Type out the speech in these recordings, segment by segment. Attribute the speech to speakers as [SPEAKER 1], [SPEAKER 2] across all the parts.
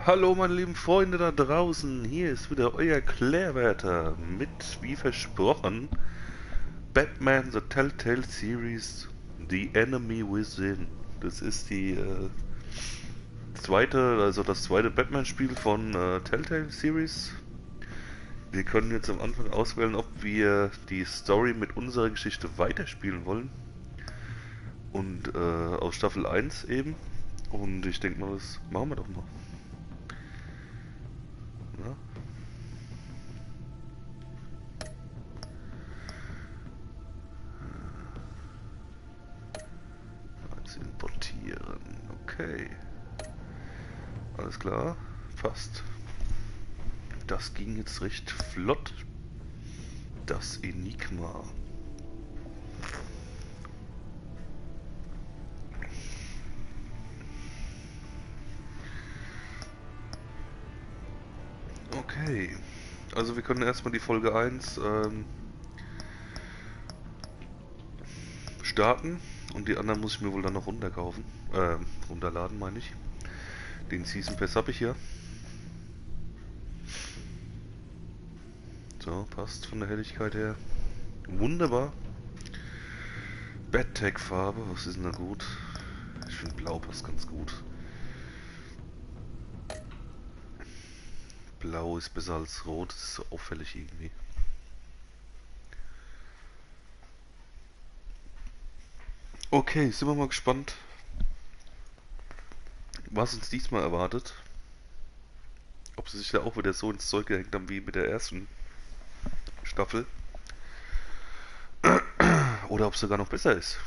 [SPEAKER 1] Hallo meine lieben Freunde da draußen, hier ist wieder euer Klaerwaerter mit, wie versprochen, Batman The Telltale Series, The Enemy Within. Das ist die das zweite Batman-Spiel von Telltale Series. Wir können jetzt am Anfang auswählen, ob wir die Story mit unserer Geschichte weiterspielen wollen. Und aus Staffel 1 eben. Und ich denke mal, das machen wir doch mal. Ja. Jetzt importieren. Okay. Alles klar. Passt. Das ging jetzt recht flott. Das Enigma. Okay. Also wir können erstmal die Folge 1 starten und die anderen muss ich mir wohl dann noch runterkaufen. Runterladen meine ich. Den Season Pass habe ich ja. So, passt von der Helligkeit her. Wunderbar. Bad Farbe, was ist denn da gut? Ich finde Blau passt ganz gut. Blau ist besser als Rot, das ist so auffällig irgendwie. Okay, sind wir mal gespannt, was uns diesmal erwartet. Ob sie sich da auch wieder so ins Zeug gehängt haben wie mit der ersten Staffel. Oder ob es sogar noch besser ist.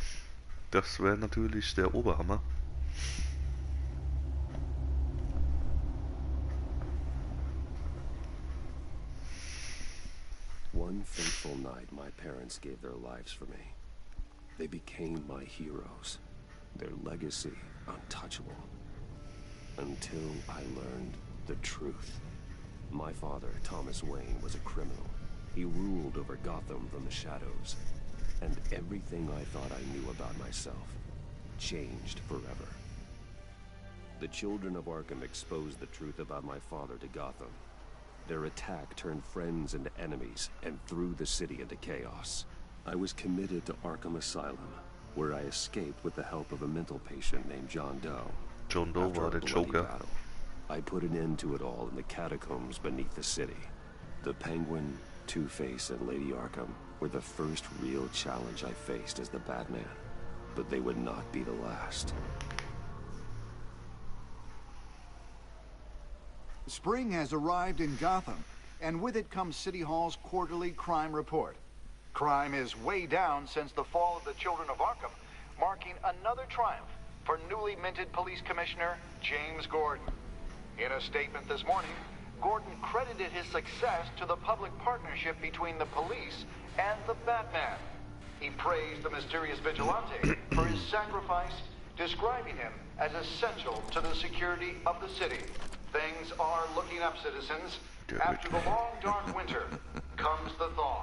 [SPEAKER 1] Das wäre natürlich der Oberhammer.
[SPEAKER 2] One fateful night, my parents gave their lives for me. They became my heroes, their legacy untouchable. Until I learned the truth. My father, Thomas Wayne, was a criminal. He ruled over Gotham from the shadows. And everything I thought I knew about myself changed forever. The children of Arkham exposed the truth about my father to Gotham. Their attack turned friends into enemies and threw the city into chaos. I was committed to Arkham Asylum, where I escaped with the help of a mental patient named John Doe.
[SPEAKER 1] John Doe war der Joker.
[SPEAKER 2] Battle, I put an end to it all in the catacombs beneath the city. The Penguin, Two-Face, and Lady Arkham were the first real challenge I faced as the Batman. But they would not be the last.
[SPEAKER 3] Spring has arrived in Gotham, and with it comes City Hall's quarterly crime report. Crime is way down since the fall of the Children of Arkham, marking another triumph for newly minted Police Commissioner James Gordon. In a statement this morning, Gordon credited his success to the public partnership between the police and the Batman. He praised the mysterious vigilante for his sacrifice, describing him as essential to the security of the city. Things are looking up, citizens. After the long, dark winter comes the thaw.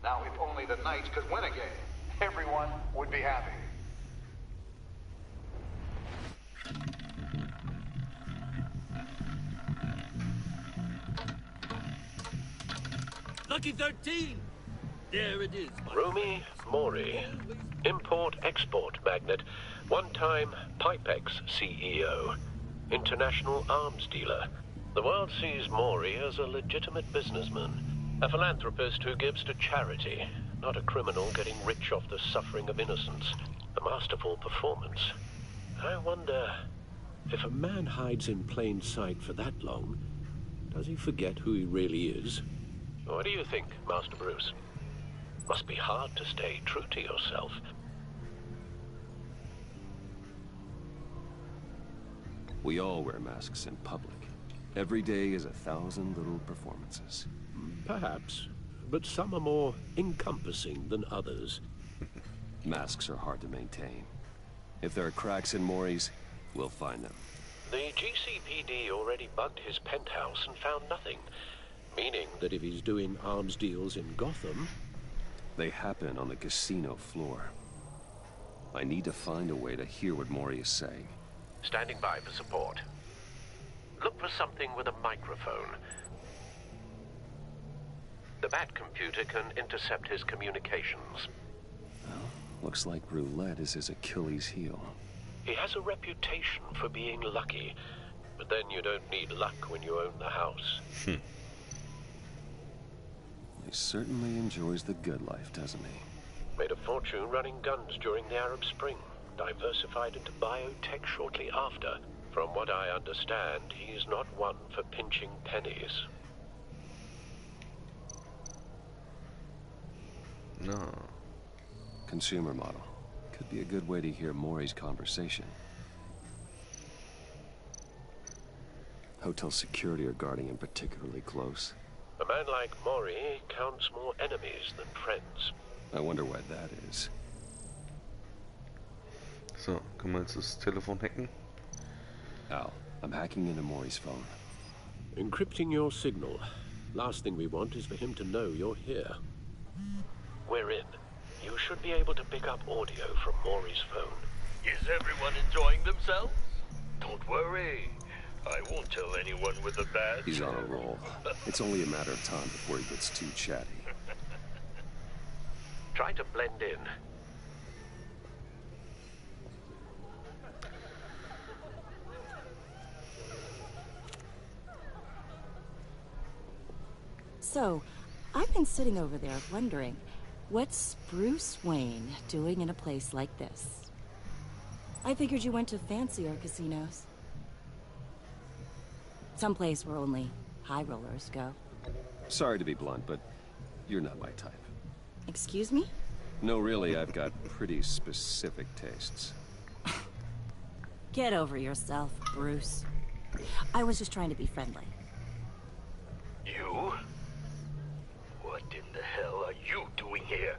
[SPEAKER 3] Now, if only the Knights could win again, everyone would be happy.
[SPEAKER 4] Lucky 13! There it is.
[SPEAKER 5] Rumi Mori, import-export magnate, one-time Pipex CEO, international arms dealer. The world sees Mori as a legitimate businessman, a philanthropist who gives to charity, not a criminal getting rich off the suffering of innocence. A masterful performance. I wonder, if a man hides in plain sight for that long, does he forget who he really is? What do you think, Master Bruce? Must be hard to stay true to yourself.
[SPEAKER 2] We all wear masks in public. Every day is 1,000 little performances.
[SPEAKER 5] Perhaps, but some are more encompassing than others.
[SPEAKER 2] Masks are hard to maintain. If there are cracks in Mori's, we'll find them.
[SPEAKER 5] The GCPD already bugged his penthouse and found nothing. Meaning that if he's doing arms deals in Gotham...
[SPEAKER 2] They happen on the casino floor. I need to find a way to hear what Mori is saying.
[SPEAKER 5] Standing by for support. for something with a microphone. The Bat computer can intercept his communications.
[SPEAKER 2] Well, looks like roulette is his Achilles heel.
[SPEAKER 5] He has a reputation for being lucky, but then you don't need luck when you own the house.
[SPEAKER 2] He certainly enjoys the good life, doesn't he?
[SPEAKER 5] Made a fortune running guns during the Arab Spring. Diversified into biotech shortly after. From what I understand, he's not one for pinching pennies.
[SPEAKER 1] No.
[SPEAKER 2] Consumer model. Could be a good way to hear Maury's conversation. Hotel security are guarding him particularly close.
[SPEAKER 5] A man like Maury counts more enemies than friends.
[SPEAKER 2] I wonder why that is.
[SPEAKER 1] So, können wir jetzt das Telefon hacken?
[SPEAKER 2] Al, I'm hacking into Maury's phone.
[SPEAKER 5] Encrypting your signal. Last thing we want is for him to know you're here. We're in. You should be able to pick up audio from Maury's phone.
[SPEAKER 4] Is everyone enjoying themselves? Don't worry. I won't tell anyone with a badge.
[SPEAKER 2] He's on a roll. It's only a matter of time before he gets too chatty.
[SPEAKER 5] Try to blend in.
[SPEAKER 6] So, I've been sitting over there wondering, what's Bruce Wayne doing in a place like this? I figured you went to fancier casinos. Someplace where only high rollers go.
[SPEAKER 2] Sorry to be blunt, but you're not my type.
[SPEAKER 6] Excuse me?
[SPEAKER 2] No, really, I've got pretty specific tastes.
[SPEAKER 6] Get over yourself, Bruce. I was just trying to be friendly.
[SPEAKER 4] You? What in the hell are you doing here?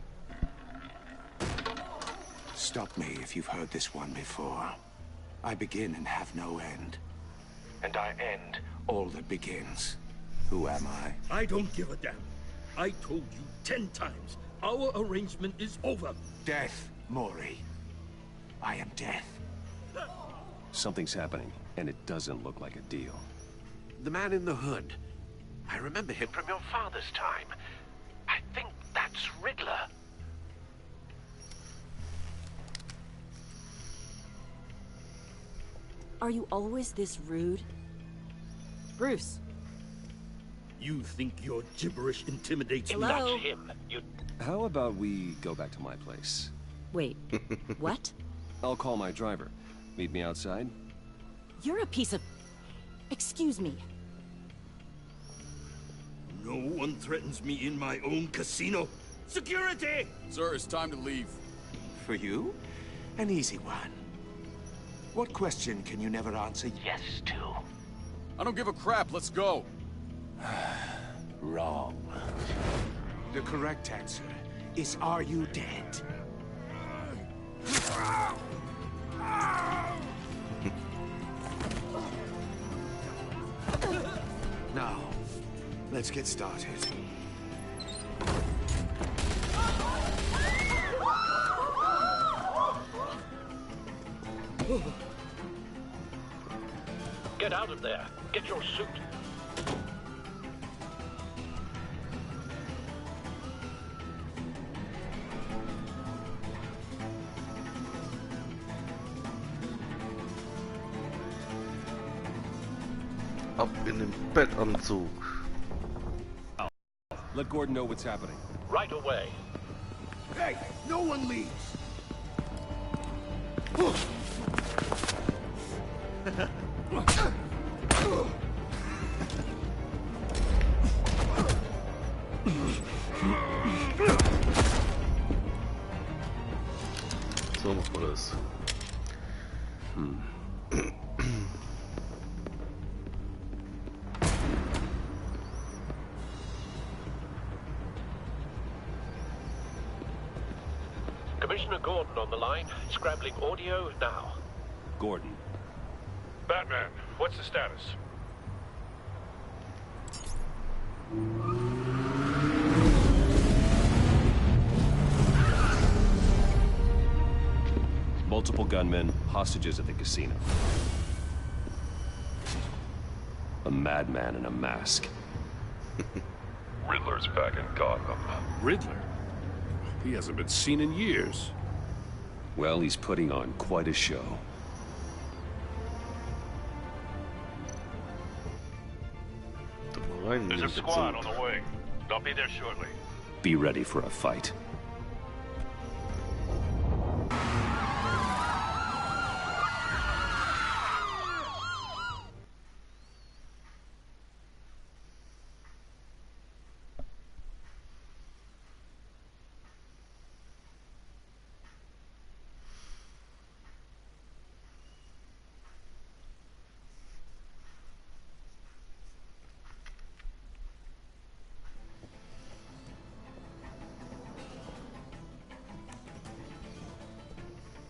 [SPEAKER 7] Stop me if you've heard this one before. I begin and have no end. And I end all that begins. Who am I?
[SPEAKER 4] I don't give a damn. I told you 10 times. Our arrangement is over.
[SPEAKER 7] Death, Maury. I am death.
[SPEAKER 2] Something's happening, and it doesn't look like a deal.
[SPEAKER 5] The man in the hood. I remember him from your father's time. I think that's Riddler.
[SPEAKER 6] Are you always this rude? Bruce.
[SPEAKER 4] You think your gibberish intimidates me?
[SPEAKER 6] Hello?
[SPEAKER 5] That's him. You...
[SPEAKER 2] How about we go back to my place?
[SPEAKER 6] Wait, what?
[SPEAKER 2] I'll call my driver. Meet me outside?
[SPEAKER 6] You're a piece of... Excuse me.
[SPEAKER 4] No one threatens me in my own casino. Security!
[SPEAKER 8] Sir, it's time to leave.
[SPEAKER 7] For you? An easy one. What question can you never answer yes to?
[SPEAKER 8] I don't give a crap, let's go.
[SPEAKER 7] Wrong. The correct answer is, are you dead? Now, let's get started.
[SPEAKER 5] Get out of there. Get your suit.
[SPEAKER 1] Ab in den Bettanzug.
[SPEAKER 2] Let Gordon know what's happening.
[SPEAKER 5] Right away.
[SPEAKER 7] Hey, no one leaves!
[SPEAKER 1] So macht man das.
[SPEAKER 5] Commissioner Gordon on the line. Scrambling audio now.
[SPEAKER 2] Gordon.
[SPEAKER 9] Batman, what's the status?
[SPEAKER 2] Multiple gunmen, hostages at the casino. A madman in a mask.
[SPEAKER 9] Riddler's back in Gotham.
[SPEAKER 8] Riddler? He hasn't been seen in years.
[SPEAKER 2] Well, he's putting on quite a show.
[SPEAKER 9] There's a squad on the way. They'll be there shortly.
[SPEAKER 2] Be ready for a fight.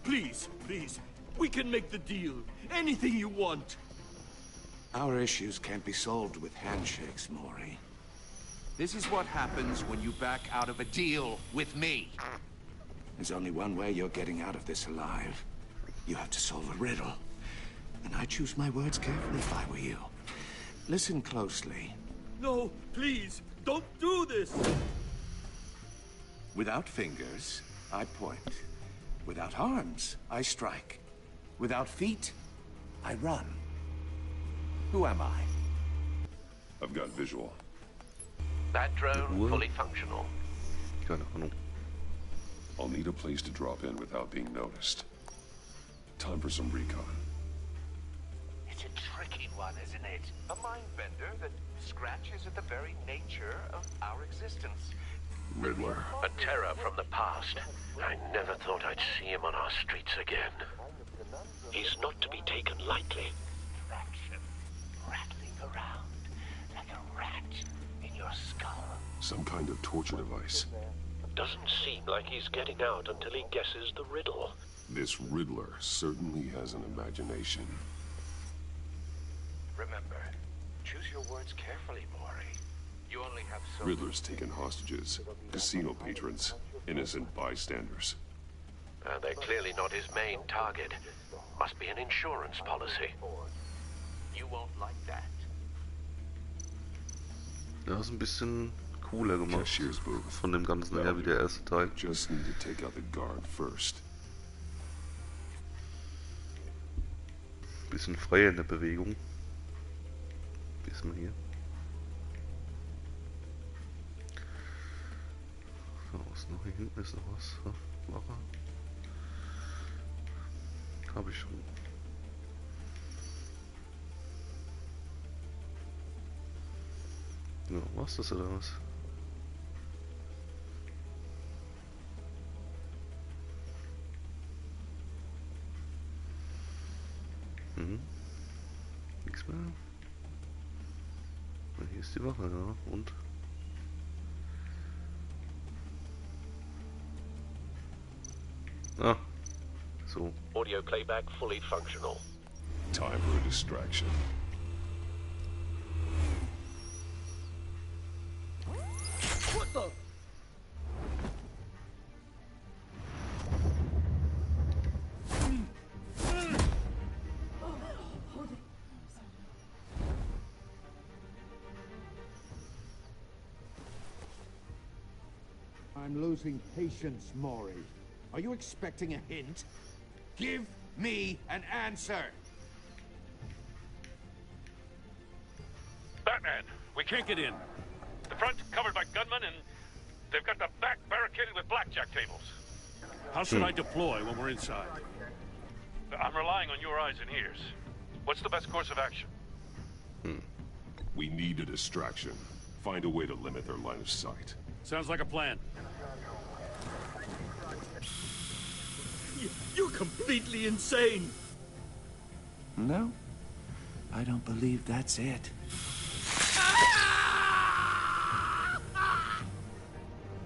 [SPEAKER 10] Please, please, we can make the deal. Anything you want.
[SPEAKER 7] Our issues can't be solved with handshakes, Maury.
[SPEAKER 10] This is what happens when you back out of a deal with me.
[SPEAKER 7] There's only one way you're getting out of this alive. You have to solve a riddle. And I choose my words carefully if I were you. Listen closely.
[SPEAKER 10] No, please, don't do this.
[SPEAKER 7] Without fingers, I point. Without arms, I strike. Without feet, I run. Who am I?
[SPEAKER 9] I've got visual.
[SPEAKER 5] That drone fully functional.
[SPEAKER 1] Keine Ahnung.
[SPEAKER 9] I'll need a place to drop in without being noticed. Time for some recon.
[SPEAKER 11] It's a tricky one, isn't it? A mind bender that scratches at the very nature of our existence.
[SPEAKER 9] Riddler.
[SPEAKER 5] A terror from the past. I never thought I'd see him on our streets again. He's not to be taken lightly.
[SPEAKER 11] Traction rattling around like a rat in your skull.
[SPEAKER 9] Some kind of torture device.
[SPEAKER 5] Doesn't seem like he's getting out until he guesses the riddle.
[SPEAKER 9] This Riddler certainly has an imagination.
[SPEAKER 11] Remember, choose your words carefully, Maury. You only have so...
[SPEAKER 9] Riddler's taken hostages, casino patrons, innocent bystanders.
[SPEAKER 5] They're clearly not his main target. Must be an insurance policy.
[SPEAKER 11] You won't like that.
[SPEAKER 1] Ja, ist ein bisschen cooler gemacht
[SPEAKER 9] Cashier's booth.
[SPEAKER 1] von dem Ganzen her wie der erste Teil.
[SPEAKER 9] Just need to take out the guard first.
[SPEAKER 1] Bisschen freier in der Bewegung. Wie ist man hier? So, was noch hier hinten ist noch was. Wache. Habe ich schon. Ja, was das oder was? Nichts mehr. Na, hier ist die Wache, ja. Und? Ah. So.
[SPEAKER 5] Audio playback fully functional.
[SPEAKER 9] Time for a distraction.
[SPEAKER 10] What the?
[SPEAKER 12] I'm losing patience, Maury. Are you expecting a hint? Give me an answer!
[SPEAKER 9] Batman, we can't get in. The front's covered by gunmen and they've got the back barricaded with blackjack tables.
[SPEAKER 8] How should I deploy when we're inside?
[SPEAKER 9] I'm relying on your eyes and ears. What's the best course of action? We need a distraction. Find a way to limit their line of sight.
[SPEAKER 8] Sounds like a plan.
[SPEAKER 10] You're completely insane.
[SPEAKER 7] No, I don't believe that's it.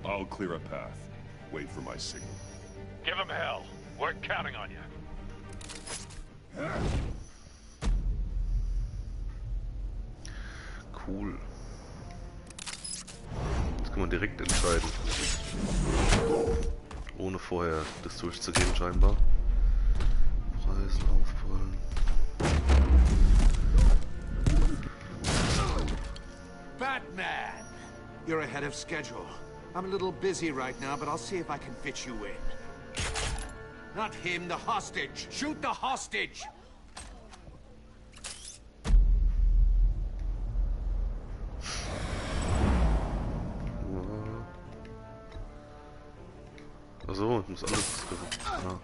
[SPEAKER 9] I'll clear a path. Wait for my signal.
[SPEAKER 8] Give him hell. We're counting on you.
[SPEAKER 1] Cool. Jetzt kann man direkt entscheiden. Ohne vorher das durchzugehen scheinbar. Preisen aufrollen.
[SPEAKER 12] You're ahead of schedule. I'm a little busy right now, but I'll see if I can fit you in. Not him, the hostage! Shoot the hostage!
[SPEAKER 1] Achso, ich muss alles. Ah.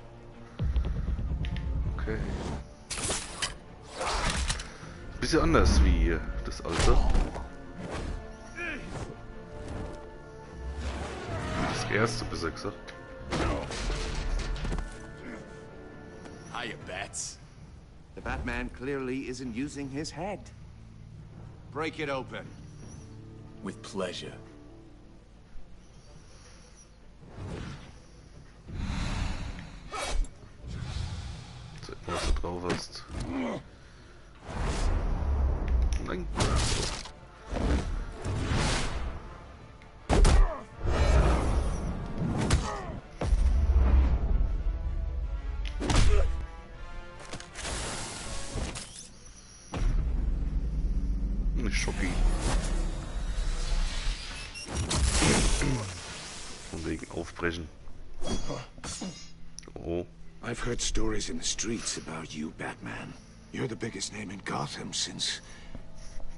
[SPEAKER 1] Okay. Bisschen anders wie das alte. Das erste, besser gesagt.
[SPEAKER 12] Hiya, Bats. The Batman clearly isn't using his head. Break it open. With pleasure.
[SPEAKER 1] Zeig mal, was du drauf hast. Nein. Nicht Schocki. Von wegen aufbrechen. Oh.
[SPEAKER 7] I've heard stories in the streets about you, Batman. You're the biggest name in Gotham since...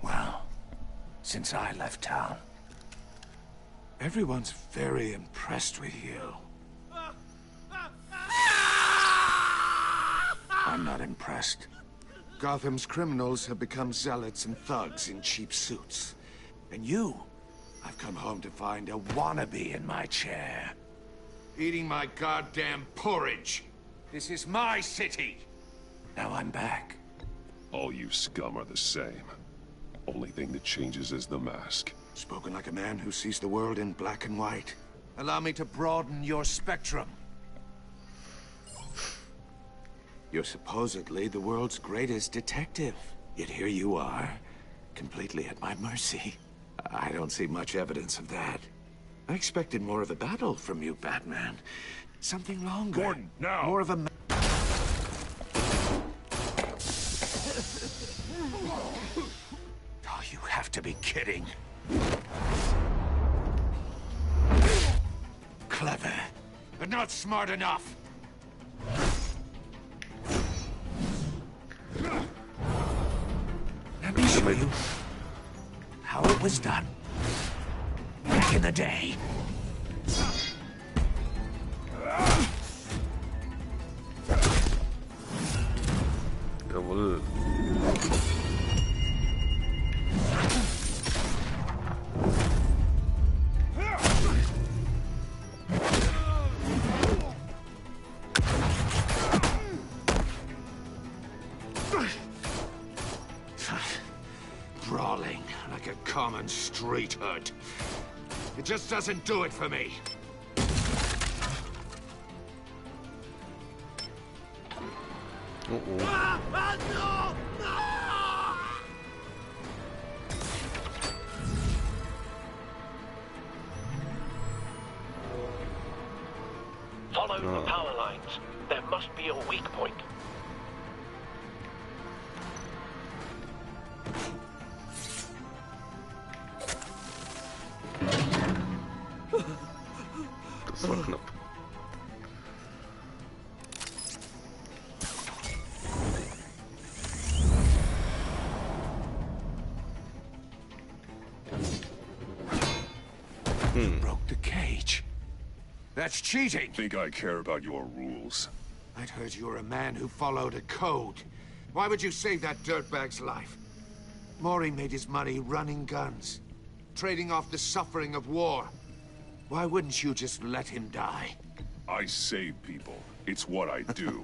[SPEAKER 7] well, since I left town. Everyone's very impressed with you. I'm not impressed. Gotham's criminals have become zealots and thugs in cheap suits. And you, I've come home to find a wannabe in my chair. Eating my goddamn porridge. This is my city. Now I'm back.
[SPEAKER 9] All you scum are the same. Only thing that changes is the mask.
[SPEAKER 7] Spoken like a man who sees the world in black and white. Allow me to broaden your spectrum. You're supposedly the world's greatest detective. Yet here you are, completely at my mercy. I don't see much evidence of that. I expected more of a battle from you, Batman. Something longer.
[SPEAKER 9] Gordon, now!
[SPEAKER 7] More of a... Oh, you have to be kidding. Clever, but not smart enough. Let me show you how it was done back in the day.
[SPEAKER 1] Jawohl.
[SPEAKER 7] Brawling like a common street hood. It just doesn't do it for me.
[SPEAKER 5] Follow the power lines. There must be a weak point.
[SPEAKER 1] Das war knapp.
[SPEAKER 7] Broke the cage. That's cheating.
[SPEAKER 9] Think I care about your rules?
[SPEAKER 7] I'd heard you were a man who followed a code. Why would you save that dirtbag's life? Mori made his money running guns, trading off the suffering of war. Why wouldn't you just let him die?
[SPEAKER 9] I save people. It's what I do.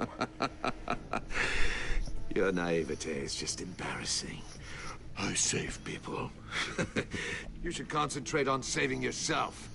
[SPEAKER 7] Your naivete is just embarrassing. I save people. You should concentrate on saving yourself.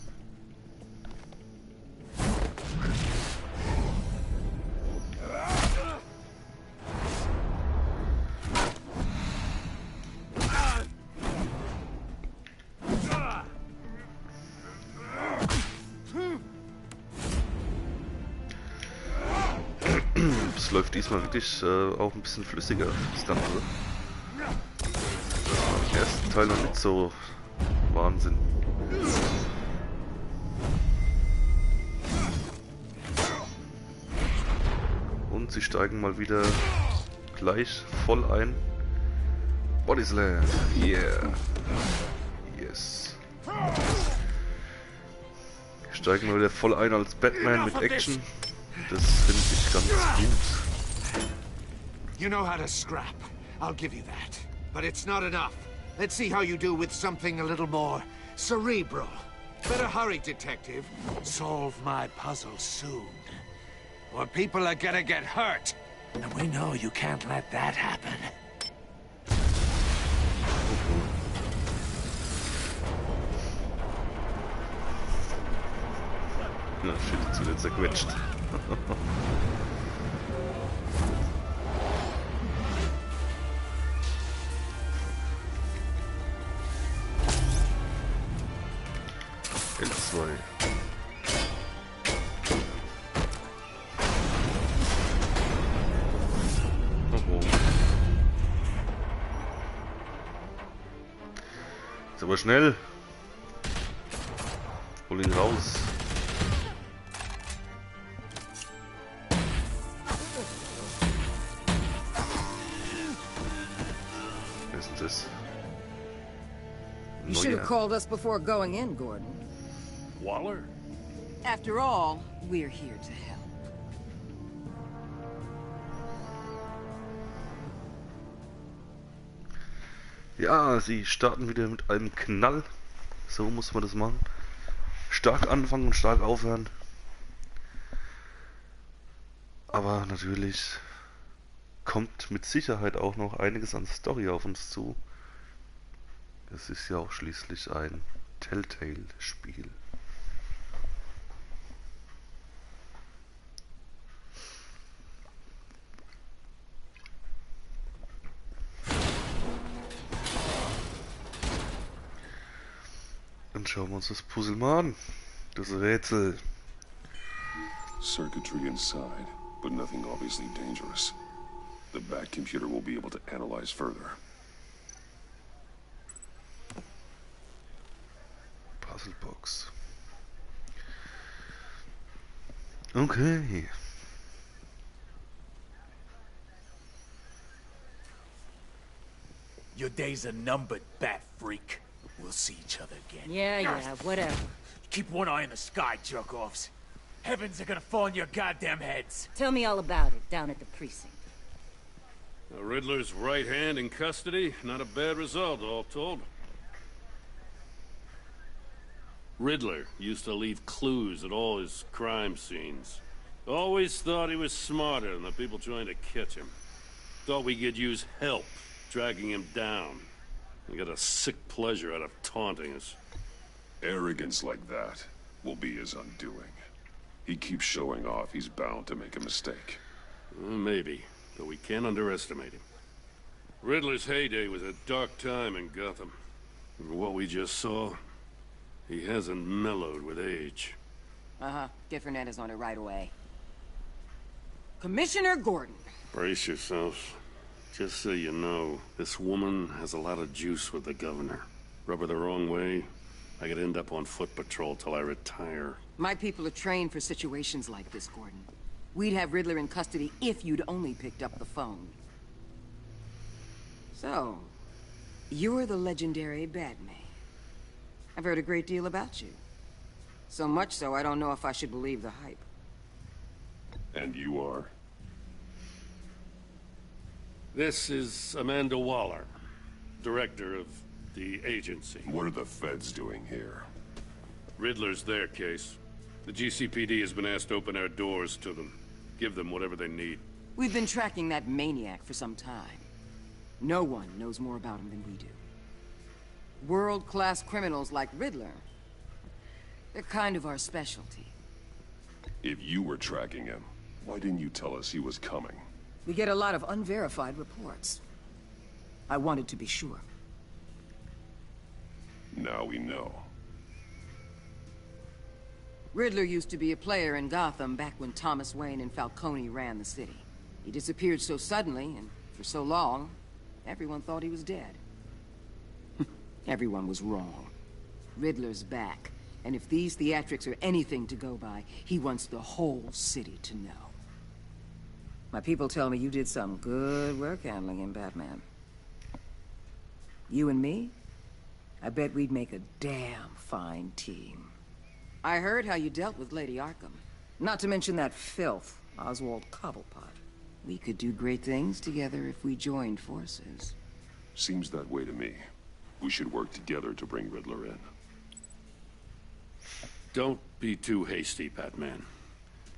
[SPEAKER 1] Es läuft diesmal wirklich auch ein bisschen flüssiger, das Ganze. Im ersten Teil noch nicht so Wahnsinn. Und sie steigen mal wieder gleich voll ein. Body Slam. Yeah. Yes. Steigen wir wieder voll ein als Batman mit Action. Das finde ich ganz gut.
[SPEAKER 12] You know how to scrap. I'll give you that. But it's not enough. Let's see how you do with something a little more cerebral. Better hurry, detective. Solve my puzzle soon. Or people are gonna get hurt. And we know you can't let that happen.
[SPEAKER 1] Na, shit, jetzt wird zerquetscht. L2. Oh. Ist aber schnell. Hol ihn raus. Wer ist denn das?
[SPEAKER 13] You should have called us before going in, Gordon.
[SPEAKER 8] Waller?
[SPEAKER 13] After all, we're here to help.
[SPEAKER 1] Ja, sie starten wieder mit einem Knall. So muss man das machen. Stark anfangen und stark aufhören. Aber natürlich kommt mit Sicherheit auch noch einiges an Story auf uns zu. Es ist ja auch schließlich ein Telltale-Spiel. Dann schauen wir uns das Puzzle mal an. Das Rätsel.
[SPEAKER 9] Circuitry inside, but nothing obviously dangerous. The back computer will be able to analyze further.
[SPEAKER 1] Puzzle Box. Okay.
[SPEAKER 10] Your days are numbered, bat freak. We'll see each other again.
[SPEAKER 6] Yeah, whatever.
[SPEAKER 10] Keep one eye in the sky, jerk-offs. Heavens are gonna fall on your goddamn heads.
[SPEAKER 6] Tell me all about it down at the precinct.
[SPEAKER 8] The Riddler's right hand in custody. Not a bad result, all told. Riddler used to leave clues at all his crime scenes. Always thought he was smarter than the people trying to catch him. Thought we could use help tracking him down. He got a sick pleasure out of taunting us.
[SPEAKER 9] Arrogance like that will be his undoing. He keeps showing off, he's bound to make a mistake.
[SPEAKER 8] Maybe, but we can't underestimate him. Riddler's heyday was a dark time in Gotham. And what we just saw, he hasn't mellowed with age.
[SPEAKER 13] Uh-huh. Get Fernandez on it right away. Commissioner Gordon.
[SPEAKER 8] Brace yourselves. Just so you know, this woman has a lot of juice with the governor. Rub her the wrong way, I could end up on foot patrol till I retire.
[SPEAKER 13] My people are trained for situations like this, Gordon. We'd have Riddler in custody if you'd only picked up the phone. So, you're the legendary Batman. I've heard a great deal about you. So much so, I don't know if I should believe the hype.
[SPEAKER 9] And you are?
[SPEAKER 8] This is Amanda Waller, director of the agency.
[SPEAKER 9] What are the feds doing here?
[SPEAKER 8] Riddler's their case. The GCPD has been asked to open our doors to them. Give them whatever they need.
[SPEAKER 13] We've been tracking that maniac for some time. No one knows more about him than we do. World-class criminals like Riddler, they're kind of our specialty.
[SPEAKER 9] If you were tracking him, why didn't you tell us he was coming?
[SPEAKER 13] We get a lot of unverified reports. I wanted to be sure.
[SPEAKER 9] Now we know.
[SPEAKER 13] Riddler used to be a player in Gotham back when Thomas Wayne and Falcone ran the city. He disappeared so suddenly, and for so long, everyone thought he was dead. Everyone was wrong. Riddler's back. And if these theatrics are anything to go by, he wants the whole city to know. My people tell me you did some good work handling him, Batman. You and me? I bet we'd make a damn fine team. I heard how you dealt with Lady Arkham. Not to mention that filth, Oswald Cobblepot. We could do great things together if we joined forces.
[SPEAKER 2] Seems that way to me. We should work together to bring Riddler in.
[SPEAKER 8] Don't be too hasty, Batman.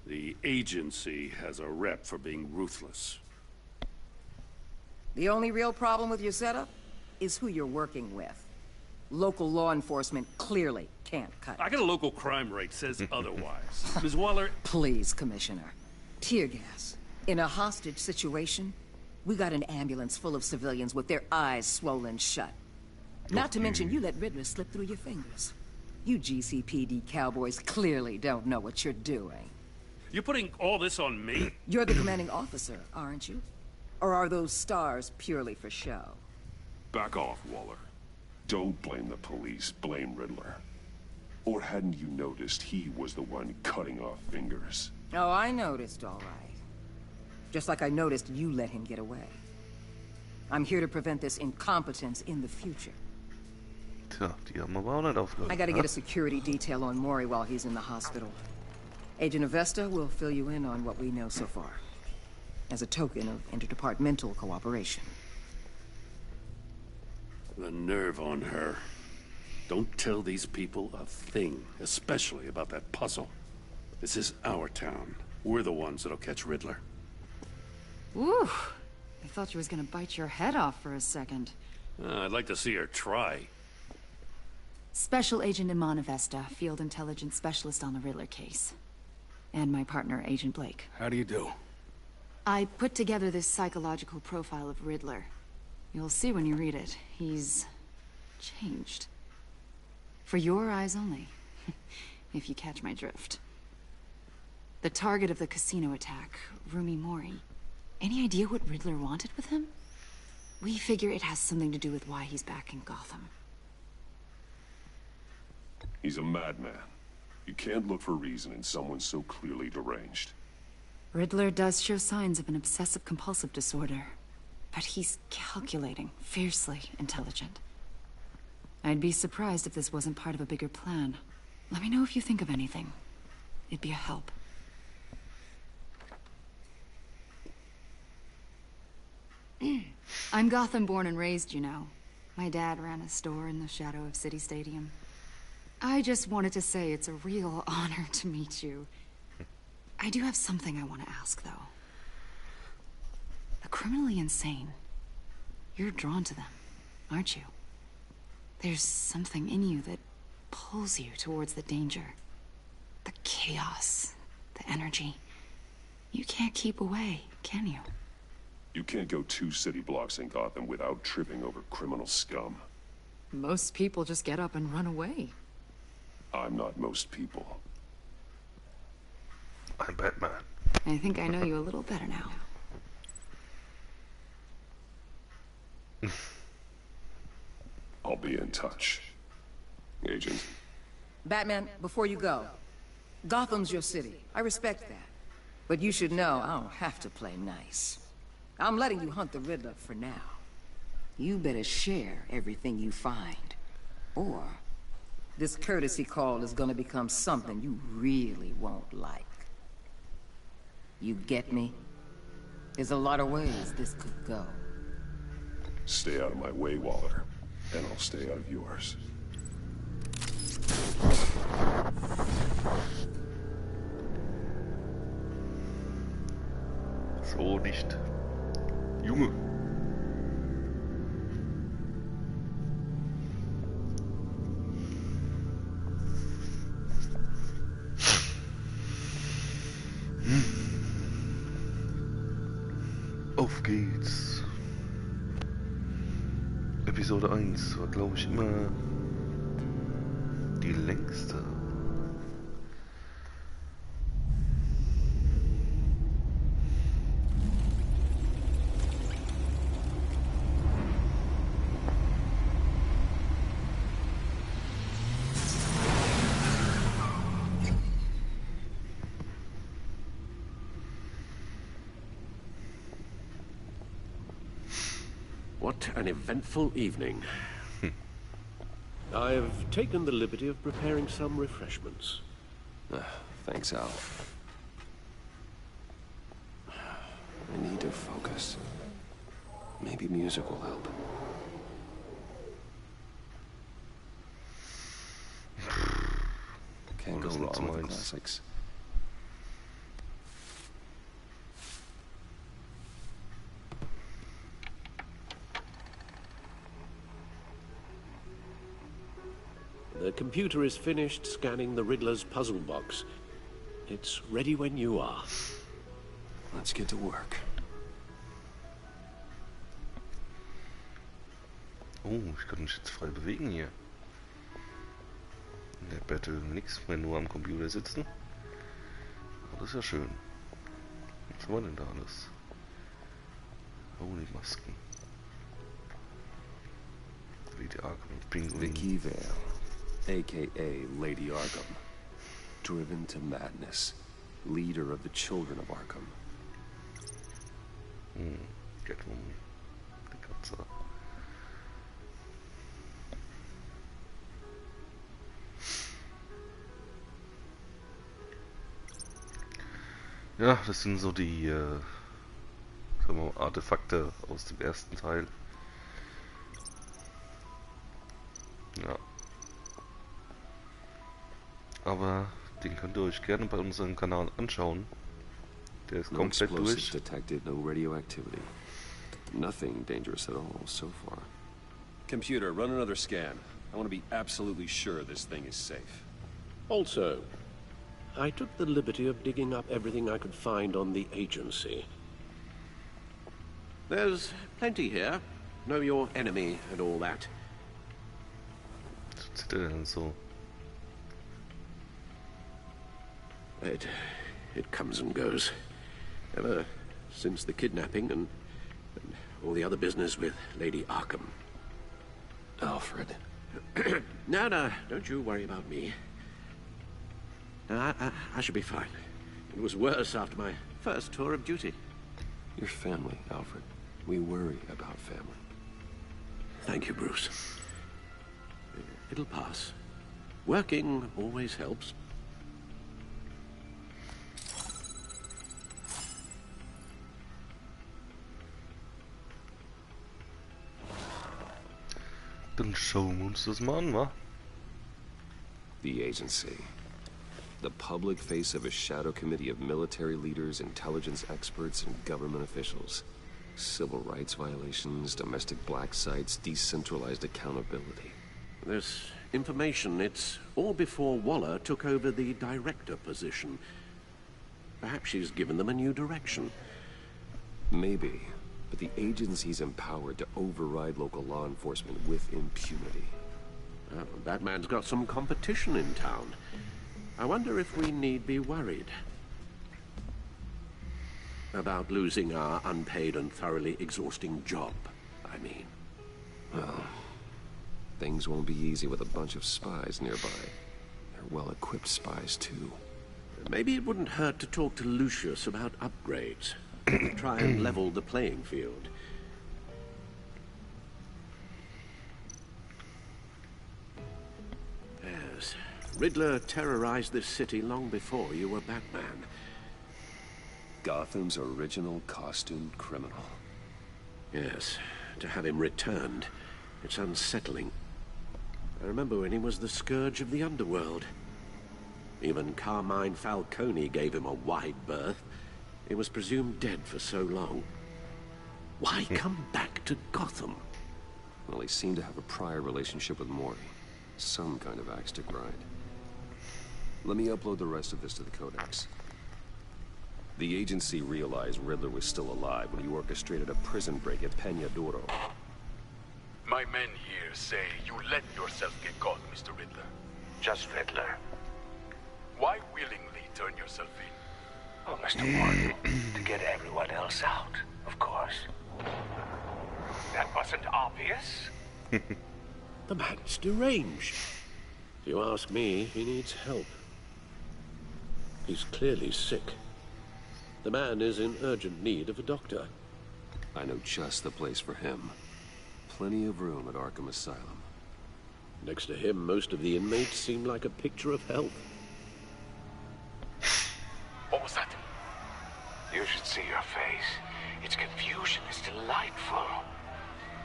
[SPEAKER 8] The agency has a rep for being ruthless.
[SPEAKER 13] The only real problem with your setup is who you're working with. Local law enforcement clearly can't cut it.
[SPEAKER 8] I got a local crime rate says otherwise. Ms. Waller...
[SPEAKER 13] Please, Commissioner. Tear gas. In a hostage situation, we got an ambulance full of civilians with their eyes swollen shut. Not to mention you let Riddler slip through your fingers. You GCPD cowboys clearly don't know what you're doing.
[SPEAKER 8] You're putting all this on me?
[SPEAKER 13] You're the commanding officer, aren't you? Or are those stars purely for show?
[SPEAKER 2] Back off, Waller. Don't blame the police, blame Riddler. Or hadn't you noticed he was the one cutting off fingers?
[SPEAKER 13] Oh, I noticed, all right. Just like I noticed you let him get away. I'm here to prevent this incompetence in the future.
[SPEAKER 1] Tja, die haben aber auch nicht aufgehört.
[SPEAKER 13] I gotta get a security detail on Mori while he's in the hospital. Agent Avesta will fill you in on what we know so far, as a token of interdepartmental cooperation.
[SPEAKER 8] The nerve on her. Don't tell these people a thing, especially about that puzzle. This is our town. We're the ones that'll catch Riddler.
[SPEAKER 14] Ooh, I thought she was gonna bite your head off for a second.
[SPEAKER 8] I'd like to see her try.
[SPEAKER 14] Special Agent Iman Avesta, Field Intelligence Specialist on the Riddler case. And my partner, Agent Blake.
[SPEAKER 15] How do you do?
[SPEAKER 14] I put together this psychological profile of Riddler. You'll see when you read it. He's changed. For your eyes only, if you catch my drift. The target of the casino attack, Rumi Mori. Any idea what Riddler wanted with him? We figure it has something to do with why he's back in Gotham.
[SPEAKER 2] He's a madman. You can't look for reason in someone so clearly deranged.
[SPEAKER 14] Riddler does show signs of an obsessive-compulsive disorder. But he's calculating, fiercely intelligent. I'd be surprised if this wasn't part of a bigger plan. Let me know if you think of anything. It'd be a help. I'm Gotham born and raised, you know. My dad ran a store in the shadow of City Stadium. I just wanted to say it's a real honor to meet you. I do have something I want to ask, though. The criminally insane. You're drawn to them, aren't you? There's something in you that pulls you towards the danger. The chaos, the energy. You can't keep away, can you?
[SPEAKER 2] You can't go 2 city blocks in Gotham without tripping over criminal scum.
[SPEAKER 14] Most people just get up and run away.
[SPEAKER 2] I'm not most people.
[SPEAKER 1] I'm Batman.
[SPEAKER 14] I think I know you a little better now.
[SPEAKER 2] I'll be in touch. Agent.
[SPEAKER 13] Batman, before you go, Gotham's your city. I respect that. But you should know I don't have to play nice. I'm letting you hunt the Riddler for now. You better share everything you find. Or this courtesy call is gonna become something you really won't like. You get me? There's a lot of ways this could go.
[SPEAKER 2] Stay out of my way, Waller. And I'll stay out of yours.
[SPEAKER 1] So nicht. Junge. Auf geht's. Episode 1 war, glaube ich, immer die längste.
[SPEAKER 5] What an eventful evening. I've taken the liberty of preparing some refreshments.
[SPEAKER 2] Thanks, Al. I need to focus. Maybe music will help. Can't go wrong with the classics.
[SPEAKER 5] The computer is finished scanning the Riddler's puzzle box. It's ready when you are.
[SPEAKER 2] Let's get to work.
[SPEAKER 1] Oh, ich kann mich jetzt frei bewegen hier. In der Battle nichts mehr, nur am Computer sitzen. Das ist ja schön. Was haben wir denn da alles? Oh, die Masken. Lady Arkham, Pinguin.
[SPEAKER 2] Vicky Vale, a.k.a. Lady Arkham. Driven to madness. Leader of the children of Arkham.
[SPEAKER 1] Catwoman. Die Katze. Ja, das sind so die sagen wir mal, Artefakte aus dem ersten Teil. Ja. Aber den könnt ihr euch gerne bei unserem Kanal anschauen. Der ist komplett durch.
[SPEAKER 2] Detected, no radioactivity. Nothing dangerous at all so far. Computer, run another scan. I want to be absolutely sure this thing is safe.
[SPEAKER 5] Also, I took the liberty of digging up everything I could find on the agency. There's plenty here. Know your enemy and all that.
[SPEAKER 1] Was sieht er denn so?
[SPEAKER 5] It comes and goes. Ever since the kidnapping and all the other business with Lady Arkham.
[SPEAKER 2] Alfred.
[SPEAKER 5] No, don't you worry about me. I should be fine. It was worse after my first tour of duty.
[SPEAKER 2] Your family, Alfred. We worry about family.
[SPEAKER 5] Thank you, Bruce. It'll pass. Working always helps.
[SPEAKER 1] Dann schauen wir uns das mal an, wa?
[SPEAKER 2] The agency. The public face of a shadow committee of military leaders, intelligence experts, and government officials. Civil rights violations, domestic black sites, decentralized accountability.
[SPEAKER 5] This information, it's all before Waller took over the director position. Perhaps she's given them a new direction.
[SPEAKER 2] Maybe, but the agency's empowered to override local law enforcement with impunity.
[SPEAKER 5] That man's got some competition in town. I wonder if we need be worried about losing our unpaid and thoroughly exhausting job, I mean.
[SPEAKER 2] Well, things won't be easy with a bunch of spies nearby. They're well-equipped spies, too.
[SPEAKER 5] Maybe it wouldn't hurt to talk to Lucius about upgrades. Try and level the playing field. Yes. Riddler terrorized this city long before you were Batman.
[SPEAKER 2] Gotham's original costumed criminal.
[SPEAKER 5] Yes. To have him returned, it's unsettling. I remember when he was the scourge of the underworld. Even Carmine Falcone gave him a wide berth. He was presumed dead for so long. Why come back to Gotham?
[SPEAKER 2] Well, he seemed to have a prior relationship with Morty. Some kind of axe to grind. Let me upload the rest of this to the Codex. The agency realized Riddler was still alive when he orchestrated a prison break at Peña Duro.
[SPEAKER 15] My men here say you let yourself get caught, Mr. Riddler.
[SPEAKER 11] Just Riddler.
[SPEAKER 15] Why willingly turn yourself in?
[SPEAKER 11] Oh, Mr. Ward, to get everyone else out, of course. That wasn't obvious?
[SPEAKER 5] The man's deranged. If you ask me, he needs help. He's clearly sick. The man is in urgent need of a doctor.
[SPEAKER 2] I know just the place for him. plenty of room at Arkham Asylum.
[SPEAKER 5] Next to him, most of the inmates seem like a picture of health.
[SPEAKER 15] What was that?
[SPEAKER 11] You should see your face. Its confusion is delightful.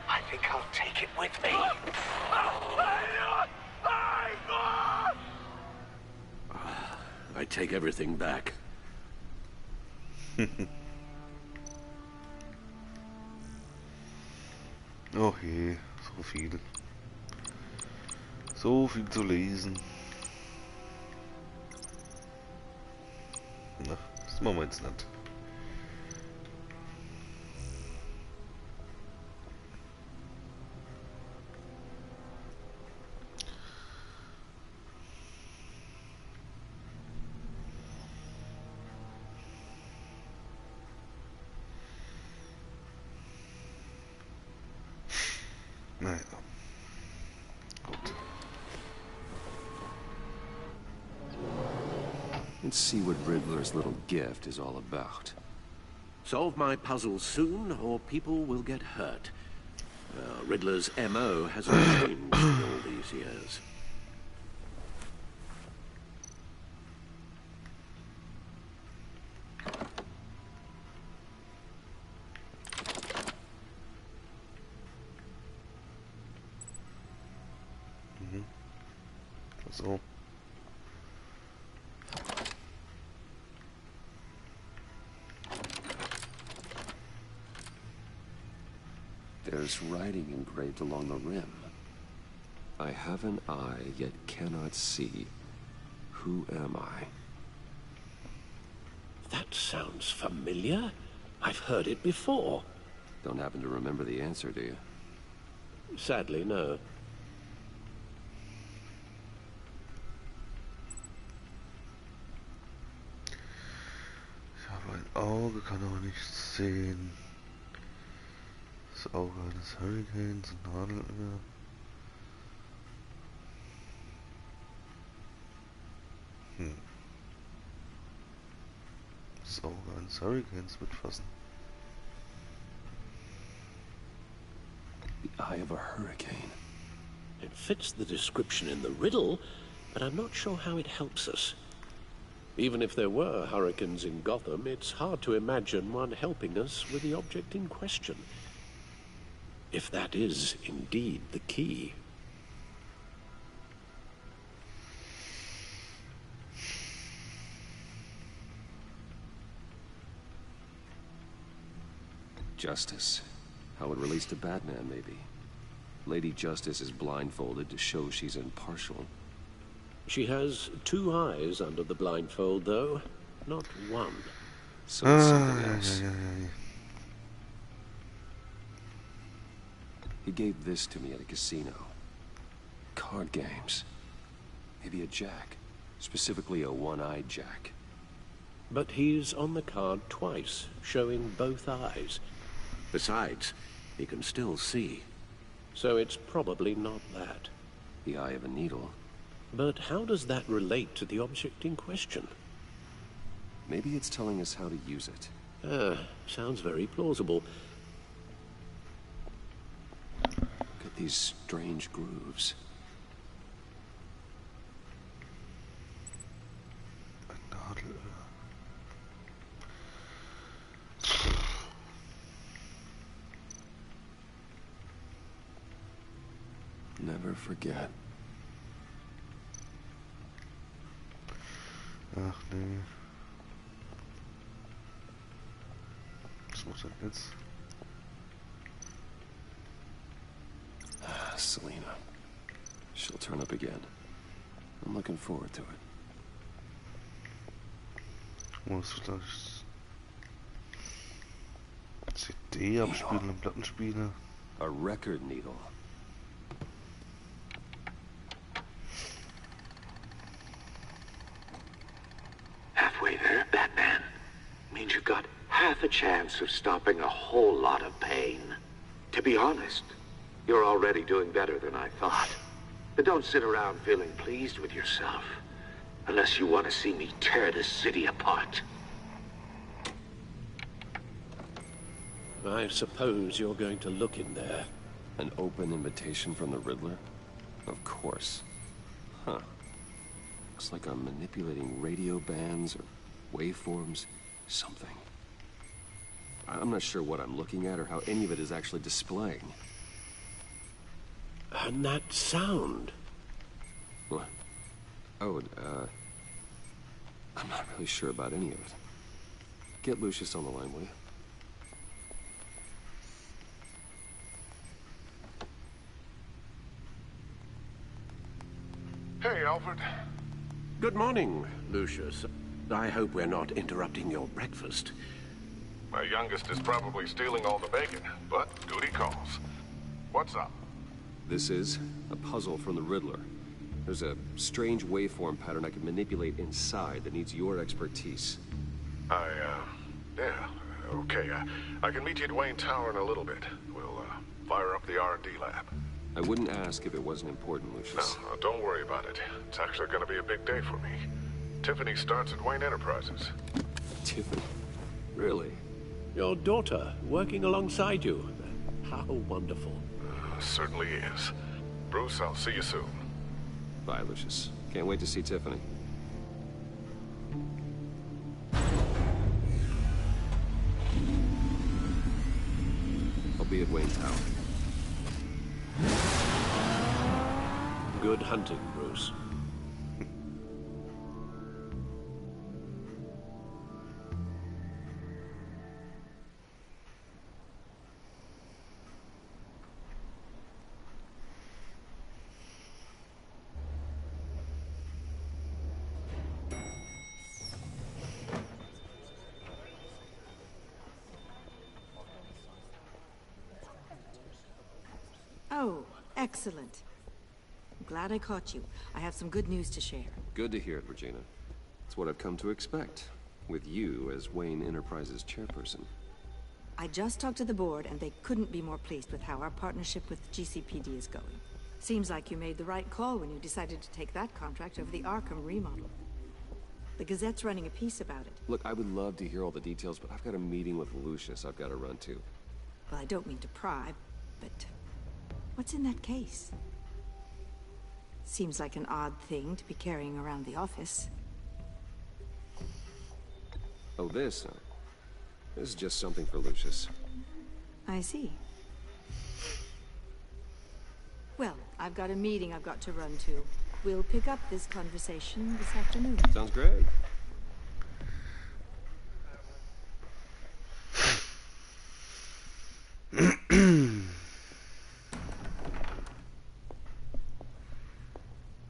[SPEAKER 11] I think I'll take it with me.
[SPEAKER 5] I take everything back.
[SPEAKER 1] Oh je, so viel. So viel zu lesen. Na, das machen wir jetzt nicht. Naja. Gut.
[SPEAKER 2] Let's see what Riddler's little gift is all about.
[SPEAKER 5] Solve my puzzle soon, or people will get hurt. Riddler's MO hasn't changed in all these years.
[SPEAKER 1] So.
[SPEAKER 2] There's writing engraved along the rim. I have an eye, yet cannot see. Who am I?
[SPEAKER 5] That sounds familiar. I've heard it before.
[SPEAKER 2] Don't happen to remember the answer, do you?
[SPEAKER 5] Sadly, no.
[SPEAKER 1] Ich habe ein Auge, kann aber nichts sehen. Das Auge eines Hurrikans und Nadelöhr. Das Auge eines Hurrikans mitfassen.
[SPEAKER 2] The eye of a hurricane.
[SPEAKER 5] It fits the description in the riddle, but I'm not sure how it helps us. Even if there were hurricanes in Gotham, it's hard to imagine one helping us with the object in question. If that is indeed the key.
[SPEAKER 2] Justice. How it relates to Batman, maybe. Lady Justice is blindfolded to show she's impartial.
[SPEAKER 5] She has two eyes under the blindfold, though, not one.
[SPEAKER 2] So it's something else. He gave this to me at a casino. Card games. Maybe a jack. Specifically a one-eyed jack.
[SPEAKER 5] But he's on the card twice, showing both eyes. Besides, he can still see. So it's probably not that.
[SPEAKER 2] The eye of a needle.
[SPEAKER 5] But how does that relate to the object in question?
[SPEAKER 2] Maybe it's telling us how to use it.
[SPEAKER 5] Sounds very plausible.
[SPEAKER 2] Look at these strange grooves. Never forget.
[SPEAKER 1] Ach nee. Was muss denn jetzt?
[SPEAKER 2] Selena. She'll turn up again. I'm looking forward to it.
[SPEAKER 1] Muss das CD abspielen und Plattenspieler?
[SPEAKER 2] A record needle.
[SPEAKER 11] Halfway there, Batman. Means you've got half a chance of stopping a whole lot of pain. To be honest, you're already doing better than I thought. But don't sit around feeling pleased with yourself. Unless you want to see me tear this city apart.
[SPEAKER 5] I suppose you're going to look in there.
[SPEAKER 2] An open invitation from the Riddler? Of course. Huh. Looks like I'm manipulating radio bands or waveforms. Something. I'm not sure what I'm looking at or how any of it is actually displaying.
[SPEAKER 5] And that sound?
[SPEAKER 2] What? Oh, I'm not really sure about any of it. Get Lucius on the line, will you?
[SPEAKER 16] Hey, Alfred.
[SPEAKER 5] Good morning, Lucius. I hope we're not interrupting your breakfast.
[SPEAKER 16] My youngest is probably stealing all the bacon, but duty calls. What's up?
[SPEAKER 2] This is a puzzle from the Riddler. There's a strange waveform pattern I can manipulate inside that needs your expertise.
[SPEAKER 16] Yeah, okay. I can meet you at Wayne Tower in a little bit. We'll, fire up the R&D lab.
[SPEAKER 2] I wouldn't ask if it wasn't important, Lucius.
[SPEAKER 16] No, don't worry about it. It's actually gonna be a big day for me. Tiffany starts at Wayne Enterprises.
[SPEAKER 2] Tiffany? Really?
[SPEAKER 5] Your daughter, working alongside you. How wonderful.
[SPEAKER 16] Certainly is. Bruce, I'll see you soon.
[SPEAKER 2] Bye, Lucius. Can't wait to see Tiffany. I'll be at Wayne Tower.
[SPEAKER 5] Good hunting, Bruce.
[SPEAKER 17] Oh, excellent. I'm glad I caught you. I have some good news to share.
[SPEAKER 2] Good to hear it, Regina. It's what I've come to expect, with you as Wayne Enterprises chairperson.
[SPEAKER 17] I just talked to the board, and they couldn't be more pleased with how our partnership with GCPD is going. Seems like you made the right call when you decided to take that contract over the Arkham remodel. The Gazette's running a piece about it.
[SPEAKER 2] Look, I would love to hear all the details, but I've got a meeting with Lucius I've got to run to.
[SPEAKER 17] Well, I don't mean to pry, but what's in that case? Seems like an odd thing to be carrying around the office.
[SPEAKER 2] Oh, this? This is just something for Lucius.
[SPEAKER 17] I see. Well, I've got a meeting I've got to run to. We'll pick up this conversation this afternoon.
[SPEAKER 2] Sounds great.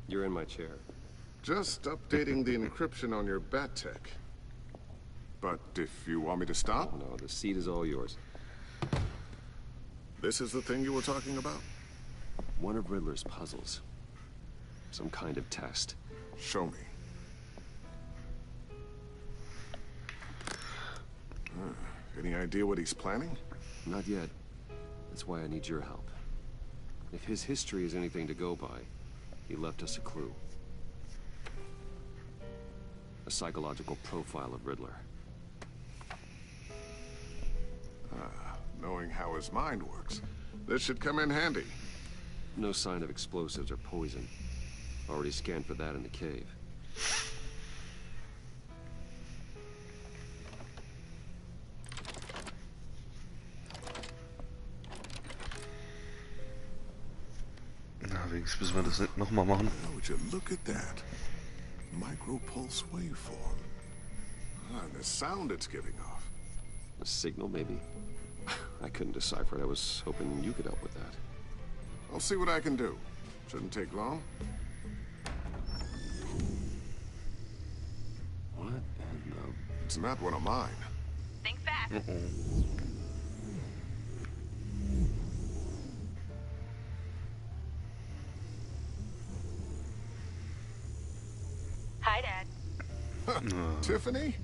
[SPEAKER 2] You're in my chair.
[SPEAKER 16] Just updating the encryption on your bat tech. But if you want me to stop?
[SPEAKER 2] Oh, no, the seat is all yours.
[SPEAKER 16] This is the thing you were talking about?
[SPEAKER 2] One of Riddler's puzzles. Some kind of test.
[SPEAKER 16] Show me. Any idea what he's planning?
[SPEAKER 2] Not yet. That's why I need your help. If his history is anything to go by, he left us a clue. A psychological profile of Riddler.
[SPEAKER 16] Knowing how his mind works, this should come in handy.
[SPEAKER 2] No sign of explosives or poison. Already scanned for that in the cave.
[SPEAKER 1] Na, wenigstens müssen wir das nicht nochmal machen.
[SPEAKER 16] Would you look at that? Micropulse waveform. And the sound it's giving off.
[SPEAKER 2] A signal, maybe? I couldn't decipher it. I was hoping you could help with that.
[SPEAKER 16] I'll see what I can do. Shouldn't take long.
[SPEAKER 2] What in the...
[SPEAKER 16] It's not one of mine.
[SPEAKER 18] Think fast. Hi, Dad.
[SPEAKER 16] Tiffany?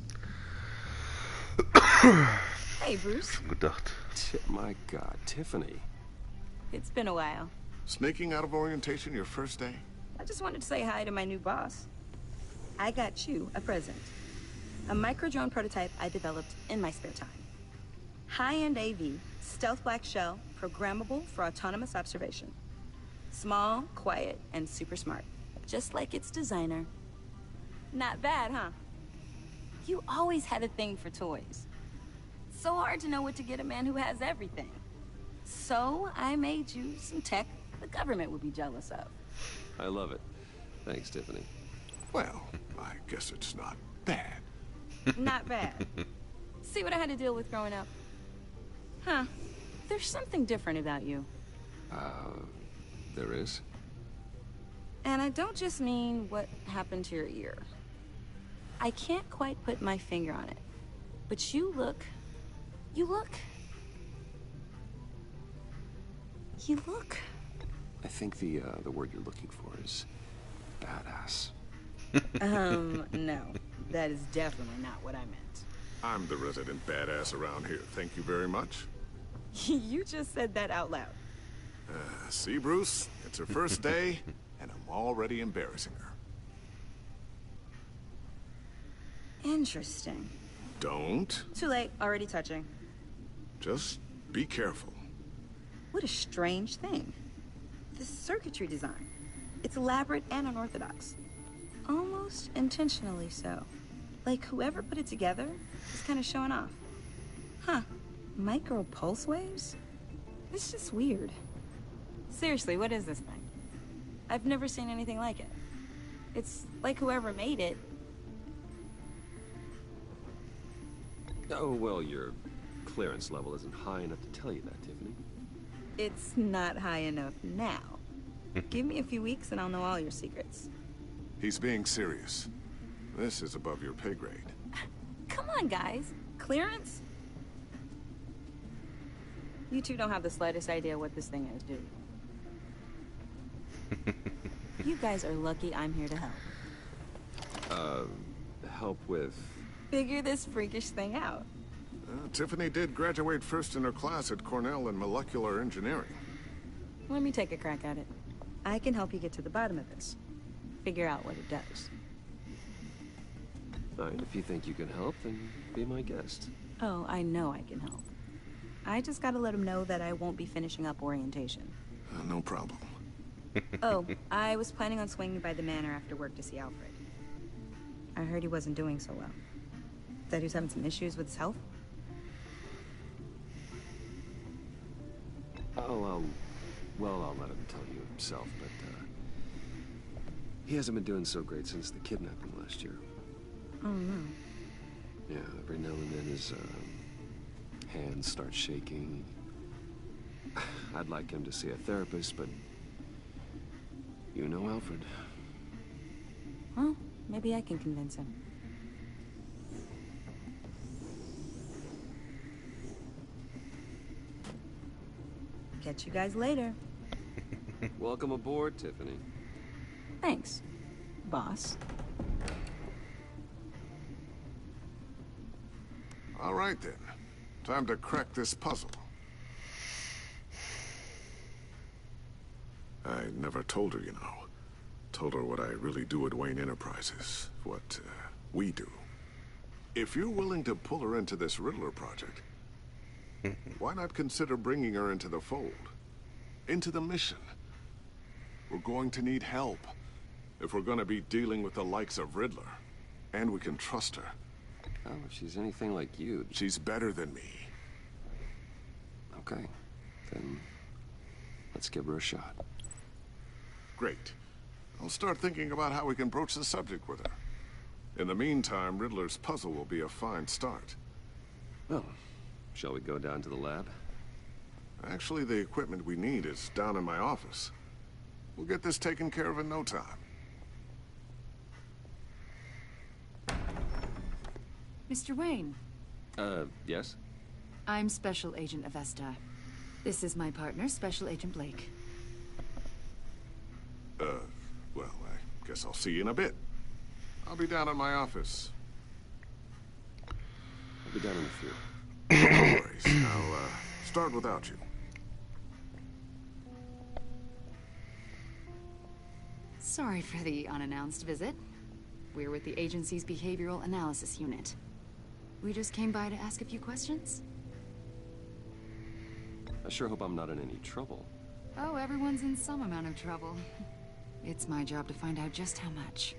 [SPEAKER 6] Hey, Bruce.
[SPEAKER 1] Schon gedacht.
[SPEAKER 2] My God, Tiffany.
[SPEAKER 6] It's been a while.
[SPEAKER 16] Sneaking out of orientation your first day?
[SPEAKER 6] I just wanted to say hi to my new boss. I got you a present. A micro-drone prototype I developed in my spare time. High-end AV Stealth black shell, programmable for autonomous observation. Small, quiet, and super smart. Just like its designer. Not bad, huh? You always had a thing for toys. So hard to know what to get a man who has everything. So I made you some tech the government would be jealous of.
[SPEAKER 2] I love it. Thanks, Tiffany.
[SPEAKER 16] Well, I guess it's not bad.
[SPEAKER 6] Not bad. See what I had to deal with growing up? Huh. There's something different about you.
[SPEAKER 2] There is?
[SPEAKER 6] And I don't just mean what happened to your ear. I can't quite put my finger on it. But you look...
[SPEAKER 2] I think the word you're looking for is badass.
[SPEAKER 6] No. That is definitely not what I meant.
[SPEAKER 16] I'm the resident badass around here. Thank you very much.
[SPEAKER 6] You just said that out loud.
[SPEAKER 16] See, Bruce? It's her first day, and I'm already embarrassing her.
[SPEAKER 6] Interesting.
[SPEAKER 16] Don't.
[SPEAKER 6] Too late. Already touching.
[SPEAKER 16] Just be careful.
[SPEAKER 6] What a strange thing. This circuitry design. It's elaborate and unorthodox. Almost intentionally so. Like whoever put it together is kind of showing off. Huh. Micro pulse waves? It's just weird. Seriously, what is this thing? I've never seen anything like it. It's like whoever made it.
[SPEAKER 2] Oh, well, your clearance level isn't high enough to tell you that, Tiffany.
[SPEAKER 6] It's not high enough now. Give me a few weeks and I'll know all your secrets.
[SPEAKER 16] He's being serious. This is above your pay grade.
[SPEAKER 6] Come on, guys. Clearance? You two don't have the slightest idea what this thing is, do you? You guys are lucky I'm here to help.
[SPEAKER 2] Help with...
[SPEAKER 6] Figure this freakish thing out.
[SPEAKER 16] Tiffany did graduate first in her class at Cornell in molecular engineering.
[SPEAKER 6] Let me take a crack at it. I can help you get to the bottom of this. Figure out what it does.
[SPEAKER 2] Fine, if you think you can help, then be my guest.
[SPEAKER 6] Oh, I know I can help. I just gotta let him know that I won't be finishing up orientation.
[SPEAKER 16] No problem.
[SPEAKER 6] Oh, I was planning on swinging by the manor after work to see Alfred. I heard he wasn't doing so well. That he was having some issues with his health?
[SPEAKER 2] Oh, well, I'll let him tell you himself, but, he hasn't been doing so great since the kidnapping last year.
[SPEAKER 6] Oh, no.
[SPEAKER 2] Yeah, every now and then his, hands start shaking. I'd like him to see a therapist, but... You know Alfred.
[SPEAKER 6] Well, maybe I can convince him. Catch you guys later.
[SPEAKER 2] Welcome aboard, Tiffany.
[SPEAKER 6] Thanks, boss.
[SPEAKER 16] All right, then. Time to crack this puzzle. I never told her, you know. Told her what I really do at Wayne Enterprises. What, we do. If you're willing to pull her into this Riddler project, why not consider bringing her into the fold? Into the mission? We're going to need help. If we're going to be dealing with the likes of Riddler. And we can trust her.
[SPEAKER 2] Oh, if she's anything like you...
[SPEAKER 16] She's better than me.
[SPEAKER 2] Okay. Then... let's give her a shot.
[SPEAKER 16] Great. I'll start thinking about how we can broach the subject with her. In the meantime, Riddler's puzzle will be a fine start.
[SPEAKER 2] Well, shall we go down to the lab?
[SPEAKER 16] Actually, the equipment we need is down in my office. We'll get this taken care of in no time.
[SPEAKER 14] Mr. Wayne.
[SPEAKER 2] Yes?
[SPEAKER 14] I'm Special Agent Avesta. This is my partner, Special Agent Blake.
[SPEAKER 16] Well, I guess I'll see you in a bit. I'll be down in my office.
[SPEAKER 2] I'll be down in a few.
[SPEAKER 16] No worries. I'll, start without you.
[SPEAKER 14] Sorry for the unannounced visit. We're with the agency's Behavioral Analysis Unit. We just came by to ask a few questions.
[SPEAKER 2] I sure hope I'm not in any trouble.
[SPEAKER 14] Oh, everyone's in some amount of trouble. It's my job to find out just how much.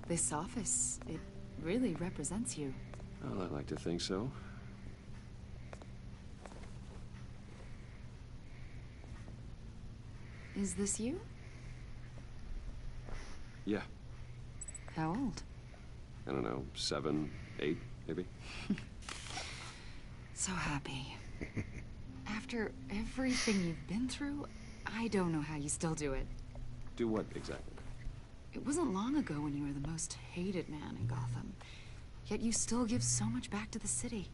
[SPEAKER 14] This office, it really represents you.
[SPEAKER 2] Well, I like to think so.
[SPEAKER 14] Is this you?
[SPEAKER 2] Yeah.
[SPEAKER 14] How old?
[SPEAKER 2] I don't know, 7, 8, maybe?
[SPEAKER 14] So happy. After everything you've been through, I don't know how you still do it.
[SPEAKER 2] Do what, exactly?
[SPEAKER 14] It wasn't long ago when you were the most hated man in Gotham. Yet you still give so much back to the city.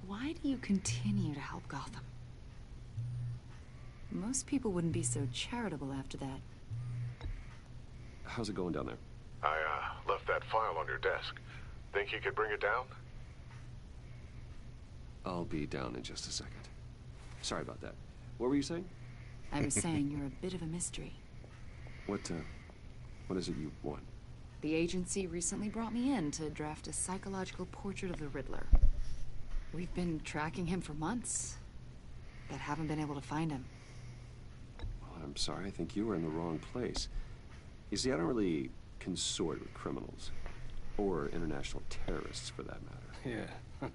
[SPEAKER 14] Why do you continue to help Gotham? Most people wouldn't be so charitable after that.
[SPEAKER 2] How's it going down there?
[SPEAKER 16] I, left that file on your desk. Think you could bring it down?
[SPEAKER 2] I'll be down in just a second. Sorry about that. What were you saying?
[SPEAKER 14] I was saying you're a bit of a mystery.
[SPEAKER 2] What is it you want?
[SPEAKER 14] The agency recently brought me in to draft a psychological portrait of the Riddler. We've been tracking him for months, but haven't been able to find him.
[SPEAKER 2] Well, I'm sorry. I think you were in the wrong place. You see, I don't really consort with criminals. Or international terrorists, for that matter.
[SPEAKER 10] Yeah.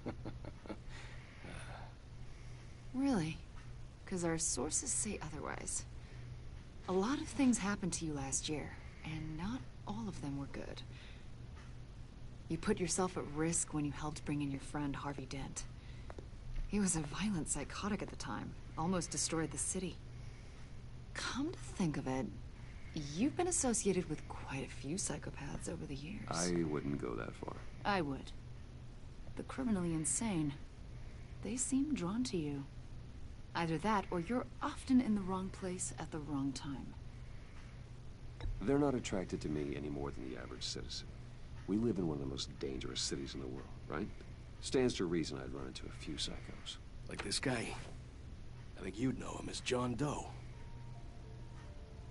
[SPEAKER 14] Really? Because our sources say otherwise. A lot of things happened to you last year, and not all of them were good. You put yourself at risk when you helped bring in your friend Harvey Dent. He was a violent psychotic at the time, almost destroyed the city. Come to think of it, you've been associated with quite a few psychopaths over the years.
[SPEAKER 2] I wouldn't go that far.
[SPEAKER 14] I would. The criminally insane. They seem drawn to you. Either that, or you're often in the wrong place at the wrong time.
[SPEAKER 2] They're not attracted to me any more than the average citizen. We live in one of the most dangerous cities in the world, right? Stands to reason I'd run into a few psychos.
[SPEAKER 10] Like this guy. I think you'd know him as John Doe.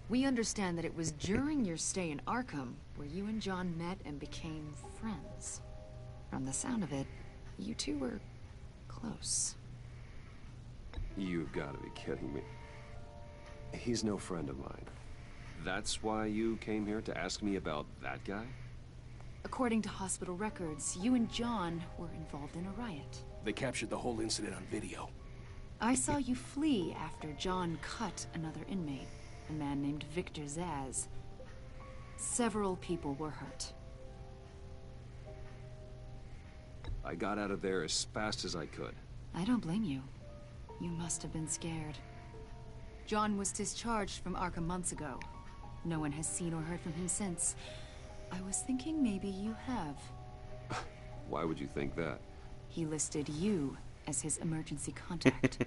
[SPEAKER 14] We understand that it was during your stay in Arkham where you and John met and became friends. From the sound of it, you two were close.
[SPEAKER 2] You've got to be kidding me. He's no friend of mine. That's why you came here to ask me about that guy?
[SPEAKER 14] According to hospital records, you and John were involved in a riot.
[SPEAKER 10] They captured the whole incident on video.
[SPEAKER 14] I saw you flee after John cut another inmate, a man named Victor Zsasz. Several people were hurt.
[SPEAKER 2] I got out of there as fast as I could.
[SPEAKER 14] I don't blame you. You must have been scared. John was discharged from Arkham months ago. No one has seen or heard from him since. I was thinking maybe you have.
[SPEAKER 2] Why would you think that?
[SPEAKER 14] He listed you as his emergency contact.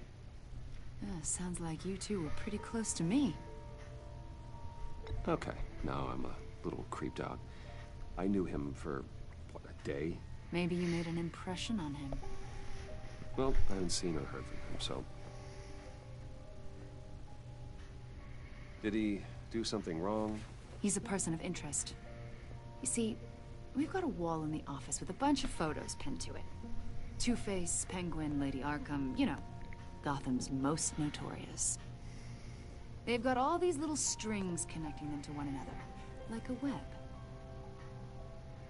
[SPEAKER 14] Sounds like you two were pretty close to me.
[SPEAKER 2] Okay, now I'm a little creeped out. I knew him for, what, a day?
[SPEAKER 14] Maybe you made an impression on him.
[SPEAKER 2] Well, I haven't seen or heard from him, so... Did he do something wrong?
[SPEAKER 14] He's a person of interest. You see, we've got a wall in the office with a bunch of photos pinned to it. Two-Face, Penguin, Lady Arkham, you know, Gotham's most notorious. They've got all these little strings connecting them to one another, like a web.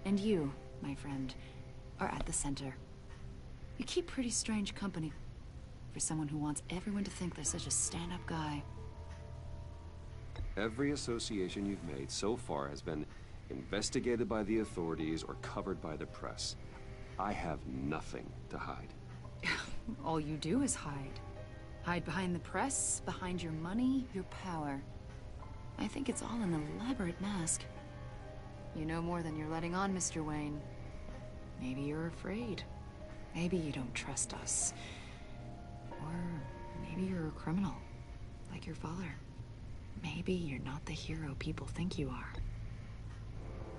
[SPEAKER 14] And you, my friend, are at the center. You keep pretty strange company for someone who wants everyone to think they're such a stand-up guy.
[SPEAKER 2] Every association you've made so far has been investigated by the authorities or covered by the press. I have nothing to hide.
[SPEAKER 14] All you do is hide. Hide behind the press, behind your money, your power. I think it's all an elaborate mask. You know more than you're letting on, Mr. Wayne. Maybe you're afraid. Maybe you don't trust us. Or maybe you're a criminal, like your father. Maybe you're not the hero people think you are.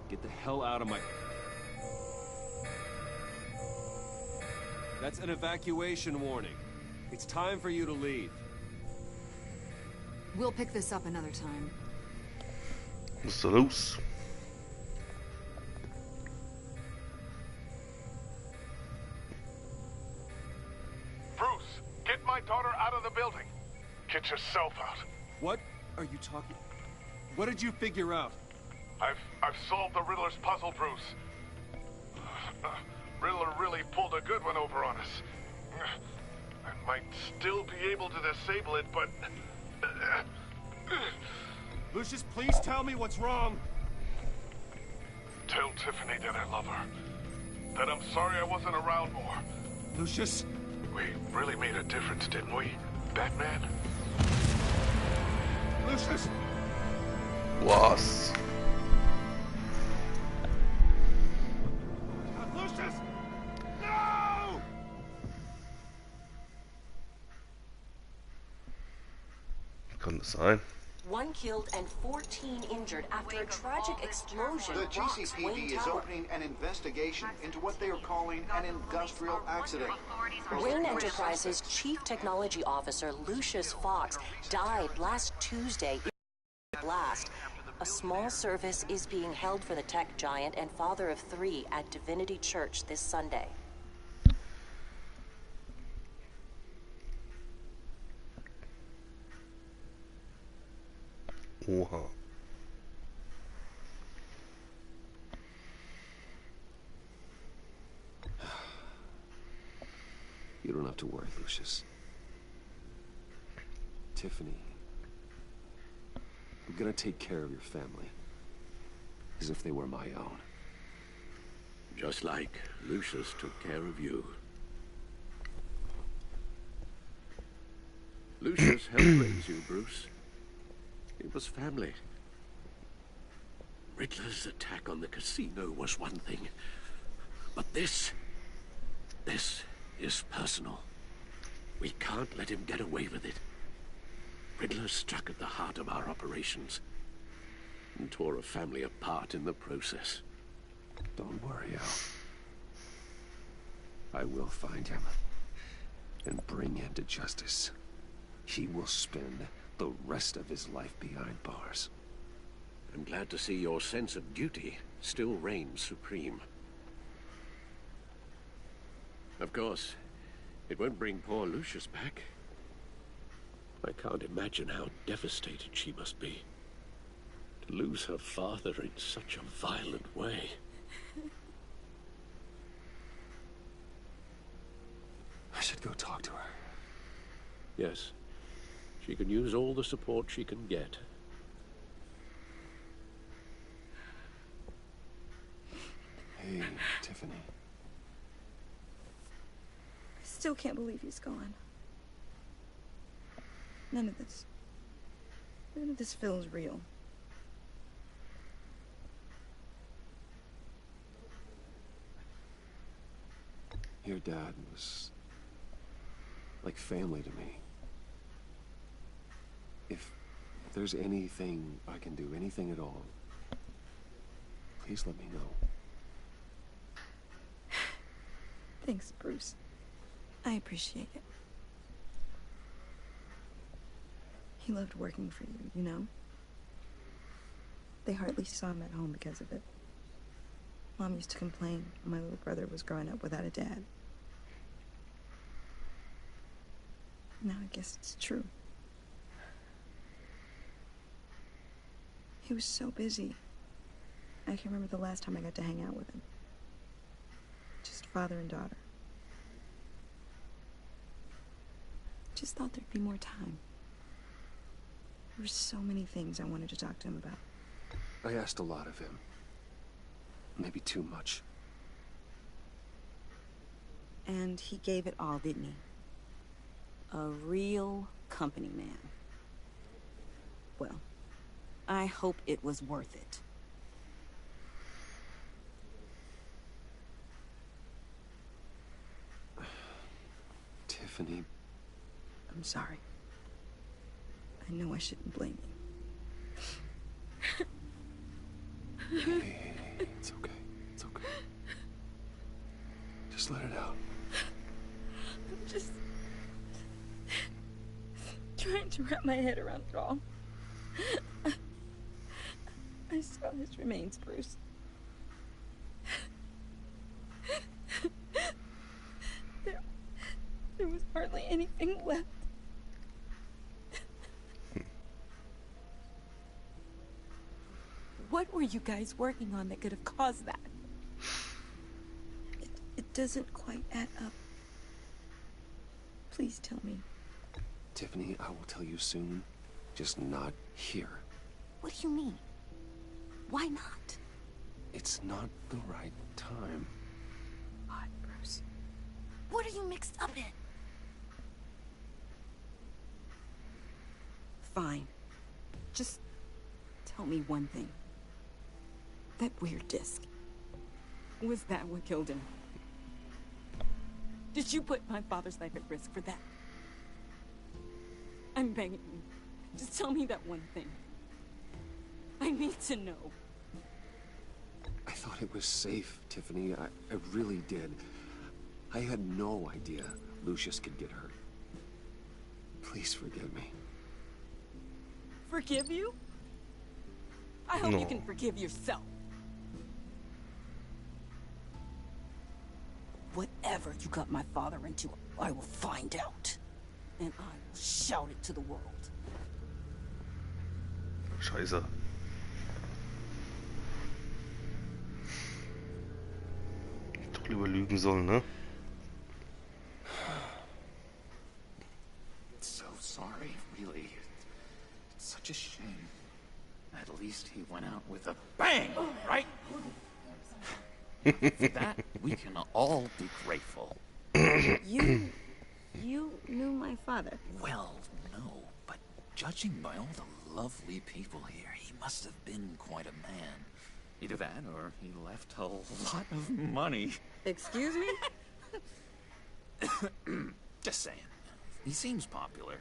[SPEAKER 2] Get the hell out of my... That's an evacuation warning. It's time for you to leave.
[SPEAKER 14] We'll pick this up another time.
[SPEAKER 1] Was ist da los?
[SPEAKER 19] Bruce, get my daughter out of the building. Get yourself out.
[SPEAKER 10] What are you talking? What did you figure out?
[SPEAKER 19] I've solved the Riddler's puzzle, Bruce. Riddler really pulled a good one over on us. I might still be able to disable it, but...
[SPEAKER 10] Lucius, please tell me what's wrong.
[SPEAKER 19] Tell Tiffany that I love her. That I'm sorry I wasn't around more.
[SPEAKER 10] Lucius?
[SPEAKER 19] We really made a difference, didn't we, Batman?
[SPEAKER 10] Lucius!
[SPEAKER 1] Was?
[SPEAKER 10] Lucius! No!
[SPEAKER 1] Kann das sein?
[SPEAKER 20] 1 killed and 14 injured after a tragic explosion.
[SPEAKER 3] The
[SPEAKER 20] rocks
[SPEAKER 3] GCPD
[SPEAKER 20] Wayne
[SPEAKER 3] is
[SPEAKER 20] Tower.
[SPEAKER 3] opening an investigation into what they are calling an industrial accident.
[SPEAKER 20] Wayne Enterprises Chief Technology Officer Lucius Fox died last Tuesday in a blast. A small service is being held for the tech giant and father of 3 at Divinity Church this Sunday.
[SPEAKER 1] Oha.
[SPEAKER 2] You don't have to worry, Lucius. Tiffany, I'm gonna take care of your family. As if they were my own.
[SPEAKER 5] Just like Lucius took care of you. Lucius helped raise you, Bruce. It was family. Riddler's attack on the casino was one thing. But this is personal. We can't let him get away with it. Riddler struck at the heart of our operations and tore a family apart in the process.
[SPEAKER 2] Don't worry, Al. I will find him and bring him to justice. He will spend the rest of his life behind bars.
[SPEAKER 5] I'm glad to see your sense of duty still reigns supreme. Of course, it won't bring poor Lucius back. I can't imagine how devastated she must be. To lose her father in such a violent way.
[SPEAKER 2] I should go talk to her.
[SPEAKER 5] Yes. She can use all the support she can get.
[SPEAKER 2] Hey, Tiffany.
[SPEAKER 6] I still can't believe he's gone. None of this feels real.
[SPEAKER 2] Your dad was like family to me. If there's anything I can do, anything at all, please let me know.
[SPEAKER 6] Thanks, Bruce. I appreciate it. He loved working for you, you know? They hardly saw him at home because of it. Mom used to complain when my little brother was growing up without a dad. Now I guess it's true. He was so busy. I can remember the last time I got to hang out with him. Just father and daughter. Just thought there'd be more time. There were so many things I wanted to talk to him about.
[SPEAKER 2] I asked a lot of him. Maybe too much.
[SPEAKER 6] And he gave it all, didn't he? A real company man. Well, I hope it was worth it.
[SPEAKER 2] Tiffany.
[SPEAKER 6] I'm sorry. I know I shouldn't blame you.
[SPEAKER 2] Hey, it's okay. It's okay. Just let it out.
[SPEAKER 6] I'm just trying to wrap my head around it all. I saw his remains, Bruce. There was hardly anything left. What were you guys working on that could have caused that? It doesn't quite add up. Please tell me.
[SPEAKER 2] Tiffany, I will tell you soon. Just not here.
[SPEAKER 6] What do you mean? Why not?
[SPEAKER 2] It's not the right time.
[SPEAKER 6] God, Bruce. What are you mixed up in? Fine. Just tell me one thing. That weird disc. Was that what killed him? Did you put my father's life at risk for that? I'm begging you. Just tell me that one thing. I need to know.
[SPEAKER 2] I thought it was safe, Tiffany. I really did. I had no idea Lucius could get hurt. Please forgive me.
[SPEAKER 6] Forgive you? I hope you can forgive yourself. Whatever you got my father into, I will find out. And I will shout it to the world.
[SPEAKER 1] Scheiße. Doch lieber lügen sollen, ne?
[SPEAKER 21] So sorry, really. It's such a shame. At least he went out with a bang, right? For that, we can all be grateful.
[SPEAKER 6] You knew my father?
[SPEAKER 21] Well, no, but judging by all the lovely people here, he must have been quite a man. Either that, or he left a lot of money.
[SPEAKER 6] Excuse me?
[SPEAKER 21] Just saying. He seems popular.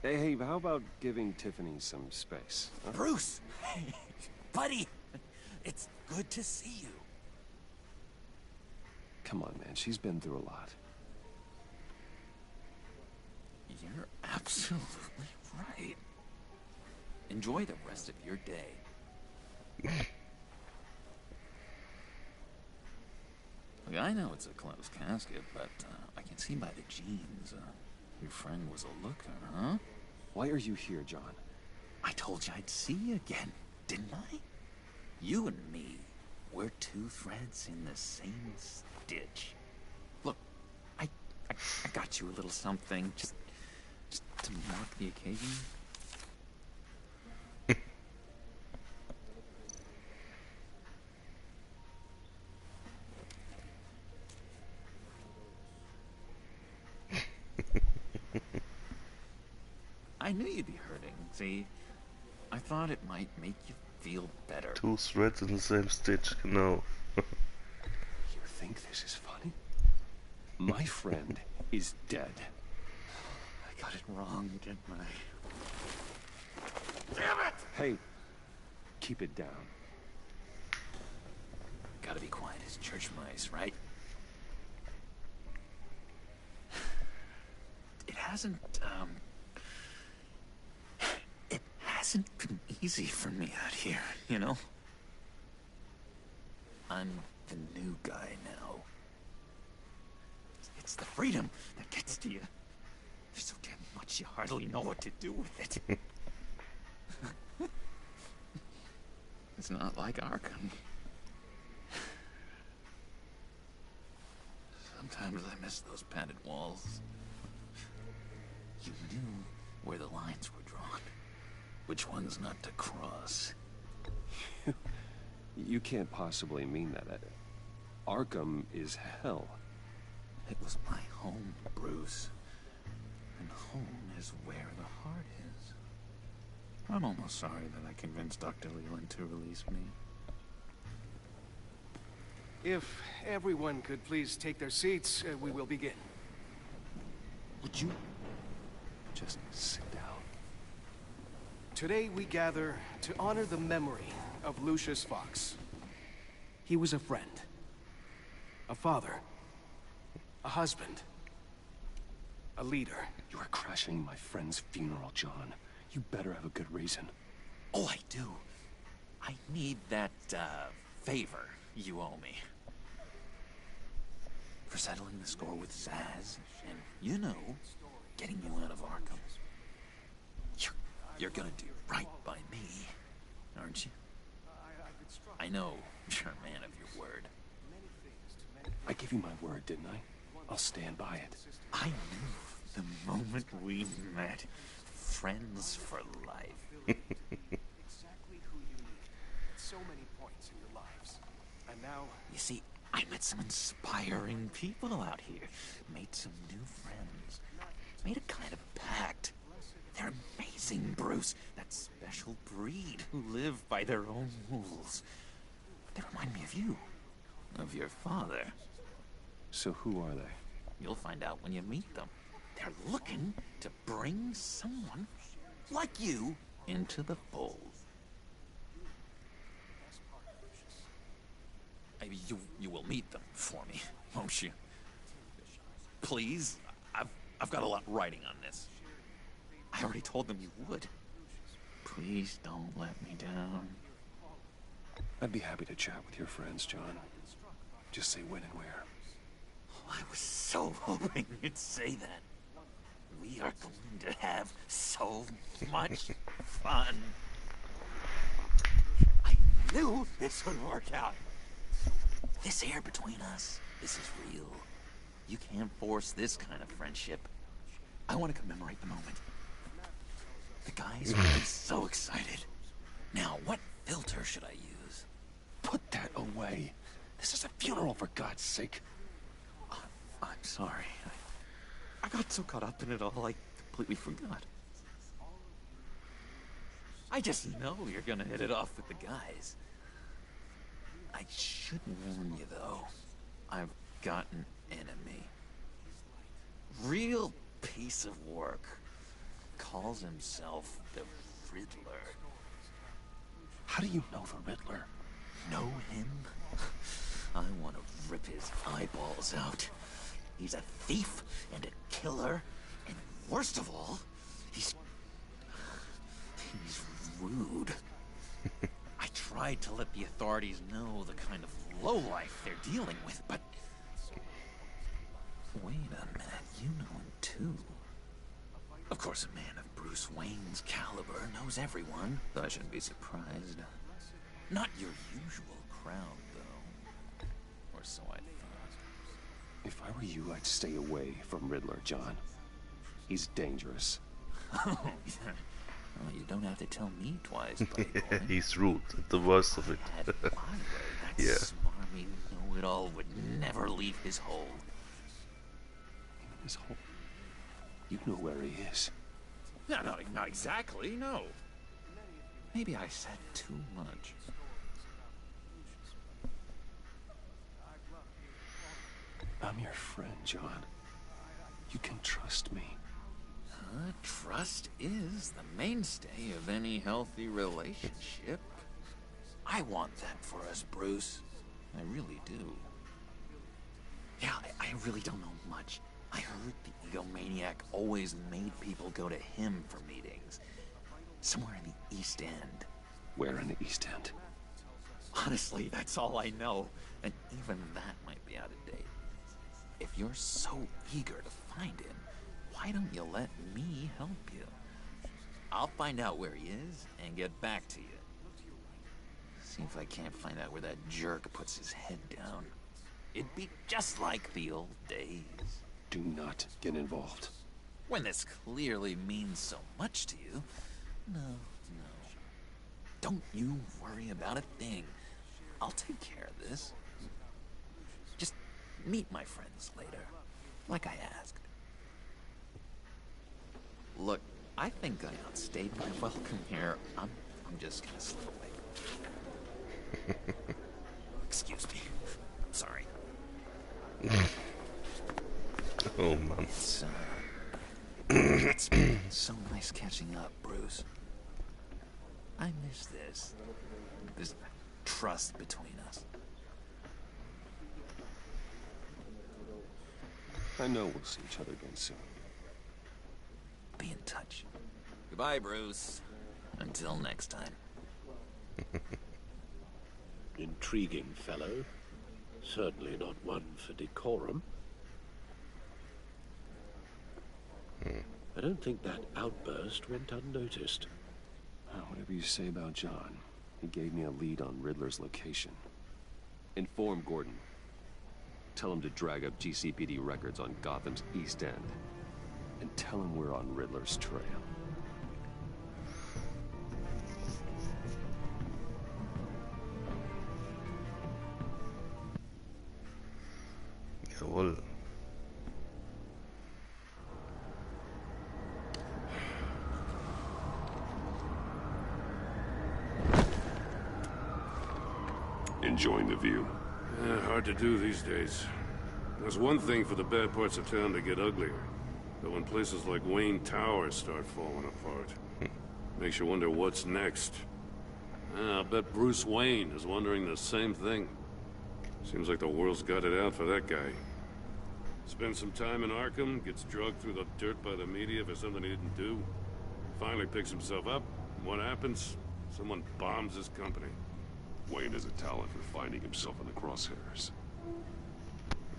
[SPEAKER 2] Hey, how about giving Tiffany some space? Huh?
[SPEAKER 21] Bruce! Buddy! It's good to see you.
[SPEAKER 2] Come on, man. She's been through a lot.
[SPEAKER 21] You're absolutely right. Enjoy the rest of your day. Look, I know it's a closed casket, but I can see by the jeans, your friend was a looker, huh?
[SPEAKER 2] Why are you here, John?
[SPEAKER 21] I told you I'd see you again, didn't I? You and me, we're two threads in the same stitch. Look, I got you a little something, just to mark the occasion. I knew you'd be hurting, see? I thought it might make you feel better.
[SPEAKER 1] Two threads in the same stitch, genau.
[SPEAKER 2] You think this is funny? My friend is dead.
[SPEAKER 21] I got it wrong, didn't I?
[SPEAKER 2] Damn it! Hey, keep it down.
[SPEAKER 21] Gotta be quiet as church mice, right? It hasn't been easy for me out here, you know? I'm the new guy now. It's the freedom that gets to you. There's so damn much you hardly know what to do with it. It's not like Arkham. Sometimes I miss those padded walls. You knew where the lines were drawn. Which ones not to cross.
[SPEAKER 2] You can't possibly mean that. Arkham is hell.
[SPEAKER 21] It was my home, Bruce. And home is where the heart is. I'm almost sorry that I convinced Dr. Leland to release me.
[SPEAKER 12] If everyone could please take their seats, we will begin.
[SPEAKER 21] Would you just sit down?
[SPEAKER 12] Today we gather to honor the memory of Lucius Fox. He was a friend, a father, a husband,
[SPEAKER 2] A leader.
[SPEAKER 4] You are crashing my friend's funeral, John. You better have a good reason.
[SPEAKER 21] Oh, I do. I need that, favor you owe me. For settling the score with Zaz, and, you know, getting you out of Arkham. You're gonna do right by me, aren't you? I know you're a man of your word.
[SPEAKER 4] I gave you my word, didn't I? I'll stand by it.
[SPEAKER 21] I knew the moment we met. Friends for life.
[SPEAKER 2] Exactly who you need. At so many points in your lives. And now...
[SPEAKER 21] You see, I met some inspiring people out here. Made some new friends. Made a kind of pact. They're amazing, Bruce. That special breed who live by their own rules. They remind me of you. Of your father.
[SPEAKER 4] So who are they?
[SPEAKER 21] You'll find out when you meet them. They're looking to bring someone like you into the fold. You will meet them for me, won't you? Please? I've got a lot riding on this. I already told them you would. Please don't let me down.
[SPEAKER 4] I'd be happy to chat with your friends, John. Just say when and where.
[SPEAKER 21] Oh, I was so hoping you'd say that. We are going to have so much fun. I knew this would work out. This air between us, this is real. You can't force this kind of friendship. I want to commemorate the moment. The guys will be so excited. Now, what filter should I use?
[SPEAKER 4] Put that away. This is a funeral, for God's sake.
[SPEAKER 21] I'm sorry. I got so caught up in it all, I completely forgot. I just know you're gonna hit it off with the guys. I should warn you, though. I've got an enemy. Real piece of work. Calls himself the Riddler.
[SPEAKER 4] How do you know the Riddler?
[SPEAKER 21] Know him? I want to rip his eyeballs out. He's a thief and a killer, and worst of all, he's rude. I tried to let the authorities know the kind of lowlife they're dealing with, but... Wait a minute, you know him too. Of course, a man of Bruce Wayne's caliber knows everyone, so I shouldn't be surprised. Not your usual crowd, though. Or so I thought.
[SPEAKER 4] If I were you, I'd stay away from Riddler, John. He's dangerous.
[SPEAKER 21] Oh, yeah. Well, you don't have to tell me twice, buddy boy.
[SPEAKER 1] He's rude, the worst of it.
[SPEAKER 21] That
[SPEAKER 1] Yeah.
[SPEAKER 21] smarmy know-it-all would never leave his hole.
[SPEAKER 4] His hole? You know where he is.
[SPEAKER 21] No, not exactly, no. Maybe I said too much.
[SPEAKER 4] I'm your friend, John. You can trust me.
[SPEAKER 21] Trust is the mainstay of any healthy relationship. I want that for us, Bruce. I really do. Yeah, I really don't know much. I heard the egomaniac always made people go to him for meetings. Somewhere in the East End.
[SPEAKER 4] Where in the East End?
[SPEAKER 21] Honestly, that's all I know. And even that might be out of date. If you're so eager to find him, why don't you let me help you? I'll find out where he is and get back to you. See if I can't find out where that jerk puts his head down. It'd be just like the old days.
[SPEAKER 4] Do not get involved.
[SPEAKER 21] When this clearly means so much to you. No. Don't you worry about a thing. I'll take care of this. Just meet my friends later, like I asked. Look, I think I outstayed my welcome here. I'm just gonna slip away. Excuse me. Sorry.
[SPEAKER 1] Oh, man.
[SPEAKER 21] It's been so nice catching up, Bruce. I miss this. This trust between us.
[SPEAKER 4] I know we'll see each other again soon.
[SPEAKER 21] be in touch. Goodbye, Bruce. Until next time.
[SPEAKER 5] Intriguing fellow. Certainly not one for decorum. I don't think that outburst went unnoticed.
[SPEAKER 2] Whatever you say about John, he gave me a lead on Riddler's location. Inform Gordon. Tell him to drag up GCPD records on Gotham's East End. And tell him we're on Riddler's trail.
[SPEAKER 1] Jawohl.
[SPEAKER 16] Enjoying the view?
[SPEAKER 8] Hard to do these days. There's one thing for the bad parts of town to get uglier. But when places like Wayne Towers start falling apart, makes you wonder what's next. I'll bet Bruce Wayne is wondering the same thing. Seems like the world's got it out for that guy. Spends some time in Arkham, gets drugged through the dirt by the media for something he didn't do. Finally picks himself up. What happens? Someone bombs his company.
[SPEAKER 16] Wayne is a talent for finding himself in the crosshairs.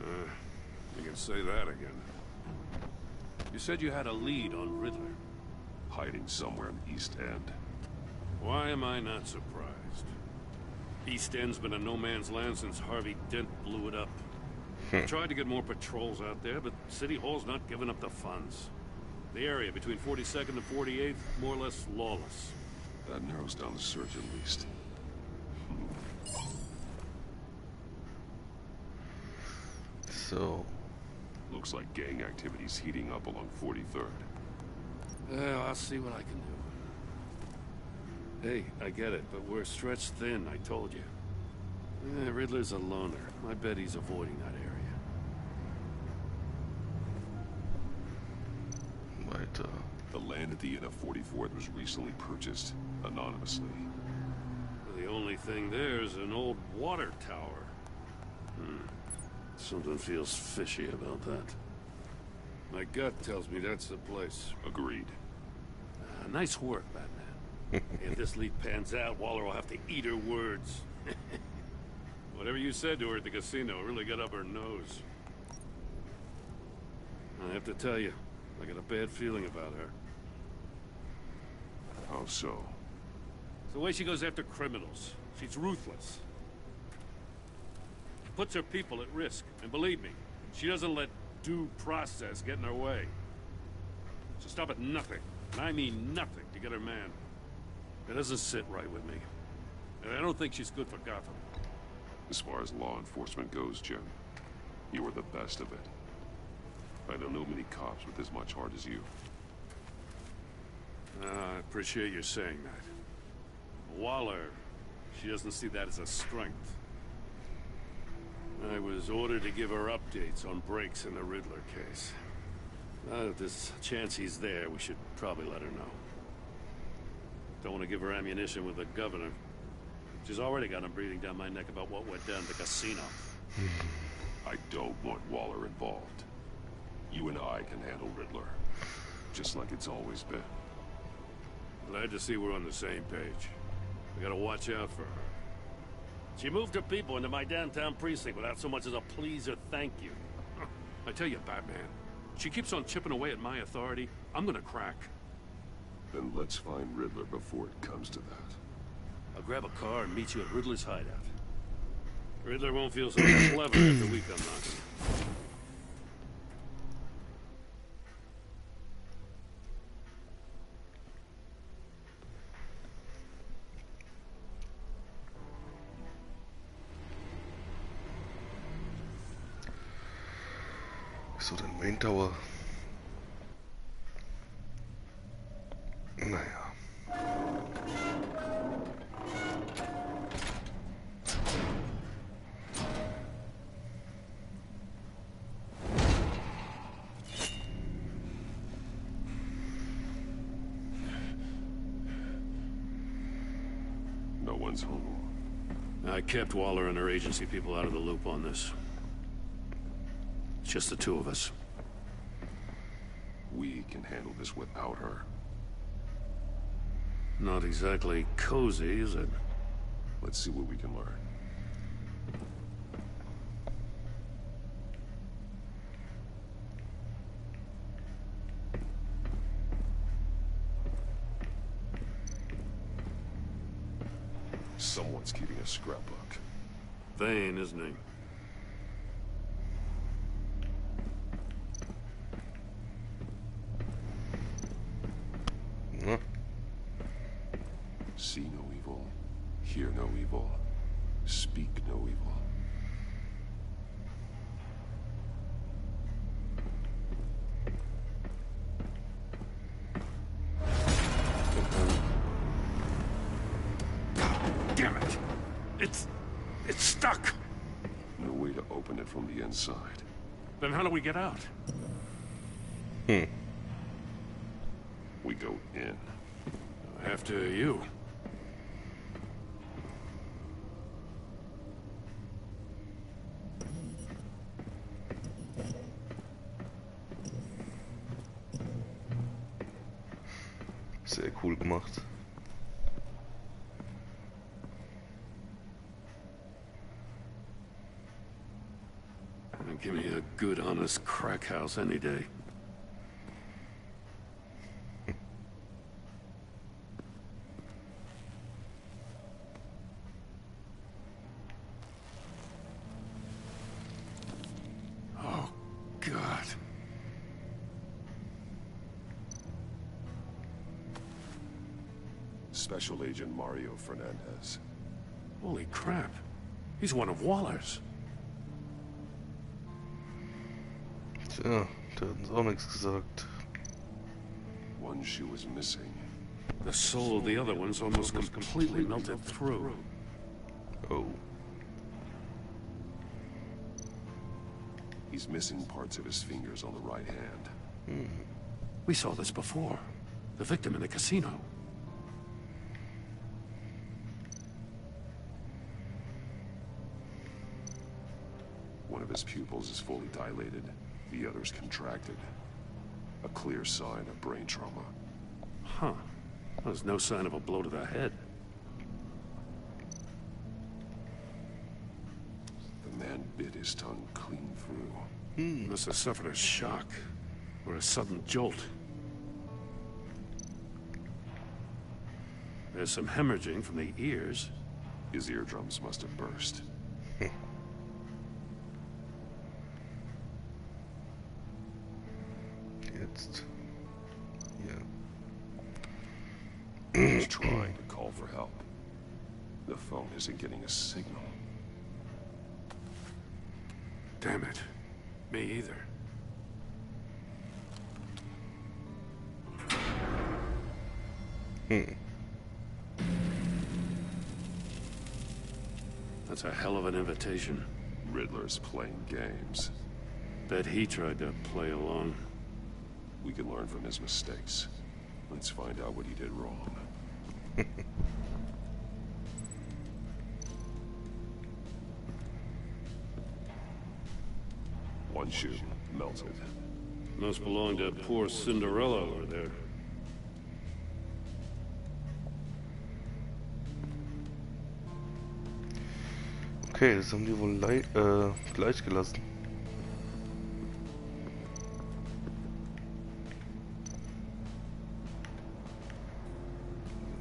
[SPEAKER 8] You can say that again. You said you had a lead on Riddler.
[SPEAKER 16] Hiding somewhere in the East End.
[SPEAKER 8] Why am I not surprised? East End's been a no-man's land since Harvey Dent blew it up. Tried to get more patrols out there, but City Hall's not giving up the funds. The area between 42nd and 48th, more or less lawless.
[SPEAKER 16] That narrows down the search at least.
[SPEAKER 1] So...
[SPEAKER 16] Looks like gang activity's heating up along 43rd.
[SPEAKER 8] Well, I'll see what I can do. Hey, I get it, but we're stretched thin, I told you. Riddler's a loner. I bet he's avoiding that area.
[SPEAKER 16] Right, the land at the end of 44th was recently purchased, anonymously.
[SPEAKER 8] The only thing there is an old water tower. Something feels fishy about that. My gut tells me that's the place.
[SPEAKER 16] Agreed.
[SPEAKER 8] Nice work, Batman. If this lead pans out, Waller will have to eat her words. Whatever you said to her at the casino really got up her nose. I have to tell you, I got a bad feeling about her.
[SPEAKER 16] How so?
[SPEAKER 8] It's the way she goes after criminals. She's ruthless. Puts her people at risk, and believe me, she doesn't let due process get in her way. She'll stop at nothing, and I mean nothing, to get her man. It doesn't sit right with me. And I don't think she's good for Gotham.
[SPEAKER 16] As far as law enforcement goes, Jim, you are the best of it. I don't know many cops with as much heart as you.
[SPEAKER 8] I appreciate you saying that. Waller, she doesn't see that as a strength. I was ordered to give her updates on breaks in the Riddler case. If there's a chance he's there, we should probably let her know. Don't want to give her ammunition with the governor. She's already got him breathing down my neck about what went down at the casino.
[SPEAKER 16] I don't want Waller involved. You and I can handle Riddler. Just like it's always been.
[SPEAKER 8] Glad to see we're on the same page. We gotta watch out for her. She moved her people into my downtown precinct without so much as a please or thank you. I tell you, Batman, she keeps on chipping away at my authority. I'm gonna crack.
[SPEAKER 16] Then let's find Riddler before it comes to that.
[SPEAKER 8] I'll grab a car and meet you at Riddler's hideout. Riddler won't feel so clever after we come knocking.
[SPEAKER 1] So, den Main Tower. Naja.
[SPEAKER 16] No one's home.
[SPEAKER 8] I kept Waller and her agency people out of the loop on this. Just the two of us.
[SPEAKER 2] We can handle this without her.
[SPEAKER 8] Not exactly cozy, is it?
[SPEAKER 2] Let's see what we can learn. Someone's keeping a scrapbook.
[SPEAKER 8] Vain, isn't he?
[SPEAKER 2] See no evil, hear no evil, speak no evil.
[SPEAKER 8] Damn it! It's stuck!
[SPEAKER 2] No way to open it from the inside.
[SPEAKER 8] Then how do we get out?
[SPEAKER 2] We go in.
[SPEAKER 8] After you.
[SPEAKER 1] Sehr cool gemacht.
[SPEAKER 8] Give me a good, honest crack house any day. Oh, God.
[SPEAKER 2] Special Agent Mario Fernandez.
[SPEAKER 8] Holy crap. He's one of Waller's.
[SPEAKER 1] Tja, der hat uns auch nichts gesagt.
[SPEAKER 2] One shoe is missing.
[SPEAKER 8] The soul of the other one's almost completely melted through.
[SPEAKER 1] Oh.
[SPEAKER 2] He's missing parts of his fingers on the right hand.
[SPEAKER 8] We saw this before. The victim in the casino.
[SPEAKER 2] One of his pupils is fully dilated. The other's contracted. A clear sign of brain trauma.
[SPEAKER 8] Huh. There's no sign of a blow to the head.
[SPEAKER 2] The man bit his tongue clean through.
[SPEAKER 8] Must have suffered a shock. Or a sudden jolt. There's some hemorrhaging from the ears.
[SPEAKER 2] His eardrums must have burst. He's trying to call for help. The phone isn't getting a signal.
[SPEAKER 8] Damn it. Me either. That's a hell of an invitation.
[SPEAKER 2] Riddler's playing games.
[SPEAKER 8] Bet he tried to play along.
[SPEAKER 2] We can learn from his mistakes. Let's find out what he did wrong. One shoe melted.
[SPEAKER 8] Must belong to poor Cinderella over there.
[SPEAKER 1] Okay, das haben die wohl gleich gelassen.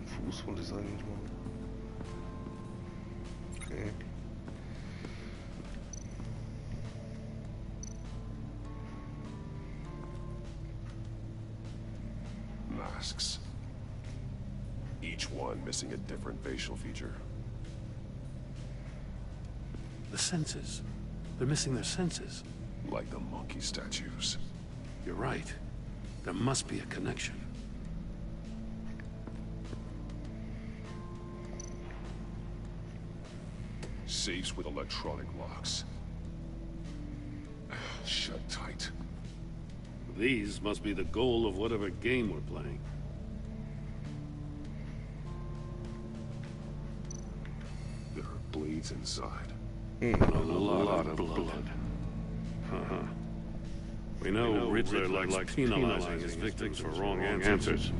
[SPEAKER 1] Fuß wollte ich sagen, nicht mal. Okay.
[SPEAKER 2] Masks. Each one missing a different facial feature.
[SPEAKER 8] The senses. They're missing their senses.
[SPEAKER 2] Like the monkey statues.
[SPEAKER 8] You're right. There must be a connection.
[SPEAKER 2] Safes with electronic locks. Shut tight.
[SPEAKER 8] These must be the goal of whatever game we're playing.
[SPEAKER 2] There are blades inside.
[SPEAKER 8] A lot of blood. We know Riddler likes penalizing his victims for wrong answers.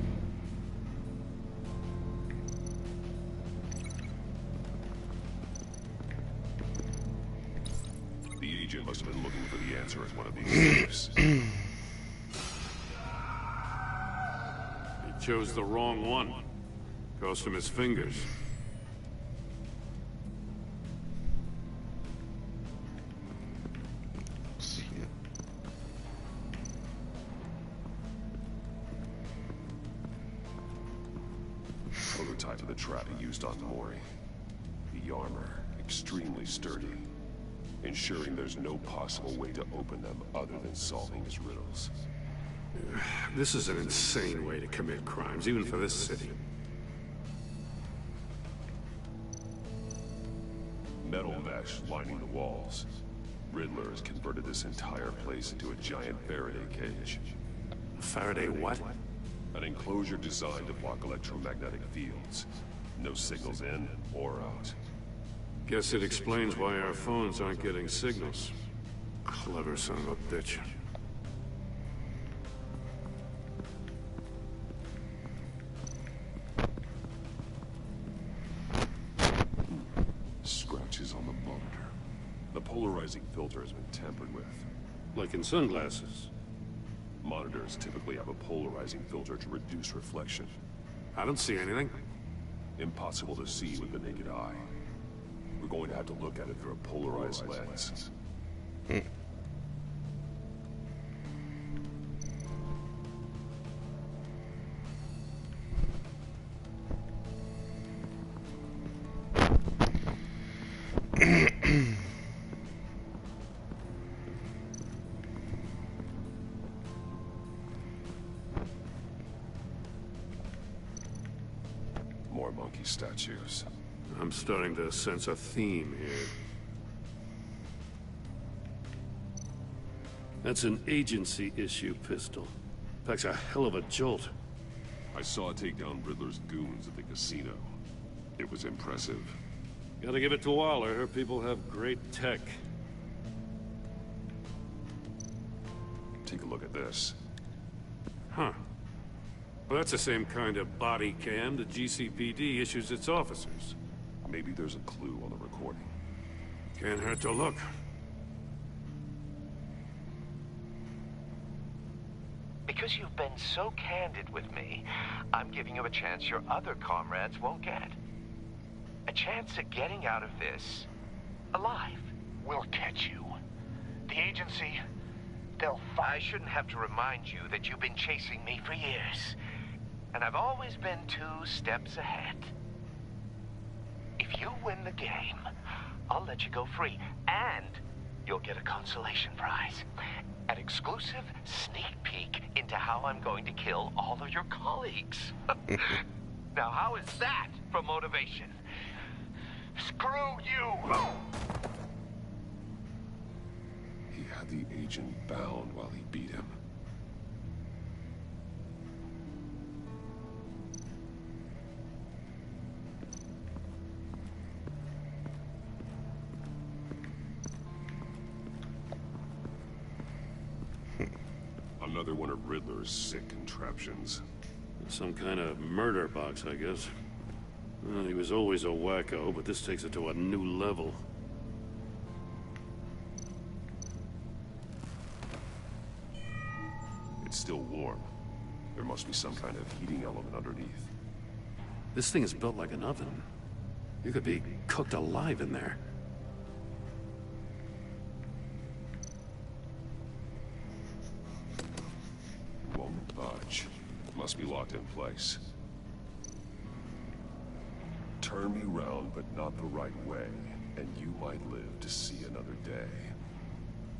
[SPEAKER 16] The agent must have been looking for the answer at one of these safes.
[SPEAKER 8] He chose the wrong one. Cost him his fingers.
[SPEAKER 16] Prototype of the trap he used on Mori. The armor, extremely sturdy, ensuring there's no possible way to open them other than solving his riddles.
[SPEAKER 8] This is an insane way to commit crimes, even for this city.
[SPEAKER 16] Metal mesh lining the walls. Riddler has converted this entire place into a giant Faraday cage.
[SPEAKER 8] Faraday what?
[SPEAKER 16] An enclosure designed to block electromagnetic fields. No signals in or out.
[SPEAKER 8] Guess it explains why our phones aren't getting signals. Clever son of a bitch.
[SPEAKER 16] Scratches on the monitor. The polarizing filter has been tampered with.
[SPEAKER 8] Like in sunglasses.
[SPEAKER 16] Monitors typically have a polarizing filter to reduce reflection.
[SPEAKER 8] I don't see anything.
[SPEAKER 16] Impossible to see with the naked eye. We're going to have to look at it through a polarized lens. More monkey statues.
[SPEAKER 8] I'm starting to sense a theme here. That's an agency issue pistol. Packs a hell of a jolt.
[SPEAKER 16] I saw it take down Riddler's goons at the casino. It was impressive.
[SPEAKER 8] Gotta give it to Waller. Her people have great tech.
[SPEAKER 16] Take a look at this.
[SPEAKER 8] Huh. Well, that's the same kind of body cam the GCPD issues its officers.
[SPEAKER 16] Maybe there's a clue on the recording.
[SPEAKER 8] Can't hurt to look.
[SPEAKER 7] Because you've been so candid with me, I'm giving you a chance your other comrades won't get. A chance at getting out of this alive.
[SPEAKER 3] We'll catch you. The agency, they'll
[SPEAKER 7] I shouldn't have to remind you that you've been chasing me for years. And I've always been 2 steps ahead. If you win the game, I'll let you go free. And you'll get a consolation prize. An exclusive sneak peek into how I'm going to kill all of your colleagues. Now, how is that for motivation? Screw you!
[SPEAKER 16] He had the agent bound while he beat him. Another one of Riddler's sick contraptions.
[SPEAKER 8] Some kind of murder box, I guess. Well, he was always a wacko, but this takes it to a new level.
[SPEAKER 16] It's still warm. There must be some kind of heating element underneath.
[SPEAKER 8] This thing is built like an oven. You could be cooked alive in there.
[SPEAKER 16] Won't budge. Must be locked in place. Turn me round, but not the right way, and you might live to see another day.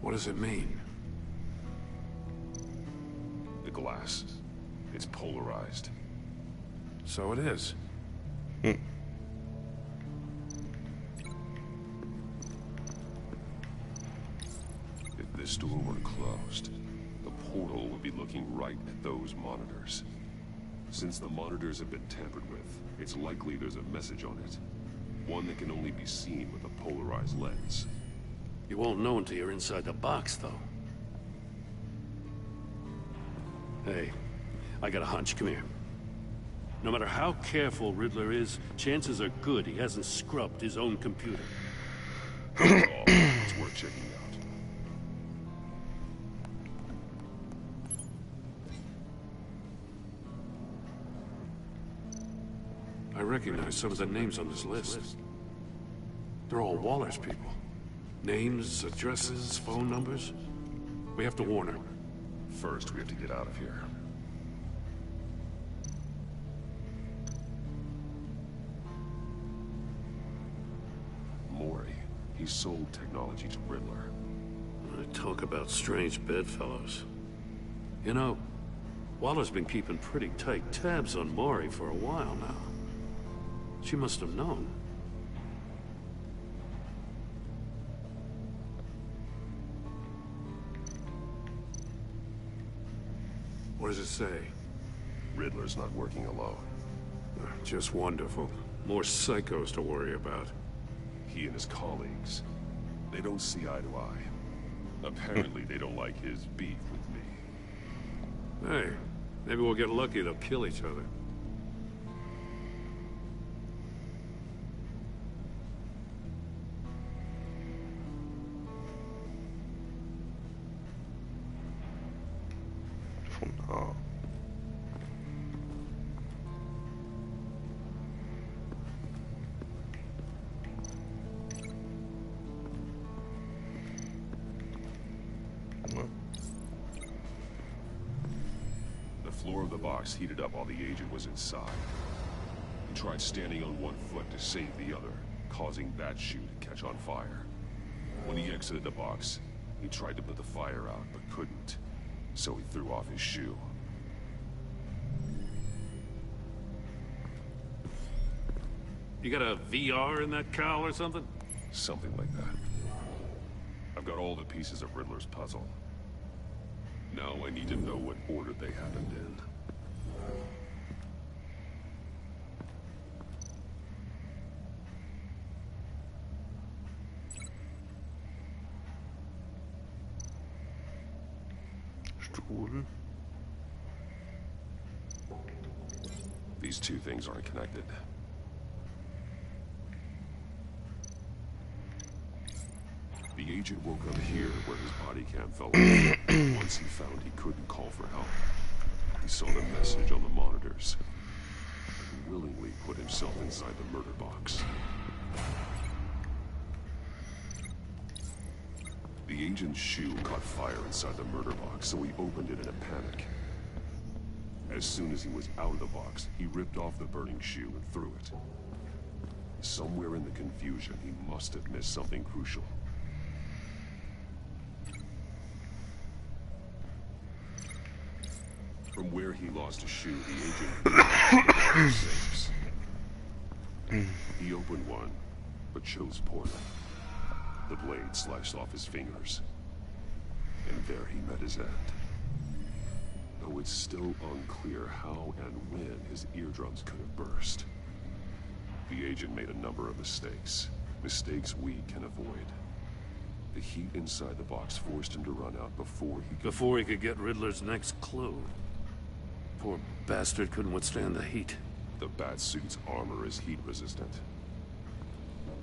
[SPEAKER 8] What does it mean?
[SPEAKER 16] The glass. It's polarized.
[SPEAKER 8] So it is.
[SPEAKER 16] If this door were closed, the portal would be looking right at those monitors. Since the monitors have been tampered with, it's likely there's a message on it. One that can only be seen with a polarized lens.
[SPEAKER 8] You won't know until you're inside the box, though. Hey, I got a hunch. Come here. No matter how careful Riddler is, chances are good he hasn't scrubbed his own computer.
[SPEAKER 16] It's worth checking out.
[SPEAKER 8] I recognize some of the names on this list. They're all Waller's people. Names, addresses, phone numbers. We have to warn her.
[SPEAKER 16] First, we have to get out of here. Mori. He sold technology to Riddler.
[SPEAKER 8] Talk about strange bedfellows. You know, Waller's been keeping pretty tight tabs on Mori for a while now. She must have known. What does it say?
[SPEAKER 16] Riddler's not working alone.
[SPEAKER 8] Just wonderful. More psychos to worry about.
[SPEAKER 16] He and his colleagues, they don't see eye to eye. Apparently, they don't like his beef with me.
[SPEAKER 8] Hey, maybe we'll get lucky. They'll kill each other.
[SPEAKER 16] The floor of the box heated up while the agent was inside. He tried standing on one foot to save the other, causing that shoe to catch on fire. When he exited the box, he tried to put the fire out, but couldn't. So he threw off his shoe.
[SPEAKER 8] You got a VR in that cowl or something?
[SPEAKER 16] Something like that. I've got all the pieces of Riddler's puzzle. Now I need to know what order they happened in.
[SPEAKER 1] Stuhl.
[SPEAKER 16] These two things aren't connected. The agent woke up here where his body cam fell off. Once he found he couldn't call for help, he saw the message on the monitors and willingly put himself inside the murder box. The agent's shoe caught fire inside the murder box, so he opened it in a panic. As soon as he was out of the box, he ripped off the burning shoe and threw it. Somewhere in the confusion, he must have missed something crucial. From where he lost a shoe, the agent safes. He opened one, but chose poorly. The blade sliced off his fingers, and there he met his end. Though it's still unclear how and when his eardrums could have burst. The agent made a number of mistakes. Mistakes we can avoid. The heat inside the box forced him to run out before he could
[SPEAKER 8] get Riddler's next clue. Poor bastard couldn't withstand the heat.
[SPEAKER 16] The Batsuit's armor is heat resistant.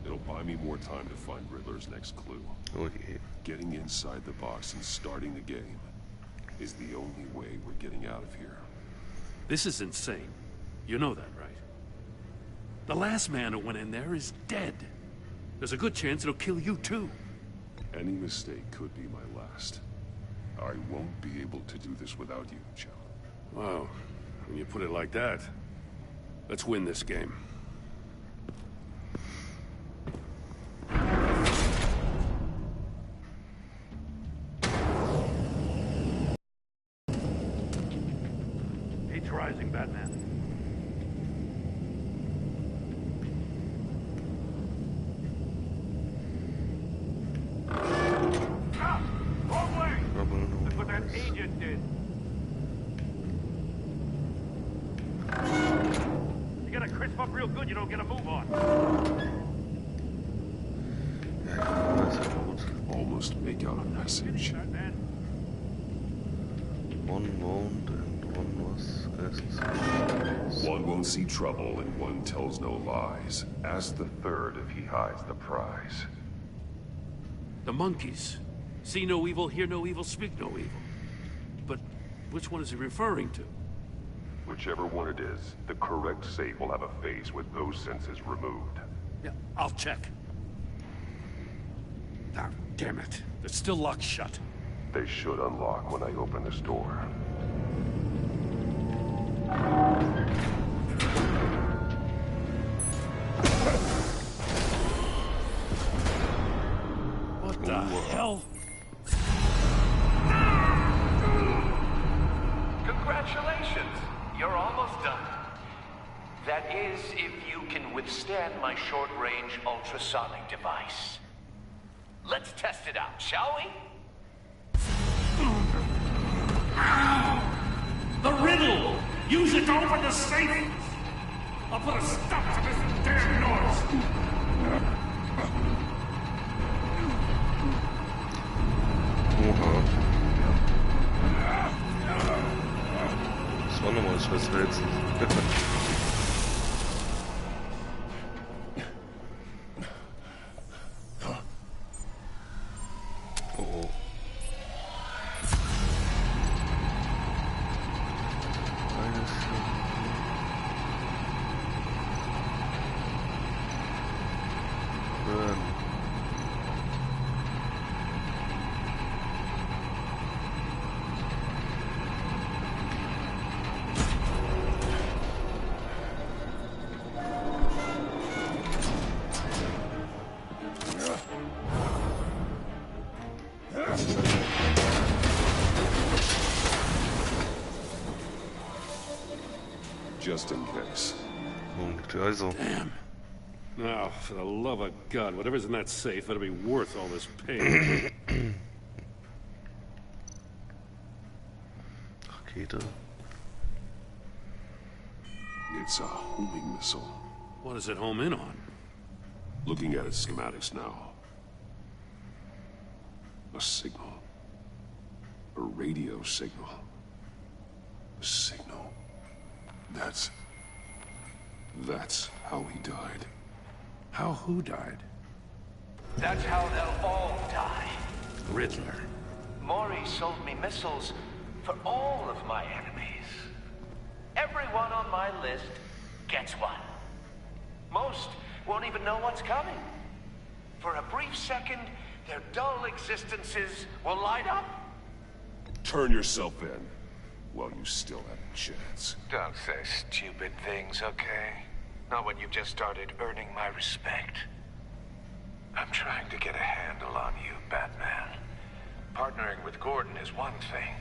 [SPEAKER 16] It'll buy me more time to find Riddler's next clue.
[SPEAKER 1] Okay.
[SPEAKER 16] Getting inside the box and starting the game is the only way we're getting out of here.
[SPEAKER 8] This is insane. You know that, right? The last man who went in there is dead. There's a good chance it'll kill you too.
[SPEAKER 16] Any mistake could be my last. I won't be able to do this without you, Joe.
[SPEAKER 8] Wow, when you put it like that, let's win this game. Heat's rising, Batman.
[SPEAKER 10] Ah! Wrong way! That's what that agent did. You gotta crisp up real good, you don't get a move on.
[SPEAKER 16] Almost make out a message.
[SPEAKER 1] One wound and was erstens.
[SPEAKER 9] One won't see trouble and one tells no lies. Ask the third if he hides the prize.
[SPEAKER 8] The monkeys. See no evil, hear no evil, speak no evil. But which one is he referring to?
[SPEAKER 9] Whichever one it is, the correct save will have a phase with those senses removed.
[SPEAKER 8] Yeah, I'll check. Ah, damn it. They're still locked shut.
[SPEAKER 9] They should unlock when I open this door.
[SPEAKER 8] What the hell?
[SPEAKER 7] Congratulations! You're almost done. That is, if you can withstand my short-range ultrasonic device. Let's test it out, shall we?
[SPEAKER 8] The riddle! Use it to open the safe! I'll put a stop to this damn noise!
[SPEAKER 1] Das war nochmal das Rätsel.
[SPEAKER 9] Just in case.
[SPEAKER 1] Also.
[SPEAKER 8] Damn. Now, for the love of God, whatever's in that safe better be worth all this pain.
[SPEAKER 1] Rakete.
[SPEAKER 9] It's a homing missile.
[SPEAKER 8] What does it home in on?
[SPEAKER 9] Looking at its schematics now. A signal. A radio signal. A signal. That's how he died.
[SPEAKER 8] How who died?
[SPEAKER 7] That's how they'll all die.
[SPEAKER 8] Riddler.
[SPEAKER 7] Maury sold me missiles for all of my enemies. Everyone on my list gets one. Most won't even know what's coming. For a brief second, their dull existences will light up.
[SPEAKER 9] Turn yourself in while you still have a chance.
[SPEAKER 11] Don't say stupid things, okay? Not when you've just started earning my respect. I'm trying to get a handle on you, Batman. Partnering with Gordon is one thing.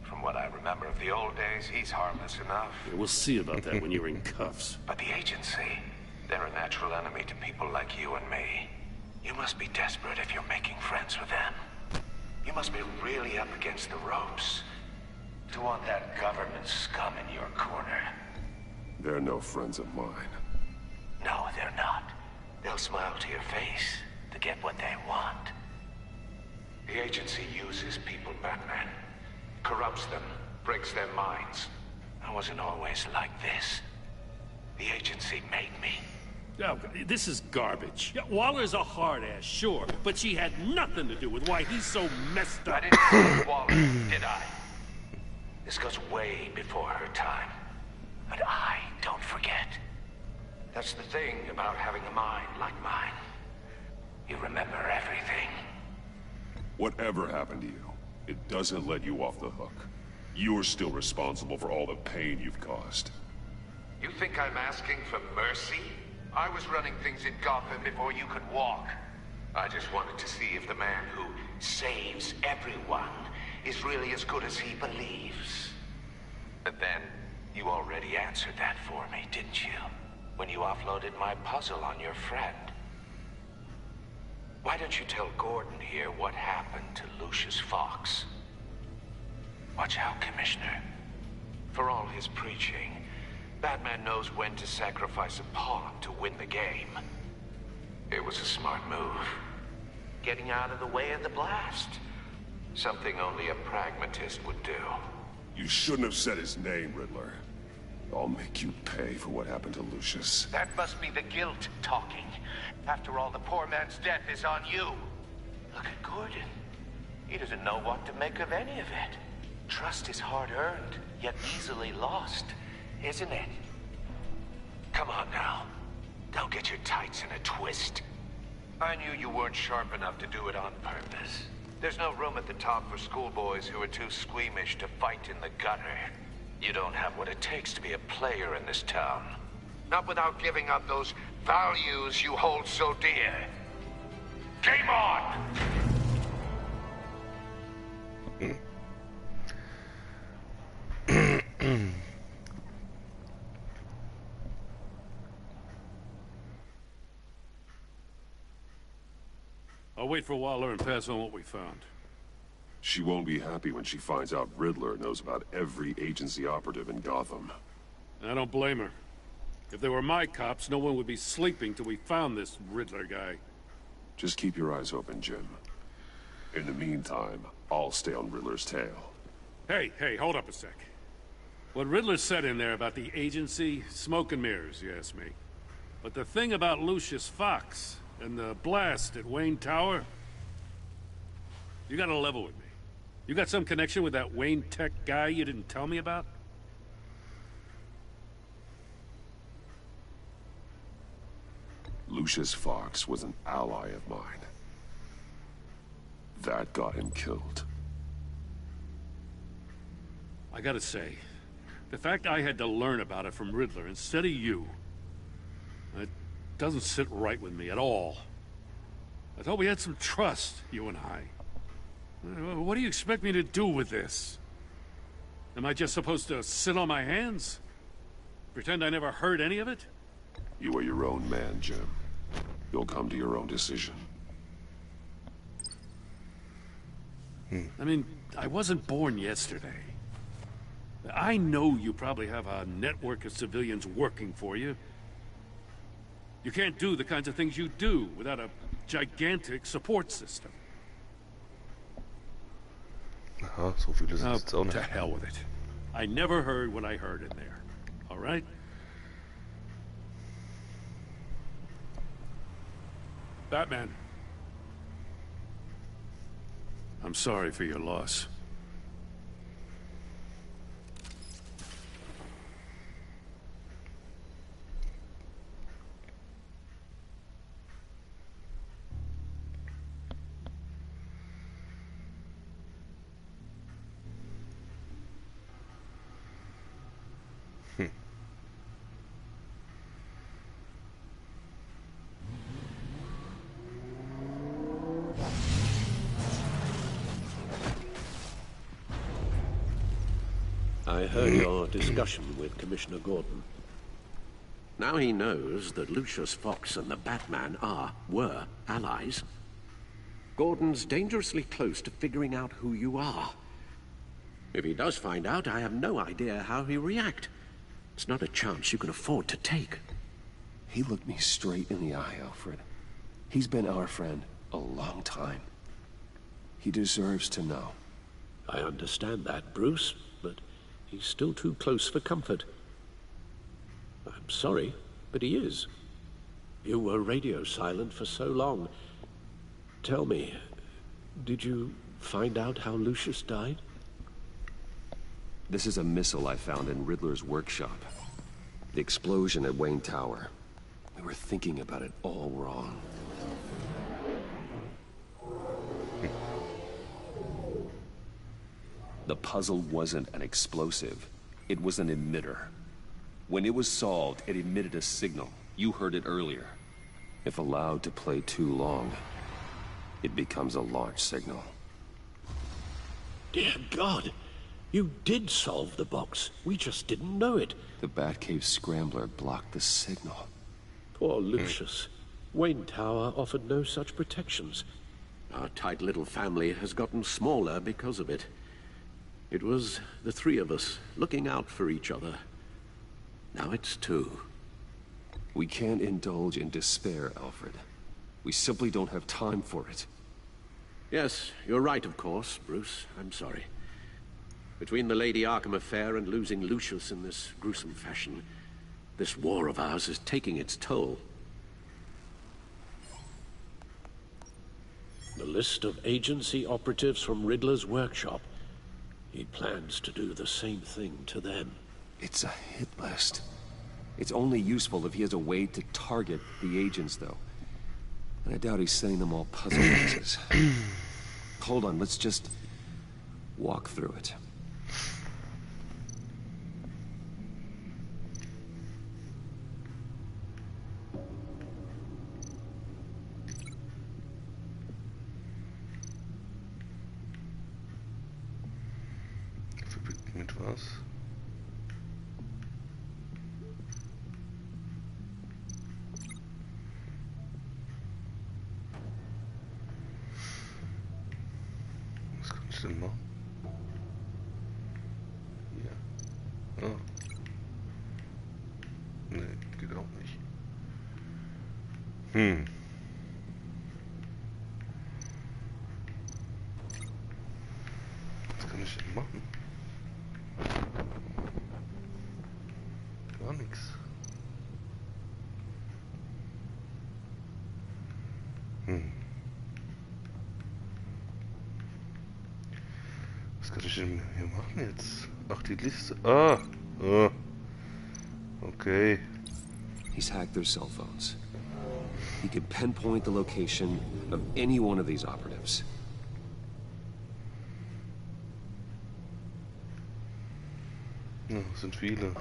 [SPEAKER 11] From what I remember of the old days, he's harmless enough.
[SPEAKER 8] Yeah, we'll see about that when you're in cuffs.
[SPEAKER 11] But the agency, they're a natural enemy to people like you and me. You must be desperate if you're making friends with them. You must be really up against the ropes to want that government scum in your corner.
[SPEAKER 9] They're no friends of mine.
[SPEAKER 11] No, they're not. They'll smile to your face to get what they want. The agency uses people, Batman. Corrupts them, breaks their minds. I wasn't always like this. The agency made me.
[SPEAKER 8] Oh, this is garbage. Yeah, Waller's a hard-ass, sure, but she had nothing to do with why he's so messed up.
[SPEAKER 11] I didn't say Waller, did I? This goes way before her time. But I don't forget. That's the thing about having a mind like mine. You remember everything.
[SPEAKER 9] Whatever happened to you, it doesn't let you off the hook. You're still responsible for all the pain you've caused.
[SPEAKER 11] You think I'm asking for mercy? I was running things in Gotham before you could walk. I just wanted to see if the man who saves everyone is really as good as he believes. But then, you already answered that for me, didn't you? When you offloaded my puzzle on your friend. Why don't you tell Gordon here what happened to Lucius Fox? Watch out, Commissioner. For all his preaching, Batman knows when to sacrifice a pawn to win the game. It was a smart move. Getting out of the way of the blast. Something only a pragmatist would do.
[SPEAKER 9] You shouldn't have said his name, Riddler. I'll make you pay for what happened to Lucius.
[SPEAKER 7] That must be the guilt talking. After all, the poor man's death is on you. Look at Gordon. He doesn't know what to make of any of it. Trust is hard-earned, yet easily lost, isn't it? Come on now. Don't get your tights in a twist. I knew you weren't sharp enough to do it on purpose. There's no room at the top for schoolboys who are too squeamish to fight in the gutter. You don't have what it takes to be a player in this town. Not without giving up those values you hold so dear. Game on!
[SPEAKER 8] I'll wait for a while and pass on what we found.
[SPEAKER 9] She won't be happy when she finds out Riddler knows about every agency operative in Gotham.
[SPEAKER 8] I don't blame her. If they were my cops, no one would be sleeping till we found this Riddler guy.
[SPEAKER 9] Just keep your eyes open, Jim. In the meantime, I'll stay on Riddler's tail.
[SPEAKER 8] Hey, hold up a sec. What Riddler said in there about the agency, smoke and mirrors, you ask me. But the thing about Lucius Fox and the blast at Wayne Tower, you gotta level with me. You got some connection with that Wayne Tech guy you didn't tell me about?
[SPEAKER 9] Lucius Fox was an ally of mine. That got him killed.
[SPEAKER 8] I gotta say, the fact I had to learn about it from Riddler instead of you, it doesn't sit right with me at all. I thought we had some trust, you and I. What do you expect me to do with this? Am I just supposed to sit on my hands? Pretend I never heard any of it?
[SPEAKER 9] You are your own man, Jim. You'll come to your own decision.
[SPEAKER 8] I mean, I wasn't born yesterday. I know you probably have a network of civilians working for you. You can't do the kinds of things you do without a gigantic support system.
[SPEAKER 1] Aha, so viele sind jetzt auch nicht.
[SPEAKER 8] To hell with it. I never heard what I heard in there. All right? Batman. I'm sorry for your loss.
[SPEAKER 5] I heard your discussion with Commissioner Gordon. Now he knows that Lucius Fox and the Batman were allies. Gordon's dangerously close to figuring out who you are. If he does find out, I have no idea how he'll react. It's not a chance you can afford to take.
[SPEAKER 4] He looked me straight in the eye, Alfred. He's been our friend a long time. He deserves to know.
[SPEAKER 5] I understand that, Bruce, but he's still too close for comfort. I'm sorry, but he is. You were radio silent for so long. Tell me, did you find out how Lucius died?
[SPEAKER 4] This is a missile I found in Riddler's workshop. The explosion at Wayne Tower. We were thinking about it all wrong. The puzzle wasn't an explosive. It was an emitter. When it was solved, it emitted a signal. You heard it earlier. If allowed to play too long, it becomes a launch signal.
[SPEAKER 5] Dear God, you did solve the box. We just didn't know it.
[SPEAKER 4] The Batcave scrambler blocked the signal.
[SPEAKER 5] Poor Lucius. Wayne Tower offered no such protections. Our tight little family has gotten smaller because of it. It was the three of us looking out for each other. Now it's two.
[SPEAKER 4] We can't indulge in despair, Alfred. We simply don't have time for it.
[SPEAKER 5] Yes, you're right, of course, Bruce. I'm sorry.
[SPEAKER 13] Between the Lady Arkham affair and losing Lucius in this gruesome fashion, this war of ours is taking its toll. The list of agency operatives from Riddler's workshop. He plans to do the same thing to them.
[SPEAKER 4] It's a hit list. It's only useful if he has a way to target the agents, though. And I doubt he's sending them all puzzle pieces. Hold on, let's just walk through it.
[SPEAKER 1] Mit was? Was kann ich denn machen? Hier. Ah. Nee, geht auch nicht. Was kann ich denn machen? Gar nichts. Was kann ich denn hier machen jetzt? Ach, die Liste. Ah! Okay.
[SPEAKER 4] He's hacked their cell phones. He can pinpoint the location of any one of these operatives.
[SPEAKER 1] Ja, sind viele.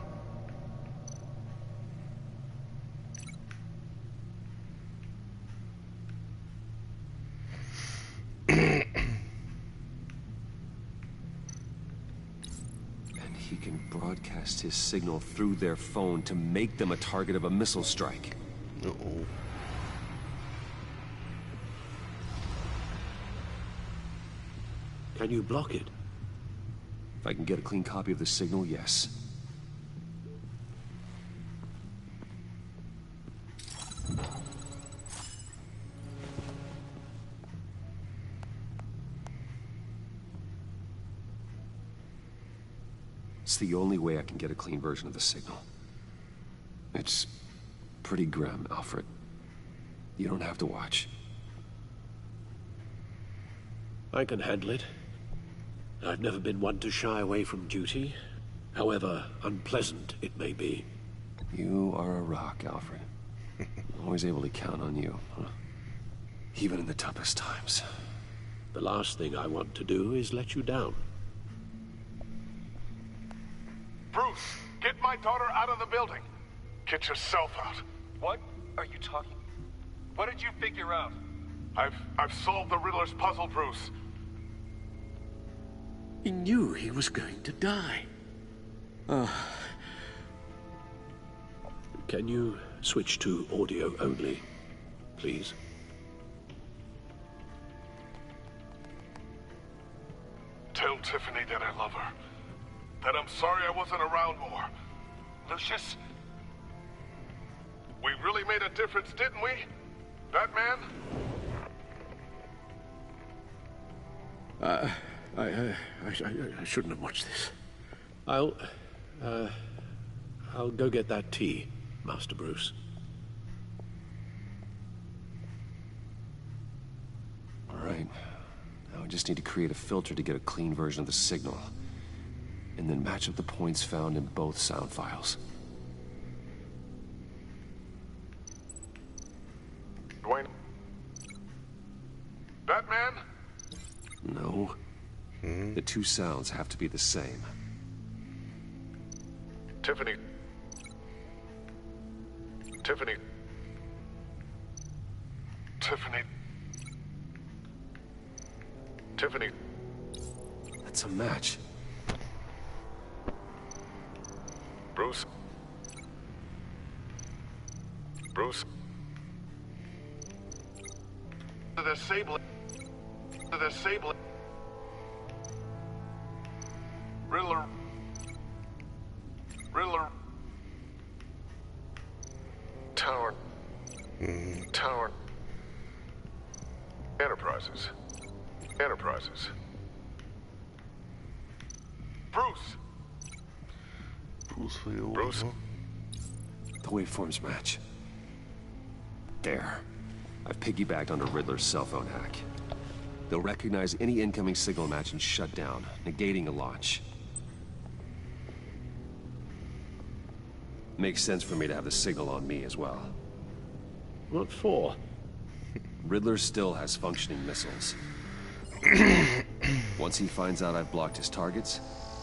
[SPEAKER 4] And he can broadcast his signal through their phone to make them a target of a missile strike.
[SPEAKER 1] Uh-oh.
[SPEAKER 13] Can you block it?
[SPEAKER 4] If I can get a clean copy of the signal, yes. It's the only way I can get a clean version of the signal. It's pretty grim, Alfred. You don't have to watch.
[SPEAKER 13] I can handle it. I've never been one to shy away from duty, however unpleasant it may be.
[SPEAKER 4] You are a rock, Alfred. Always able to count on you, huh? Even in the toughest times.
[SPEAKER 13] The last thing I want to do is let you down.
[SPEAKER 19] Bruce, get my daughter out of the building. Get yourself out.
[SPEAKER 22] What are you talking? What did you figure out?
[SPEAKER 19] I've solved the Riddler's puzzle, Bruce.
[SPEAKER 13] He knew he was going to die. Can you switch to audio only, please?
[SPEAKER 19] Tell Tiffany that I love her. That I'm sorry I wasn't around more.
[SPEAKER 22] Lucius?
[SPEAKER 19] We really made a difference, didn't we? Batman?
[SPEAKER 13] I shouldn't have watched this. I'll go get that tea, Master Bruce.
[SPEAKER 4] All right. Now I just need to create a filter to get a clean version of the signal. And then match up the points found in both sound files.
[SPEAKER 19] Dwayne? Batman?
[SPEAKER 4] No. The two sounds have to be the same.
[SPEAKER 19] Tiffany. Tiffany. Tiffany. Tiffany.
[SPEAKER 4] That's a match.
[SPEAKER 19] Bruce. Bruce. Disable it. Disable it. Riddler. Riddler. Tower. Tower. Enterprises. Enterprises. Bruce!
[SPEAKER 1] Bruce for you.
[SPEAKER 19] Bruce?
[SPEAKER 4] The waveforms match. There. I've piggybacked onto Riddler's cell phone hack. They'll recognize any incoming signal match and shut down, negating a launch. Makes sense for me to have the signal on me as well.
[SPEAKER 13] What for?
[SPEAKER 4] Riddler still has functioning missiles. Once he finds out I've blocked his targets,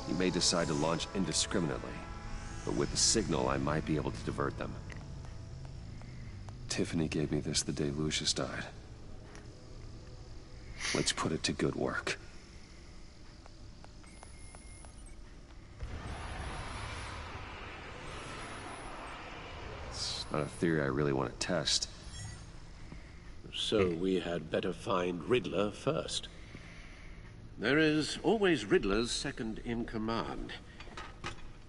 [SPEAKER 4] he may decide to launch indiscriminately. But with the signal, I might be able to divert them. Tiffany gave me this the day Lucius died. Let's put it to good work. It's not a theory I really want to test.
[SPEAKER 13] So we had better find Riddler first.
[SPEAKER 15] There is always Riddler's second in command.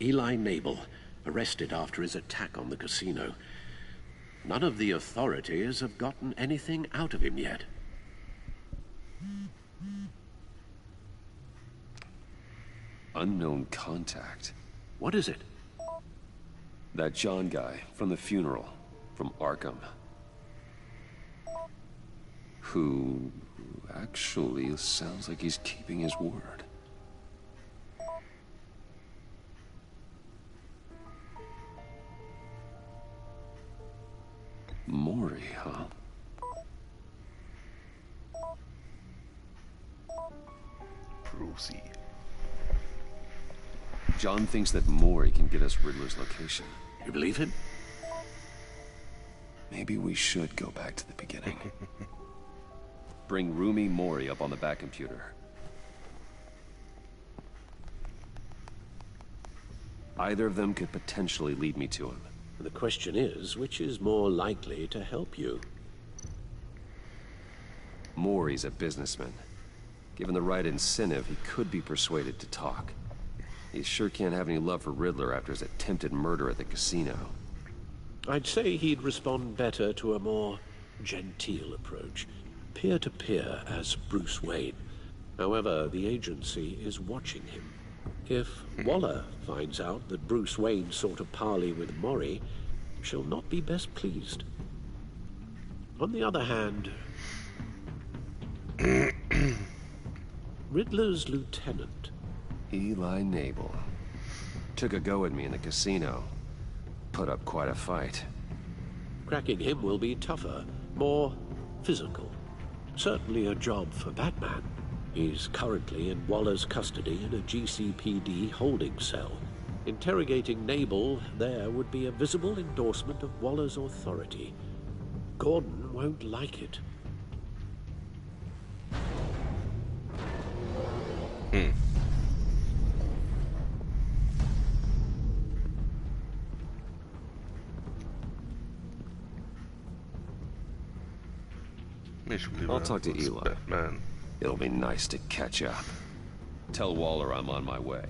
[SPEAKER 15] Eli Nabel, arrested after his attack on the casino. None of the authorities have gotten anything out of him yet.
[SPEAKER 4] Unknown contact.
[SPEAKER 15] What is it?
[SPEAKER 4] That John guy from the funeral, from Arkham. Who actually sounds like he's keeping his word. Maury, huh?
[SPEAKER 1] Brucey.
[SPEAKER 4] John thinks that Maury can get us Riddler's location.
[SPEAKER 15] You believe him?
[SPEAKER 4] Maybe we should go back to the beginning. Bring Roomy Maury up on the back computer. Either of them could potentially lead me to him.
[SPEAKER 13] The question is, which is more likely to help you?
[SPEAKER 4] Maury's a businessman. Given the right incentive, he could be persuaded to talk. He sure can't have any love for Riddler after his attempted murder at the casino.
[SPEAKER 13] I'd say he'd respond better to a more genteel approach. Peer-to-peer as Bruce Wayne. However, the agency is watching him. If Waller finds out that Bruce Wayne sought a parley with Maury, she'll not be best pleased. On the other hand, Riddler's lieutenant,
[SPEAKER 4] Eli Nabel, took a go at me in the casino. Put up quite a fight.
[SPEAKER 13] cracking him will be tougher, more physical. Certainly a job for Batman. He's currently in Waller's custody in a GCPD holding cell. Interrogating Nabel there would be a visible endorsement of Waller's authority. Gordon won't like it.
[SPEAKER 4] I'll talk to Eli.
[SPEAKER 1] Batman.
[SPEAKER 4] It'll be nice to catch up. Tell Waller I'm on my way.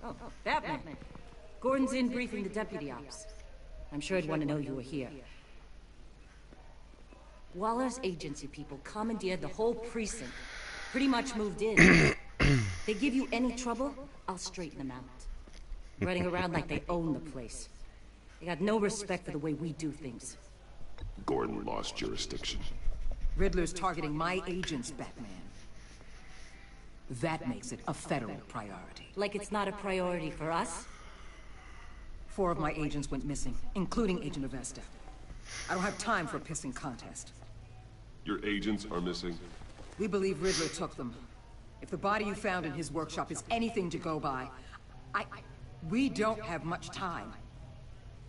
[SPEAKER 17] Oh, Batman. Gordon's in briefing the deputy ops. I'm sure he'd want to know you were here. Waller's agency people commandeered the whole precinct. Pretty much moved in. They give you any trouble, I'll straighten them out. Running around like they own the place. They got no respect for the way we do things.
[SPEAKER 9] Gordon lost jurisdiction.
[SPEAKER 23] Riddler's targeting my agents, Batman. That makes it a federal priority.
[SPEAKER 17] Like it's not a priority for us?
[SPEAKER 23] 4 of my agents went missing, including Agent Avesta. I don't have time for a pissing contest.
[SPEAKER 9] Your agents are missing?
[SPEAKER 23] We believe Riddler took them. If the body you found in his workshop is anything to go by, We don't have much time.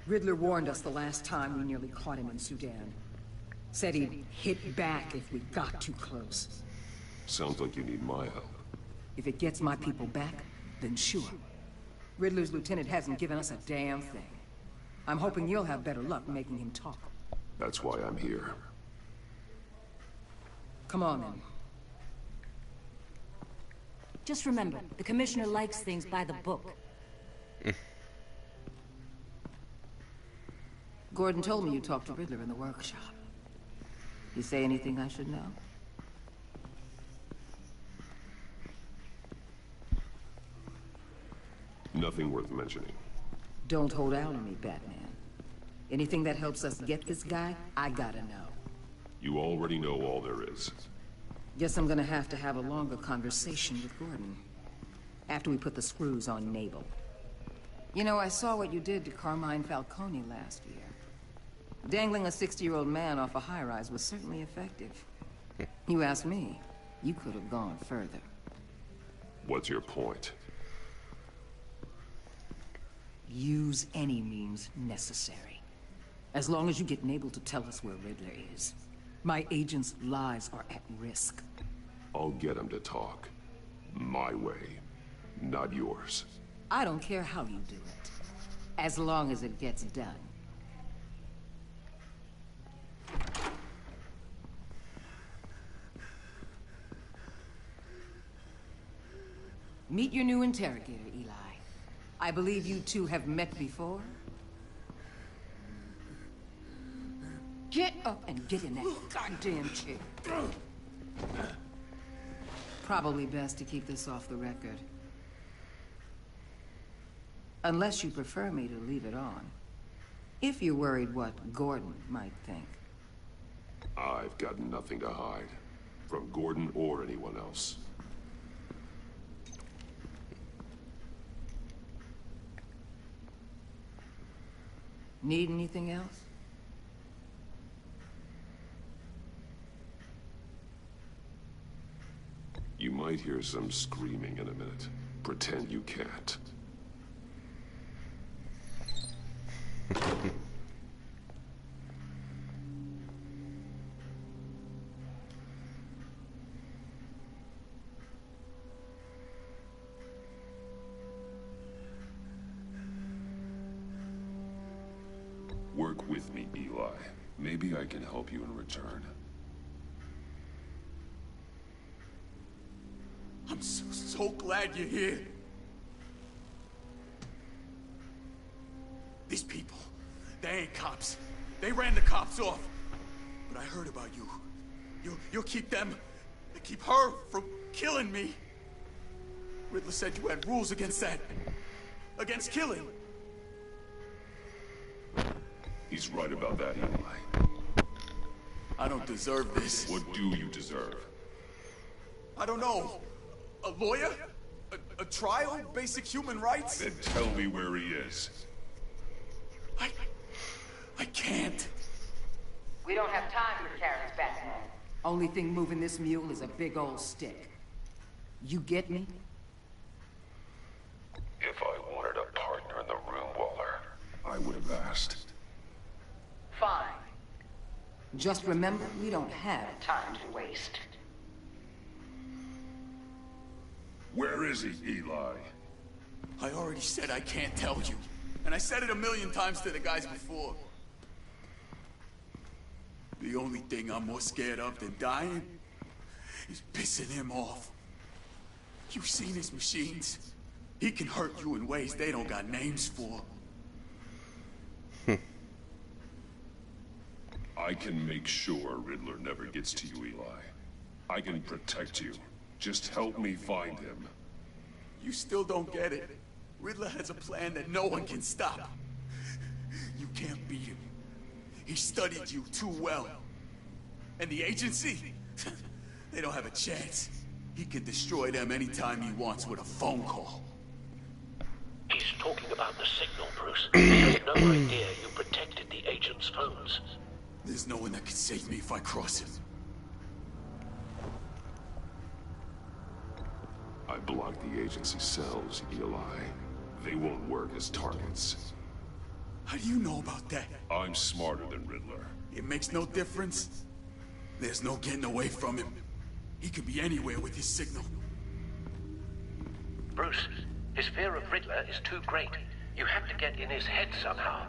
[SPEAKER 23] Riddler warned us the last time we nearly caught him in Sudan. Said he'd hit back if we got too close.
[SPEAKER 9] Sounds like you need my help.
[SPEAKER 23] If it gets my people back, then sure. Riddler's lieutenant hasn't given us a damn thing. I'm hoping you'll have better luck making him talk.
[SPEAKER 9] That's why I'm here.
[SPEAKER 23] Come on, then.
[SPEAKER 17] Just remember, the commissioner likes things by the book.
[SPEAKER 23] Gordon told me you talked to Riddler in the workshop. You say anything I should know?
[SPEAKER 9] Nothing worth mentioning.
[SPEAKER 23] Don't hold out on me, Batman. Anything that helps us get this guy, I gotta know.
[SPEAKER 9] You already know all there is.
[SPEAKER 23] Guess I'm gonna have to have a longer conversation with Gordon. After we put the screws on Nabel. You know, I saw what you did to Carmine Falcone last year. Dangling a 60-year-old man off a high-rise was certainly effective. You ask me, you could have gone further.
[SPEAKER 9] What's your point?
[SPEAKER 23] Use any means necessary. As long as you get Nabel to tell us where Riddler is. My agents' lives are at risk.
[SPEAKER 9] I'll get him to talk. My way, not yours.
[SPEAKER 23] I don't care how you do it. As long as it gets done. Meet your new interrogator, Eli. I believe you two have met before? Get up and get in that goddamn chair. Probably best to keep this off the record. Unless you prefer me to leave it on. If you're worried what Gordon might think.
[SPEAKER 9] I've got nothing to hide. From Gordon or anyone else.
[SPEAKER 23] Need anything else?
[SPEAKER 9] You might hear some screaming in a minute. Pretend you can't. Work with me, Eli. Maybe I can help you in return.
[SPEAKER 10] I'm so glad you're here. These people, they ain't cops. They ran the cops off. But I heard about you. You'll keep them, keep her from killing me. Riddler said you had rules against that. Against killing.
[SPEAKER 9] He's right about that, Eli.
[SPEAKER 10] I don't deserve this.
[SPEAKER 9] What do you deserve?
[SPEAKER 10] I don't know. A lawyer? A trial? Basic human rights?
[SPEAKER 9] Then tell me where he is.
[SPEAKER 10] I can't.
[SPEAKER 23] We don't have time for carrots, Batman. Only thing moving this mule is a big old stick. You get me?
[SPEAKER 9] If I wanted a partner in the room, Waller, I would have asked.
[SPEAKER 23] Fine. Just remember, we don't have time to waste.
[SPEAKER 9] Where is he, Eli?
[SPEAKER 10] I already said I can't tell you. And I said it 1,000,000 times to the guys before. The only thing I'm more scared of than dying is pissing him off. You've seen his machines. He can hurt you in ways they don't got names for.
[SPEAKER 9] I can make sure Riddler never gets to you, Eli. I can protect you. Just help me find him.
[SPEAKER 10] You still don't get it. Riddler has a plan that no one can stop. You can't beat him. He studied you too well. And the agency? They don't have a chance. He can destroy them anytime he wants with a phone call.
[SPEAKER 5] He's talking about the signal, Bruce. He has no idea you protected the agent's phones.
[SPEAKER 10] There's no one that can save me if I cross him.
[SPEAKER 9] I blocked the agency cells, Eli. They won't work as targets.
[SPEAKER 10] How do you know about that?
[SPEAKER 9] I'm smarter than Riddler.
[SPEAKER 10] It makes no difference. There's no getting away from him. He could be anywhere with his signal.
[SPEAKER 5] Bruce, his fear of Riddler is too great. You have to get in his head somehow.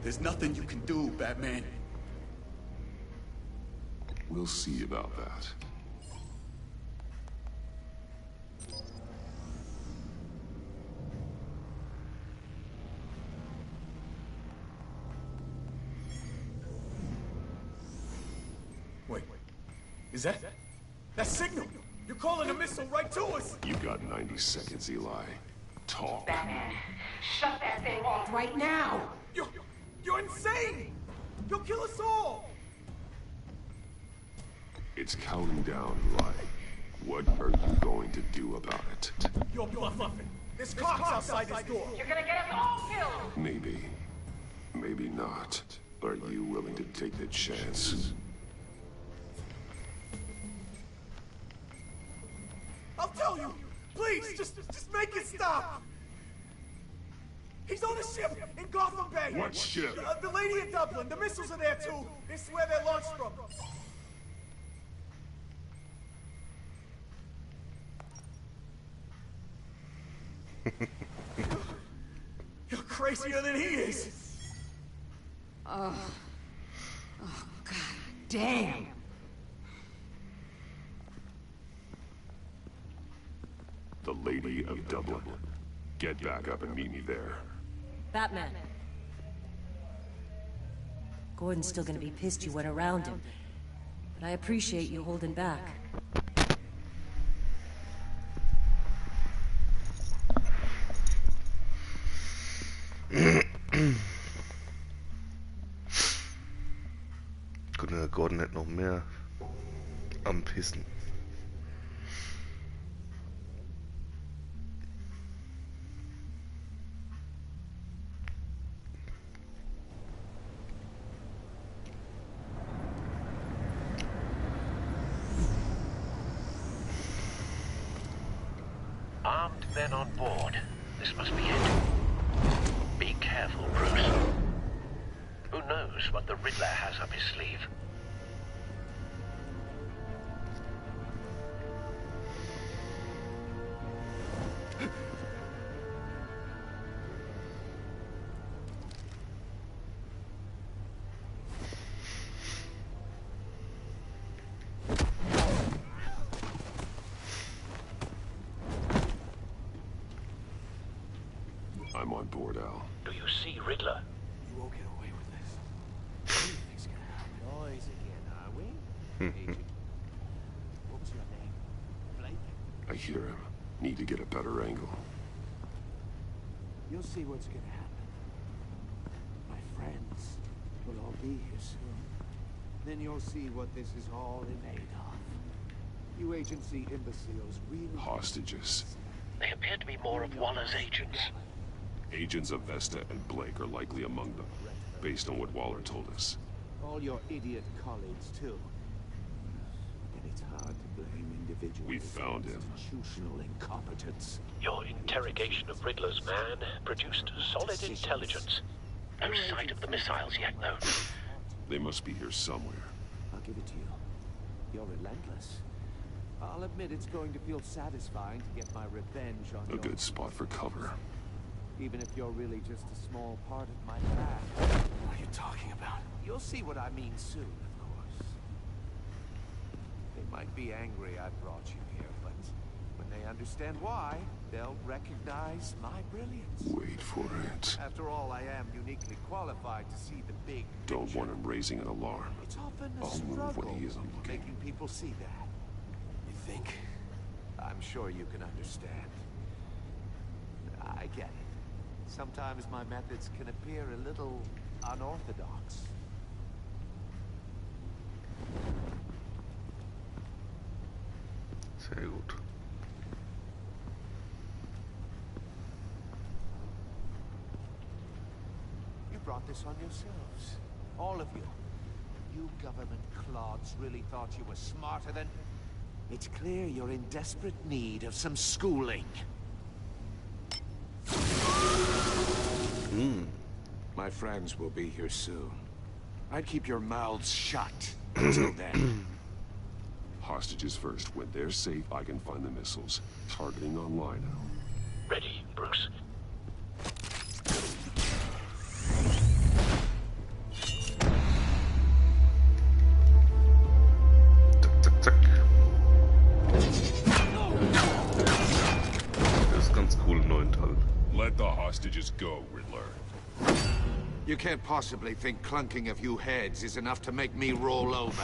[SPEAKER 10] There's nothing you can do, Batman.
[SPEAKER 9] We'll see about that.
[SPEAKER 10] Wait. Is that signal? You're calling a missile right to us!
[SPEAKER 9] You got 90 seconds, Eli. Talk.
[SPEAKER 14] Batman, shut that thing off right now!
[SPEAKER 10] You're insane! You'll kill us all!
[SPEAKER 9] It's counting down, Eli. What are you going to do about it?
[SPEAKER 10] You're bluffing. There's cops outside this door.
[SPEAKER 14] You're gonna get us all killed!
[SPEAKER 9] Maybe. Maybe not. Are you willing to take the chance?
[SPEAKER 10] I'll tell you! Please, just make it stop! He's on a ship in Gotham Bay!
[SPEAKER 9] What ship?
[SPEAKER 10] The lady in Dublin. The missiles are there too. It's where they're launched from. You're crazier than he is!
[SPEAKER 23] Oh, God damn!
[SPEAKER 9] The Lady of Dublin. Get back up and meet me there.
[SPEAKER 17] Batman. Gordon's still gonna be pissed you went around him. But I appreciate you holding back.
[SPEAKER 1] Könnte Gordon nicht noch mehr anpissen.
[SPEAKER 5] Armed men on board. This must be it. Be careful, Bruce. Who knows what the Riddler has up his sleeve?
[SPEAKER 9] I'm on board, Al.
[SPEAKER 5] Do you see Riddler?
[SPEAKER 10] You won't get away with this.
[SPEAKER 21] What do you think's gonna happen? Noise again, are we? Agent. What was your name? Blake?
[SPEAKER 9] I hear him. Need to get a better angle.
[SPEAKER 21] You'll see what's gonna happen. My friends will all be here soon. Then you'll see what this is all made of. You agency imbeciles really...
[SPEAKER 9] Hostages.
[SPEAKER 5] They appear to be more of Waller's agents.
[SPEAKER 9] Agents of Vesta and Blake are likely among them, based on what Waller told us.
[SPEAKER 21] All your idiot colleagues, too. And it's hard to blame individuals.
[SPEAKER 9] We found him.
[SPEAKER 21] Institutional incompetence.
[SPEAKER 5] Your interrogation of Riddler's man produced solid intelligence. No sight of the missiles yet, though.
[SPEAKER 9] They must be here somewhere.
[SPEAKER 21] I'll give it to you. You're relentless. I'll admit it's going to feel satisfying to get my revenge on
[SPEAKER 9] A good spot for cover.
[SPEAKER 21] Even if you're really just a small part of my plan.
[SPEAKER 10] What are you talking about?
[SPEAKER 21] You'll see what I mean soon, of course. They might be angry I brought you here, but when they understand why, they'll recognize my brilliance.
[SPEAKER 9] Wait for it.
[SPEAKER 21] After all, I am uniquely qualified to see the big
[SPEAKER 9] Don't
[SPEAKER 21] picture.
[SPEAKER 9] want him raising an alarm.
[SPEAKER 21] It's often a
[SPEAKER 9] I'll move
[SPEAKER 21] struggle
[SPEAKER 9] when he isn't looking.
[SPEAKER 21] making people see that.
[SPEAKER 10] You think?
[SPEAKER 21] I'm sure you can understand. I get it. Sometimes my methods can appear a little unorthodox.
[SPEAKER 1] Sehr gut.
[SPEAKER 21] You brought this on yourselves. All of you. You government clods really thought you were smarter than...
[SPEAKER 12] It's clear you're in desperate need of some schooling. My friends will be here soon. I'd keep your mouths shut until then.
[SPEAKER 9] Hostages first. When they're safe, I can find the missiles. Targeting online.
[SPEAKER 5] Ready, Bruce.
[SPEAKER 1] Das ist ganz cool im neuen Teil.
[SPEAKER 9] Let the hostages go, Riddler.
[SPEAKER 12] You can't possibly think clunking a few heads is enough to make me roll over.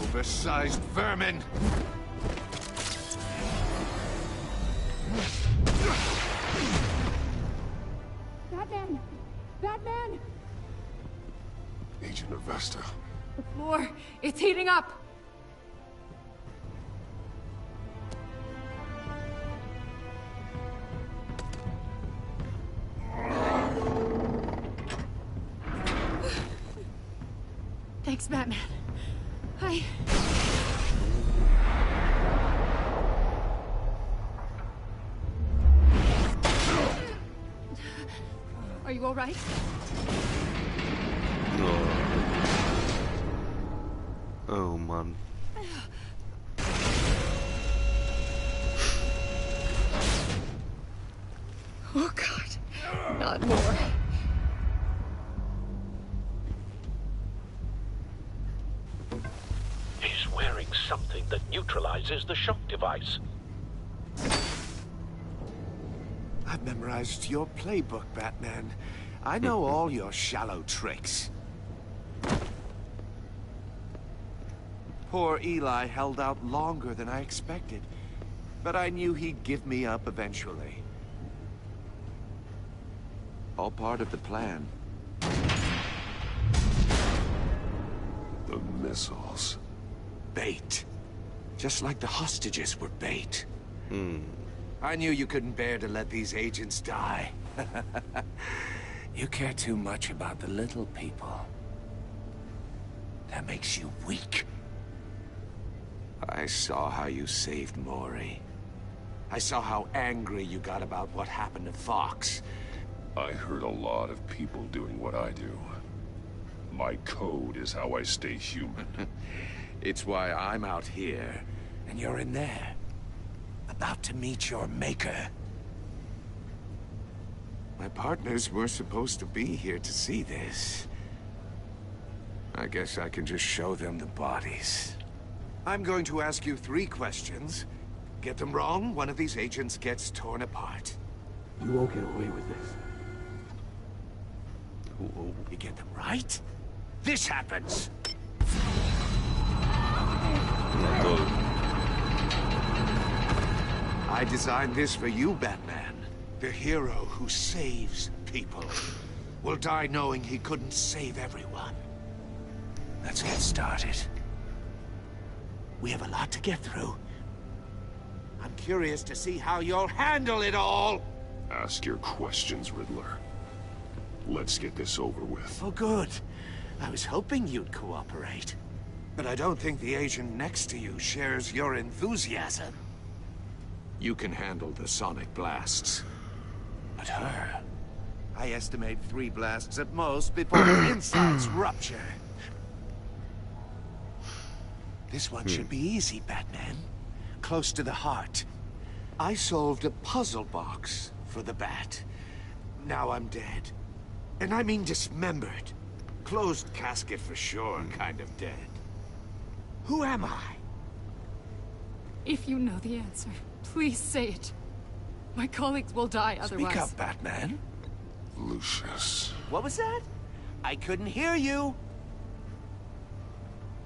[SPEAKER 12] Oversized vermin!
[SPEAKER 14] Batman! Batman!
[SPEAKER 9] Agent Avesta.
[SPEAKER 14] The floor, it's heating up! Thanks, Batman. Are you all right?
[SPEAKER 1] Oh, Mann.
[SPEAKER 14] Oh, God. Not more.
[SPEAKER 5] He's wearing something that neutralizes the shock device.
[SPEAKER 12] I've memorized your playbook, Batman. I know all your shallow tricks. Poor Eli held out longer than I expected, but I knew he'd give me up eventually. All part of the plan.
[SPEAKER 9] The missiles.
[SPEAKER 12] Bait. Just like the hostages were bait. I knew you couldn't bear to let these agents die. You care too much about the little people. That makes you weak. I saw how you saved Maury. I saw how angry you got about what happened to Fox.
[SPEAKER 9] I heard a lot of people doing what I do. My code is how I stay human.
[SPEAKER 12] It's why I'm out here, and you're in there. About to meet your maker. My partners were supposed to be here to see this. I guess I can just show them the bodies. I'm going to ask you 3 questions. Get them wrong, one of these agents gets torn apart.
[SPEAKER 15] You won't get away with this.
[SPEAKER 12] You get them right, this happens. I designed this for you, Batman. The hero who saves people will die knowing he couldn't save everyone. Let's get started. We have a lot to get through. I'm curious to see how you'll handle it all.
[SPEAKER 9] Ask your questions, Riddler. Let's get this over with.
[SPEAKER 12] Oh, good. I was hoping you'd cooperate. But I don't think the agent next to you shares your enthusiasm. You can handle the sonic blasts. But her... I estimate 3 blasts at most before her insides rupture. This one should be easy, Batman. Close to the heart. I solved a puzzle box for the Bat. Now I'm dead. And I mean dismembered. Closed casket for sure, kind of dead. Who am I?
[SPEAKER 14] If you know the answer, please say it. My colleagues will die otherwise.
[SPEAKER 12] Speak up, Batman.
[SPEAKER 9] Lucius.
[SPEAKER 12] What was that? I couldn't hear you.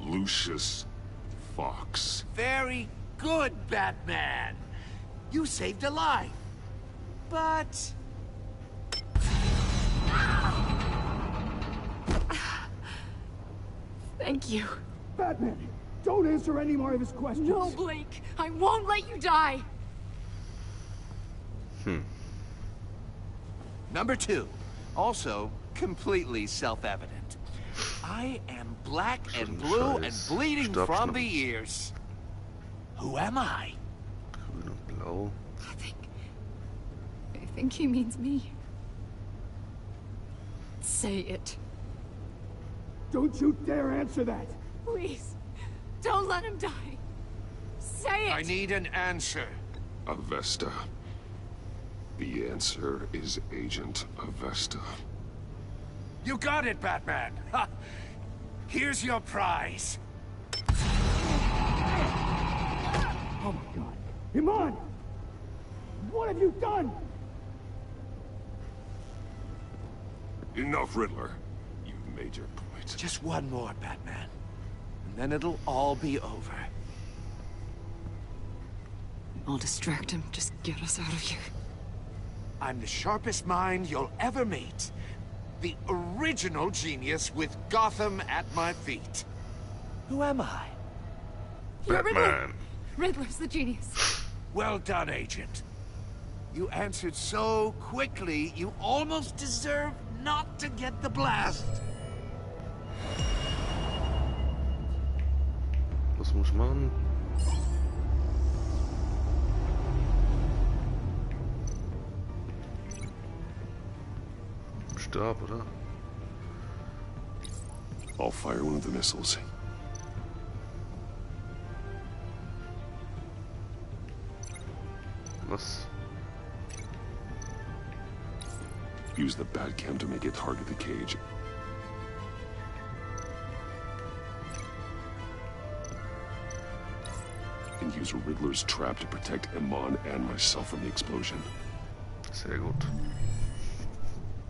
[SPEAKER 9] Lucius Fox.
[SPEAKER 12] Very good, Batman. You saved a life. But...
[SPEAKER 14] Thank you.
[SPEAKER 6] Batman, don't answer any more of his questions.
[SPEAKER 14] No, Blake. I won't let you die.
[SPEAKER 12] Number 2, also completely self-evident. I am black and blue and bleeding from the ears. Who am I?
[SPEAKER 1] Grün und blau.
[SPEAKER 14] I think he means me. Say it.
[SPEAKER 6] Don't you dare answer that!
[SPEAKER 14] Please, don't let him die. Say it!
[SPEAKER 12] I need an answer.
[SPEAKER 9] Avesta. The answer is Agent Avesta.
[SPEAKER 12] You got it, Batman! Ha. Here's your prize.
[SPEAKER 6] Oh my god. Iman! What have you done?
[SPEAKER 9] Enough, Riddler. You've made your point.
[SPEAKER 12] Just one more, Batman. And then it'll all be over.
[SPEAKER 14] I'll distract him. Just get us out of here.
[SPEAKER 12] I'm the sharpest mind you'll ever meet. The original genius with Gotham at my feet. Who am I?
[SPEAKER 14] You're Riddler. Riddler's the genius.
[SPEAKER 12] Well done, Agent. You answered so quickly, you almost deserve not to get the blast.
[SPEAKER 1] Was muss ich machen? Stab, oder?
[SPEAKER 9] I'll fire one of the missiles.
[SPEAKER 1] Was?
[SPEAKER 9] Use the Batcam to make it target the cage. And use Riddler's trap to protect Iman and myself from the explosion.
[SPEAKER 1] Sehr gut.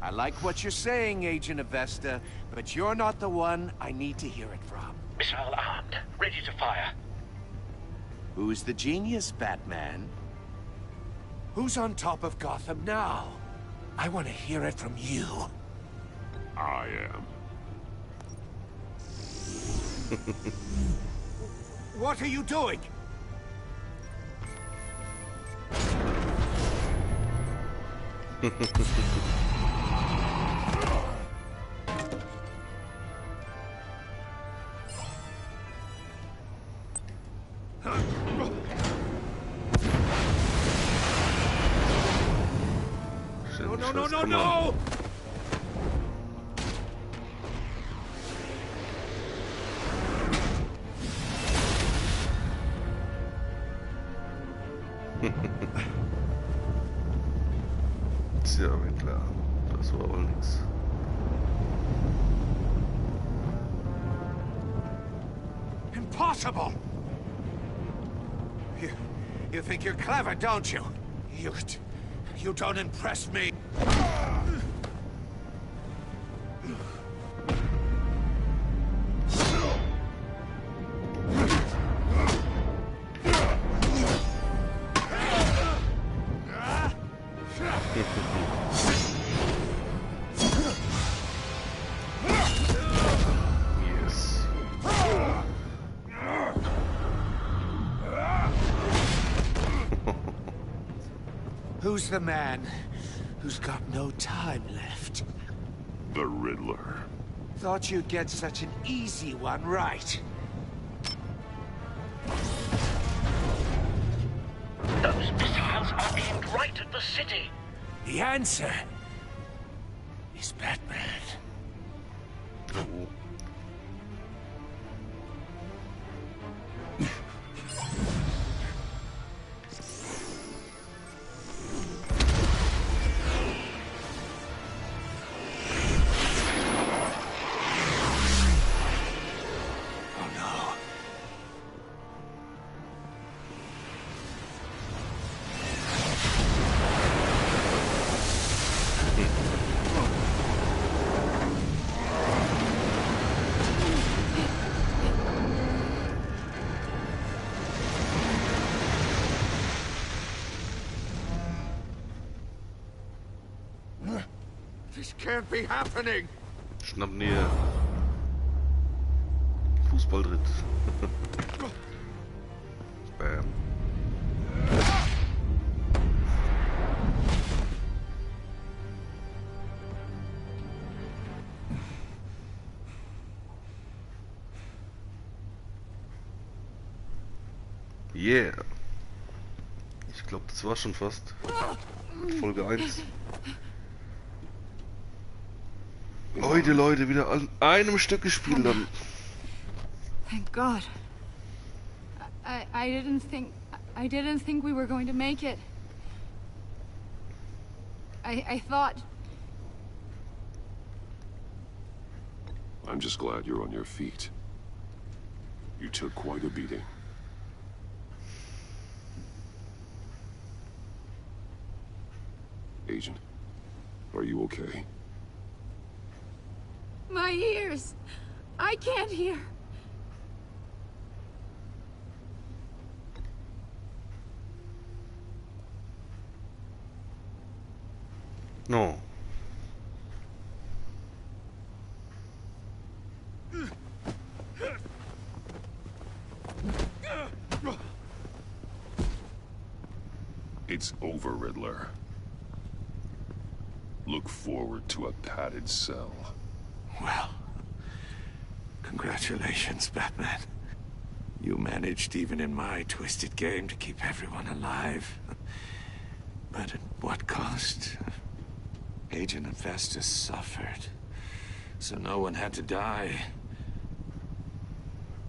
[SPEAKER 12] I like what you're saying, Agent Avesta, but you're not the one I need to hear it from.
[SPEAKER 7] Missile armed, ready to fire.
[SPEAKER 12] Who's the genius, Batman? Who's on top of Gotham now? I want to hear it from you.
[SPEAKER 9] I am.
[SPEAKER 12] What are you doing?
[SPEAKER 6] No!
[SPEAKER 1] Tja, wie klar. Das war wohl nix.
[SPEAKER 12] Impossible! You think you're clever, don't you? You don't impress me. Who's the man who's got no time left?
[SPEAKER 9] The Riddler.
[SPEAKER 12] Thought you'd get such an easy one right.
[SPEAKER 7] Those missiles are aimed right at the city.
[SPEAKER 12] The answer is Batman.
[SPEAKER 1] Oh.
[SPEAKER 12] This can't be happening.
[SPEAKER 1] Schnappen ihr Fußballritt. Bam. Yeah. Ich glaube, das war schon fast Folge 1. Heute, Leute, wieder an einem Stück gespielt dann.
[SPEAKER 14] Thank God. I didn't think we were going to make it. I thought...
[SPEAKER 9] I'm just glad you're on your feet. You took quite a beating. Agent, are you okay?
[SPEAKER 14] My ears! I can't hear.
[SPEAKER 1] No.
[SPEAKER 9] It's over, Riddler. Look forward to a padded cell.
[SPEAKER 12] Well, congratulations, Batman. You managed, even in my twisted game, to keep everyone alive. But at what cost? Agent Infestus suffered, so no one had to die.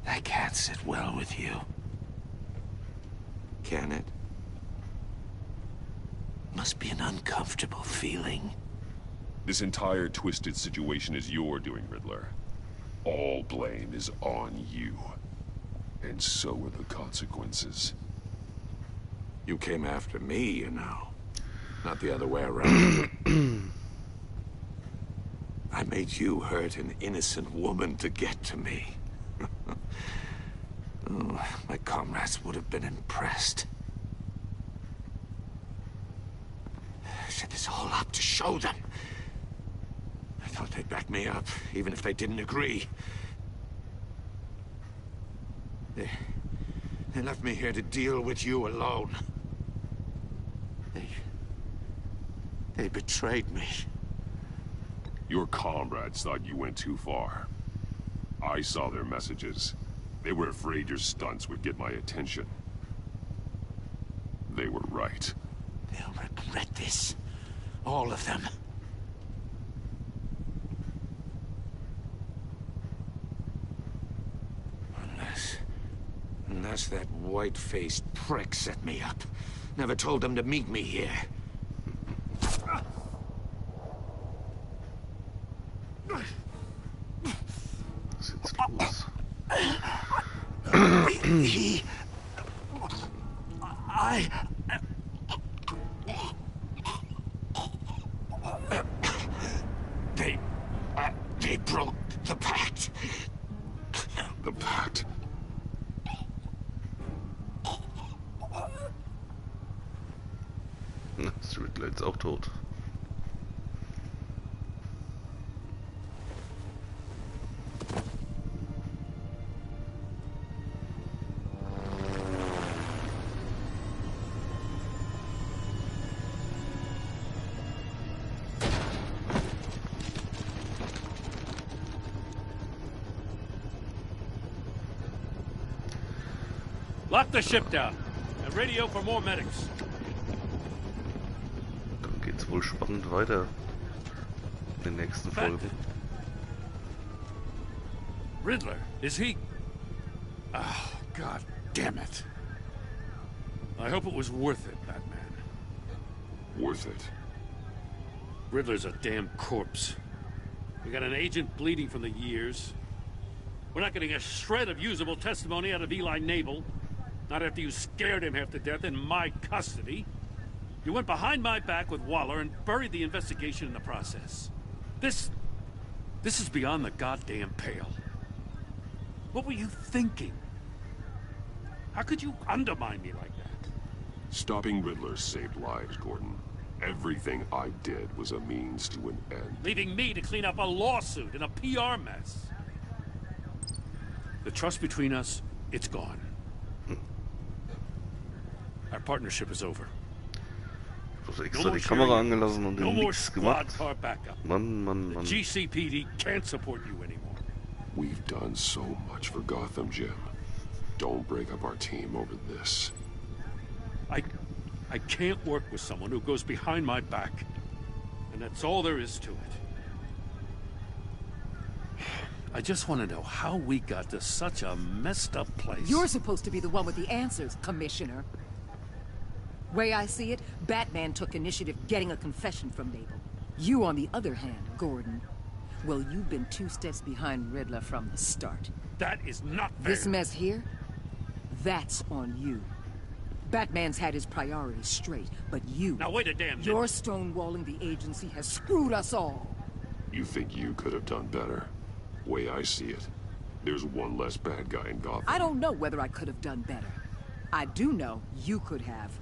[SPEAKER 12] That can't sit well with you. Can it? Must be an uncomfortable feeling.
[SPEAKER 9] This entire twisted situation is your doing, Riddler. All blame is on you. And so are the consequences.
[SPEAKER 12] You came after me, you know. Not the other way around. I made you hurt an innocent woman to get to me. Oh, my comrades would have been impressed. I set this all up to show them. I thought they'd back me up, even if they didn't agree. They left me here to deal with you alone. They betrayed me.
[SPEAKER 9] Your comrades thought you went too far. I saw their messages. They were afraid your stunts would get my attention. They were right.
[SPEAKER 12] They'll regret this. All of them. Unless that white-faced prick set me up. Never told them to meet me here. They broke the pact.
[SPEAKER 9] The pact?
[SPEAKER 1] Ist Riddler jetzt auch tot?
[SPEAKER 8] Lock the ship down and radio for more medics.
[SPEAKER 1] Dann geht's wohl spannend weiter in den nächsten Folgen.
[SPEAKER 8] Riddler, is he? Oh, God damn it. I hope it was worth it, Batman.
[SPEAKER 9] Worth it?
[SPEAKER 8] Riddler's a damn corpse. We got an agent bleeding from the years. We're not getting a shred of usable testimony out of Eli Nabel. Not after you scared him half to death in my custody. You went behind my back with Waller and buried the investigation in the process. This is beyond the goddamn pale. What were you thinking? How could you undermine me like that?
[SPEAKER 9] Stopping Riddler saved lives, Gordon. Everything I did was a means to an end.
[SPEAKER 8] Leaving me to clean up a lawsuit and a PR mess. The trust between us, it's gone. Our partnership is over.
[SPEAKER 1] Du hast extra die Kamera angelassen und den nichts gemacht. Mann, Mann, Mann.
[SPEAKER 8] The GCPD can't support you anymore.
[SPEAKER 9] We've done so much for Gotham, Jim. Don't break up our team over this.
[SPEAKER 8] I can't work with someone who goes behind my back. And that's all there is to it. I just want to know how we got to such a messed up place.
[SPEAKER 23] You're supposed to be the one with the answers, Commissioner. Way I see it, Batman took initiative getting a confession from Mabel. You, on the other hand, Gordon, well, you've been 2 steps behind Riddler from the start.
[SPEAKER 8] That is not fair.
[SPEAKER 23] This mess here, that's on you. Batman's had his priorities straight, but you...
[SPEAKER 8] Now wait a damn minute.
[SPEAKER 23] Your stonewalling the agency has screwed us all.
[SPEAKER 9] You think you could have done better? Way I see it, there's one less bad guy in Gotham.
[SPEAKER 23] I don't know whether I could have done better. I do know you could have.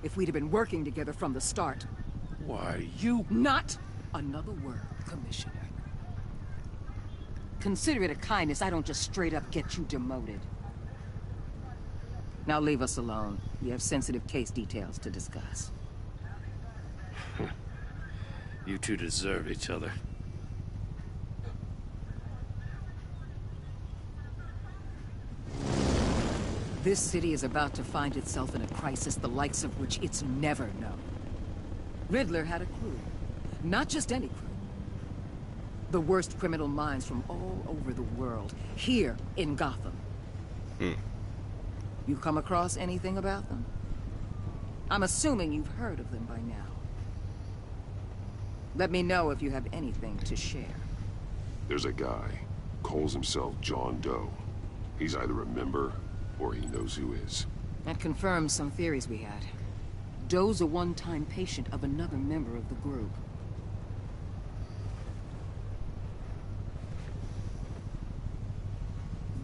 [SPEAKER 23] If we'd have been working together from the start.
[SPEAKER 8] Why, you...
[SPEAKER 23] Not another word, Commissioner. Consider it a kindness I don't just straight up get you demoted. Now leave us alone. We have sensitive case details to discuss.
[SPEAKER 8] You two deserve each other.
[SPEAKER 23] This city is about to find itself in a crisis the likes of which it's never known. Riddler had a crew. Not just any crew. The worst criminal minds from all over the world, here in Gotham. You come across anything about them? I'm assuming you've heard of them by now. Let me know if you have anything to share.
[SPEAKER 9] There's a guy, calls himself John Doe. He's either a member, or he knows who is.
[SPEAKER 23] That confirms some theories we had. Doe's a one-time patient of another member of the group.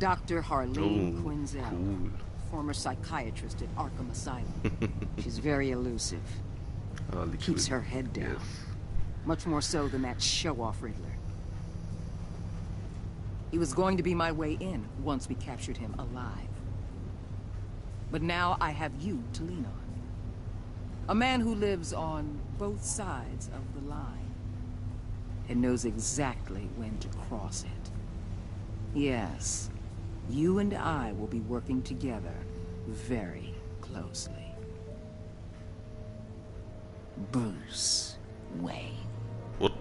[SPEAKER 23] Dr. Harleen Quinzel,
[SPEAKER 1] cool.
[SPEAKER 23] Former psychiatrist at Arkham Asylum. She's very elusive. Keeps her head down.
[SPEAKER 1] Yes.
[SPEAKER 23] Much more so than that show-off Riddler. He was going to be my way in once we captured him alive. But now I have you to lean on. A man who lives on both sides of the line. And knows exactly when to cross it. Yes. You and I will be working together very closely. Bruce Wayne.
[SPEAKER 1] What?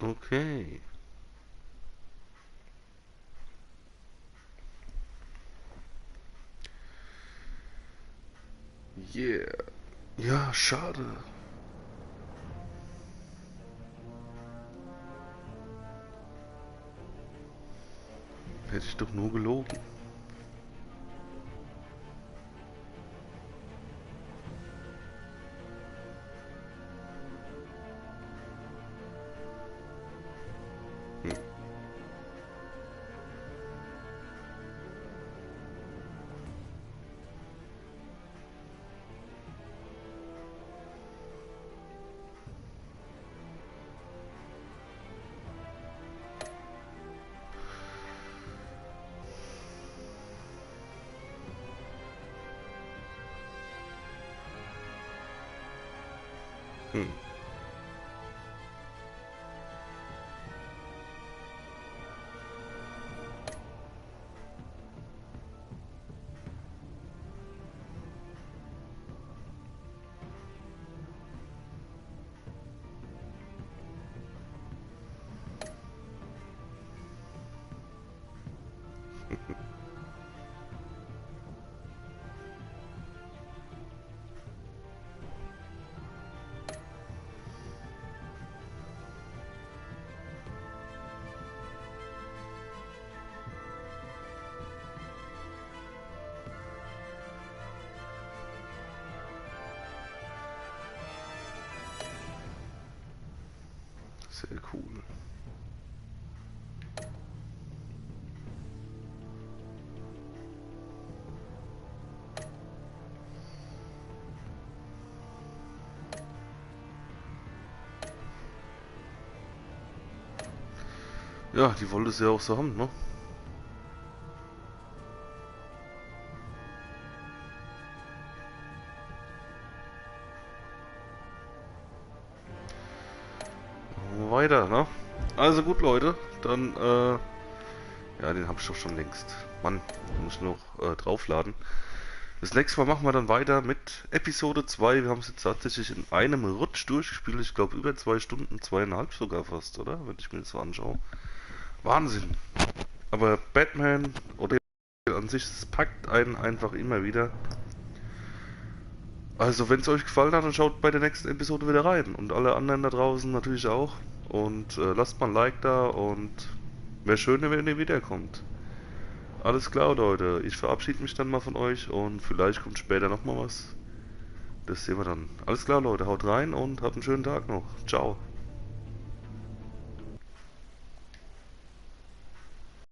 [SPEAKER 1] Okay. Yeah. Ja, schade. Hätte ich doch nur gelogen. Sehr cool. Ja, die wollte es ja auch so haben, ne? weiter, ne? Also gut, Leute, dann, ja, den habe ich doch schon längst. Mann, muss ich noch draufladen. Das nächste Mal machen wir dann weiter mit Episode 2. Wir haben es jetzt tatsächlich in einem Rutsch durchgespielt. Ich glaube über 2 Stunden, 2,5 sogar fast, oder? Wenn ich mir das so anschaue. Wahnsinn. Aber Batman oder an sich, es packt einen einfach immer wieder. Also wenn es euch gefallen hat, dann schaut bei der nächsten Episode wieder rein. Und alle anderen da draußen natürlich auch. Und lasst mal ein Like da und wäre schön, wenn ihr wiederkommt. Alles klar, Leute. Ich verabschiede mich dann mal von euch und vielleicht kommt später nochmal was. Das sehen wir dann. Alles klar, Leute. Haut rein und habt einen schönen Tag noch. Ciao.